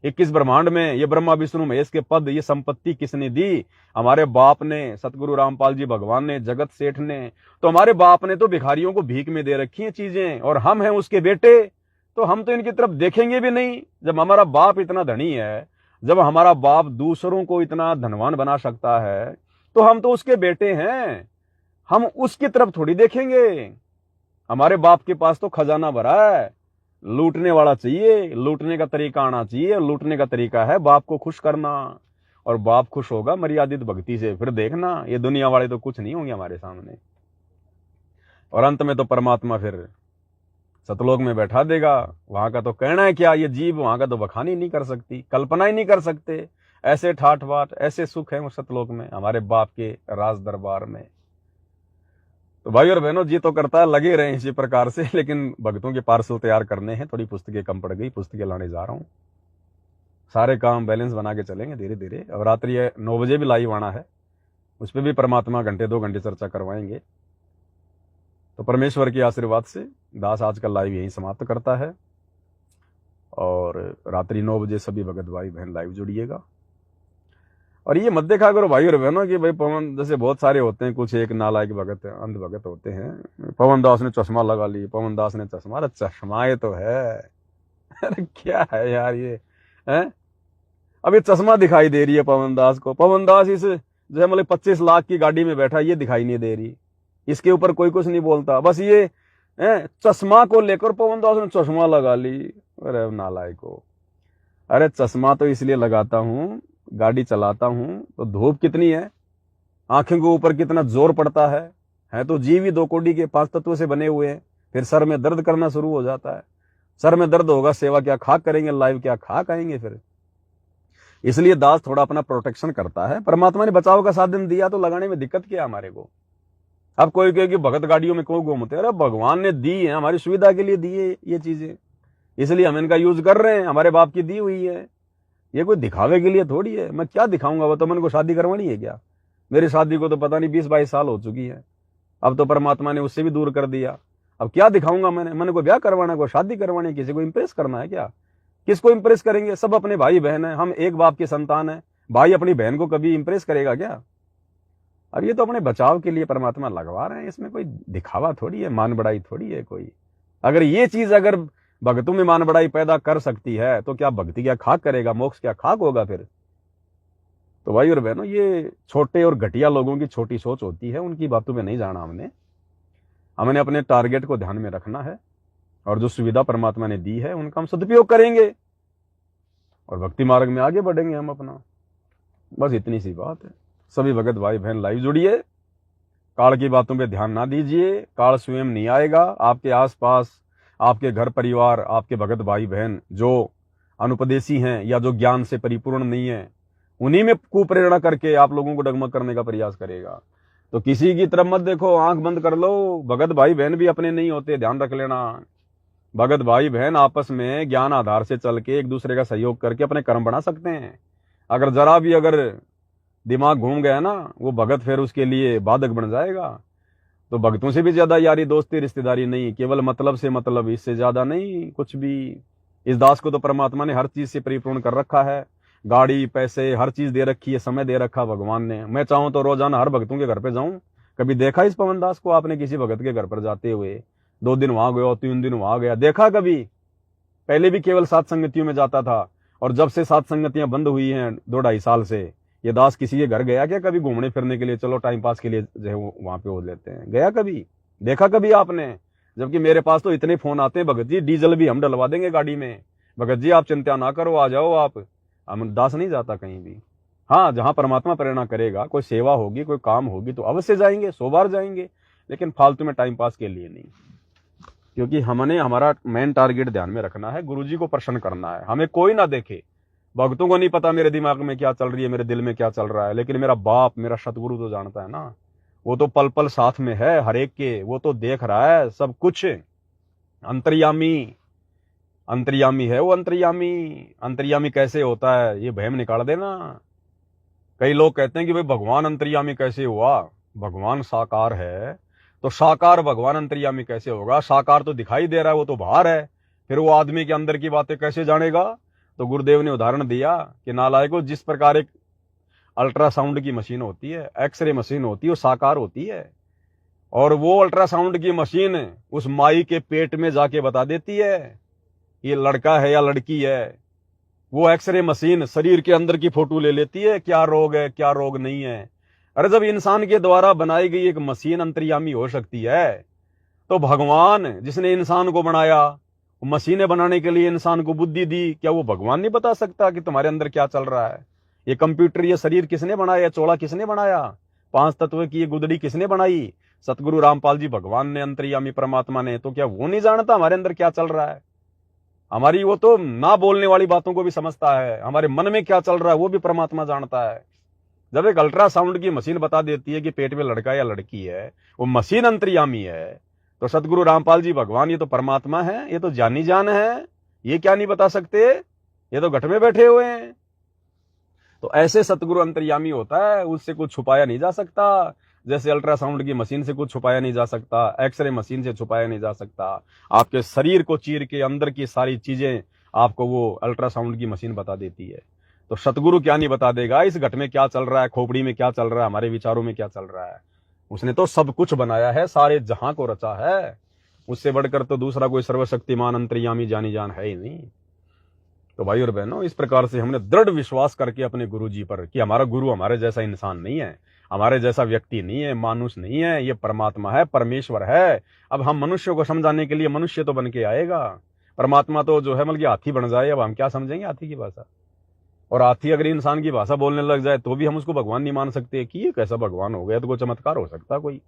21 ब्रह्मांड में ये ब्रह्मा विष्णु महेश के पद, ये संपत्ति किसने दी? हमारे बाप ने, सतगुरु रामपाल जी भगवान ने, जगत सेठ ने। तो हमारे बाप ने तो भिखारियों को भीख में दे रखी है चीजें, और हम हैं उसके बेटे, तो हम तो इनकी तरफ देखेंगे भी नहीं। जब हमारा बाप इतना धनी है, जब हमारा बाप दूसरों को इतना धनवान बना सकता है, तो हम तो उसके बेटे हैं, हम उसकी तरफ थोड़ी देखेंगे। हमारे बाप के पास तो खजाना भरा है। लूटने वाला चाहिए, लूटने का तरीका आना चाहिए। लूटने का तरीका है बाप को खुश करना, और बाप खुश होगा मर्यादित भक्ति से। फिर देखना ये दुनिया वाले तो कुछ नहीं होंगे हमारे सामने, और अंत में तो परमात्मा फिर सतलोक में बैठा देगा। वहां का तो कहना है क्या, ये जीव वहां का तो बखान ही नहीं कर सकती, कल्पना ही नहीं कर सकते। ऐसे ठाठ बाट, ऐसे सुख है उस सतलोक में, हमारे बाप के राज दरबार में। तो भाई और बहनों, जी तो करता है लगे रहे इसी प्रकार से, लेकिन भक्तों के पार्सल तैयार करने हैं। थोड़ी पुस्तकें कम पड़ गई, पुस्तकें लाने जा रहा हूँ। सारे काम बैलेंस बना के चलेंगे धीरे धीरे। अब रात्रि 9 बजे भी लाइव आना है, उस पर भी परमात्मा घंटे 2 घंटे चर्चा करवाएंगे। तो परमेश्वर के आशीर्वाद से दास आज का लाइव यहीं समाप्त करता है, और रात्रि 9 बजे सभी भगत भाई बहन लाइव जुड़िएगा। और ये मत देखा करो भाई और बहनों कि भाई पवन, जैसे बहुत सारे होते हैं, कुछ एक नालायक भगत अंध भगत होते हैं, पवन दास ने चश्मा लगा ली, पवन दास ने चश्मा, अरे चश्मा ये तो है अरे क्या है यार ये है। अब ये चश्मा दिखाई दे रही है पवन दास को, पवन दास इस जो है मतलब 25 लाख की गाड़ी में बैठा, ये दिखाई नहीं दे रही, इसके ऊपर कोई कुछ नहीं बोलता, बस ये चश्मा को लेकर पवन दास ने चश्मा लगा ली। अरे नालायको, अरे चश्मा तो इसलिए लगाता हूं, गाड़ी चलाता हूं तो धूप कितनी है, आंखों के ऊपर कितना जोर पड़ता है तो जीव ही 2 कोड़ी के 5 तत्वों से बने हुए हैं। फिर सर में दर्द करना शुरू हो जाता है, सर में दर्द होगा, सेवा क्या खाक करेंगे, लाइव क्या खाक आएंगे फिर। इसलिए दास थोड़ा अपना प्रोटेक्शन करता है। परमात्मा ने बचाव का साधन दिया तो लगाने में दिक्कत क्या है हमारे को। अब कोई कहे कि भगत गाड़ियों में क्यों घूमते, अरे भगवान ने दी है, हमारी सुविधा के लिए दी है ये चीजें, इसलिए हम इनका यूज कर रहे हैं, हमारे बाप की दी हुई है, ये कोई दिखावे के लिए थोड़ी है। मैं क्या दिखाऊंगा, वो तो मन को शादी करवानी है क्या, मेरी शादी को तो पता नहीं 20-22 साल हो चुकी है, अब तो परमात्मा ने उससे भी दूर कर दिया। अब क्या दिखाऊंगा मैंने को ब्याह करवाना है, कोई शादी करवानी है, किसी को इंप्रेस करना है क्या, किसको इंप्रेस करेंगे, सब अपने भाई बहन है, हम एक बाप के संतान है, भाई अपनी बहन को कभी इंप्रेस करेगा क्या। और ये तो अपने बचाव के लिए परमात्मा लगवा रहे हैं, इसमें कोई दिखावा थोड़ी है, मान बढ़ाई थोड़ी है कोई। अगर ये चीज अगर भक्तों में मान बढ़ाई पैदा कर सकती है तो क्या भक्ति क्या खाक करेगा, मोक्ष क्या खाक होगा फिर। तो भाई और बहनों, ये छोटे और घटिया लोगों की छोटी सोच होती है, उनकी बातों में नहीं जाना हमने अपने टारगेट को ध्यान में रखना है, और जो सुविधा परमात्मा ने दी है उनका हम सदुपयोग करेंगे और भक्ति मार्ग में आगे बढ़ेंगे हम अपना। बस इतनी सी बात है। सभी भगत भाई बहन लाइव जुड़िए, काल की बातों पे ध्यान ना दीजिए, काल स्वयं नहीं आएगा। आपके आसपास, आपके घर परिवार, आपके भगत भाई बहन जो अनुपदेशी हैं या जो ज्ञान से परिपूर्ण नहीं है, उन्हीं में कुप्रेरणा करके आप लोगों को डगमग करने का प्रयास करेगा। तो किसी की तरफ मत देखो, आंख बंद कर लो। भगत भाई बहन भी अपने नहीं होते, ध्यान रख लेना। भगत भाई बहन आपस में ज्ञान आधार से चल के एक दूसरे का सहयोग करके अपने कर्म बना सकते हैं। अगर जरा भी अगर दिमाग घूम गया ना, वो भगत फिर उसके लिए बाधक बन जाएगा। तो भक्तों से भी ज्यादा यारी दोस्ती रिश्तेदारी नहीं, केवल मतलब से मतलब, इससे ज्यादा नहीं कुछ भी। इस दास को तो परमात्मा ने हर चीज से परिपूर्ण कर रखा है, गाड़ी पैसे हर चीज दे रखी है, समय दे रखा भगवान ने। मैं चाहूं तो रोजाना हर भक्तों के घर पे जाऊं। कभी देखा इस पवन दास को आपने किसी भगत के घर पर जाते हुए? 2 दिन वहां गया, 3 दिन वहां गया, देखा कभी? पहले भी केवल सात संगतियों में जाता था, और जब से सात संगतियां बंद हुई हैं 2-2.5 साल से, ये दास किसी के घर गया क्या कभी घूमने फिरने के लिए? चलो टाइम पास के लिए जो है वहां पे हो लेते हैं, गया कभी? देखा कभी आपने? जबकि मेरे पास तो इतने फोन आते हैं, भगत जी डीजल भी हम डलवा देंगे गाड़ी में, भगत जी आप चिंता ना करो, आ जाओ आप। हम दास नहीं जाता कहीं भी। हाँ, जहां परमात्मा प्रेरणा करेगा, कोई सेवा होगी, कोई काम होगी तो अवश्य जाएंगे, 100 बार जाएंगे, लेकिन फालतू में टाइम पास के लिए नहीं। क्योंकि हमने हमारा मेन टारगेट ध्यान में रखना है, गुरुजी को प्रसन्न करना है। हमें कोई ना देखे, भक्तों को नहीं पता मेरे दिमाग में क्या चल रही है, मेरे दिल में क्या चल रहा है, लेकिन मेरा बाप, मेरा सतगुरु तो जानता है ना। वो तो पल पल साथ में है हर एक के, वो तो देख रहा है सब कुछ। अंतर्यामी अंतर्यामी है वो, अंतर्यामी। अंतर्यामी कैसे होता है ये भयम निकाल देना। कई लोग कहते हैं कि भाई भगवान अंतर्यामी कैसे हुआ? भगवान साकार है तो साकार भगवान अंतर्यामी कैसे होगा? साकार तो दिखाई दे रहा है, वो तो बाहर है, फिर वो आदमी के अंदर की बातें कैसे जानेगा? तो गुरुदेव ने उदाहरण दिया कि नालायकों, जिस प्रकार एक अल्ट्रासाउंड की मशीन होती है, एक्सरे मशीन होती है, वो साकार होती है, और वो अल्ट्रासाउंड की मशीन उस माई के पेट में जाके बता देती है ये लड़का है या लड़की है। वो एक्सरे मशीन शरीर के अंदर की फोटो ले लेती है, क्या रोग है क्या रोग नहीं है। अरे जब इंसान के द्वारा बनाई गई एक मशीन अंतर्यामी हो सकती है, तो भगवान जिसने इंसान को बनाया, मशीनें बनाने के लिए इंसान को बुद्धि दी, क्या वो भगवान नहीं बता सकता कि तुम्हारे अंदर क्या चल रहा है? ये कंप्यूटर, ये शरीर किसने बनाया? चोला किसने बनाया? 5 तत्व की ये गुदड़ी किसने बनाई? सतगुरु रामपाल जी भगवान ने, अंतर्यामी परमात्मा ने। तो क्या वो नहीं जानता हमारे अंदर क्या चल रहा है? हमारी वो तो ना बोलने वाली बातों को भी समझता है, हमारे मन में क्या चल रहा है वो भी परमात्मा जानता है। जब एक अल्ट्रासाउंड की मशीन बता देती है कि पेट में लड़का या लड़की है, वो मशीन अंतर्यामी है, तो सतगुरु रामपाल जी भगवान ये तो परमात्मा है, ये तो जानी जान है, ये क्या नहीं बता सकते? ये तो घट में बैठे हुए हैं। तो ऐसे सतगुरु अंतर्यामी होता है, उससे कुछ छुपाया नहीं जा सकता। जैसे अल्ट्रासाउंड की मशीन से कुछ छुपाया नहीं जा सकता, एक्सरे मशीन से छुपाया नहीं जा सकता। आपके शरीर को चीर के अंदर की सारी चीजें आपको वो अल्ट्रासाउंड की मशीन बता देती है। तो सतगुरु क्या नहीं बता देगा, इस घट में क्या चल रहा है, खोपड़ी में क्या चल रहा है, हमारे विचारों में क्या चल रहा है। उसने तो सब कुछ बनाया है, सारे जहां को रचा है। उससे बढ़कर तो दूसरा कोई सर्वशक्तिमान अंतर्यामी जानी जान है ही नहीं। तो भाई और बहनों, इस प्रकार से हमने दृढ़ विश्वास करके अपने गुरु जी पर कि हमारा गुरु हमारे जैसा इंसान नहीं है, हमारे जैसा व्यक्ति नहीं है, मानुष नहीं है, ये परमात्मा है, परमेश्वर है। अब हम मनुष्यों को समझाने के लिए मनुष्य तो बन के आएगा, परमात्मा तो जो है मतलब हाथी बन जाए। अब हम क्या समझेंगे हाथी की भाषा? और हाथी अगर इंसान की भाषा बोलने लग जाए तो भी हम उसको भगवान नहीं मान सकते कि ये कैसा भगवान हो गया, तो कोई चमत्कार हो सकता कोई।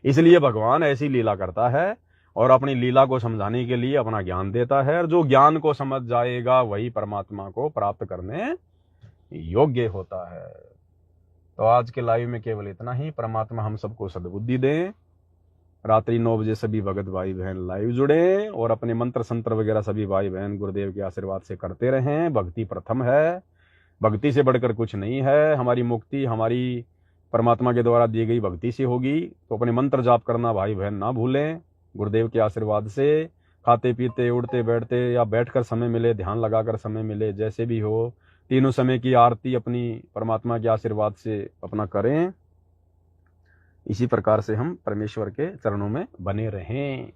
इसलिए भगवान ऐसी लीला करता है और अपनी लीला को समझाने के लिए अपना ज्ञान देता है, और जो ज्ञान को समझ जाएगा वही परमात्मा को प्राप्त करने योग्य होता है। तो आज के लाइव में केवल इतना ही। परमात्मा हम सबको सद्बुद्धि दें। रात्रि 9 बजे सभी भगत भाई बहन लाइव जुड़े और अपने मंत्र संत्र वगैरह सभी भाई बहन गुरुदेव के आशीर्वाद से करते रहें। भक्ति प्रथम है, भक्ति से बढ़कर कुछ नहीं है। हमारी मुक्ति हमारी परमात्मा के द्वारा दी गई भक्ति से होगी। तो अपने मंत्र जाप करना भाई बहन ना भूलें। गुरुदेव के आशीर्वाद से खाते पीते उठते बैठते या बैठकर समय मिले, ध्यान लगाकर समय मिले, जैसे भी हो, तीनों समय की आरती अपनी परमात्मा के आशीर्वाद से अपना करें। इसी प्रकार से हम परमेश्वर के चरणों में बने रहें।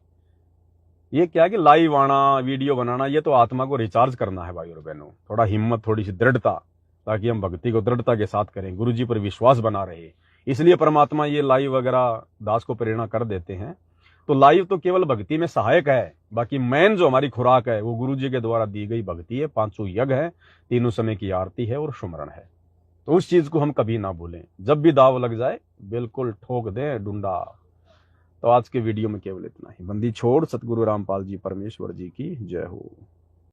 ये क्या कि लाइव आना, वीडियो बनाना, ये तो आत्मा को रिचार्ज करना है भाई और बहनों। थोड़ा हिम्मत, थोड़ी सी दृढ़ता, ताकि हम भक्ति को दृढ़ता के साथ करें, गुरु जी पर विश्वास बना रहे। इसलिए परमात्मा ये लाइव वगैरह दास को प्रेरणा कर देते हैं। तो लाइव तो केवल भक्ति में सहायक है, बाकी मेन जो हमारी खुराक है वो गुरु जी के द्वारा दी गई भक्ति है, 500 यज्ञ है, तीनों समय की आरती है और सुमरण है। तो उस चीज को हम कभी ना भूलें। जब भी दाव लग जाए बिल्कुल ठोक दें डुंडा। तो आज के वीडियो में केवल इतना ही। बंदी छोड़। सतगुरु रामपाल जी परमेश्वर जी की जय हो।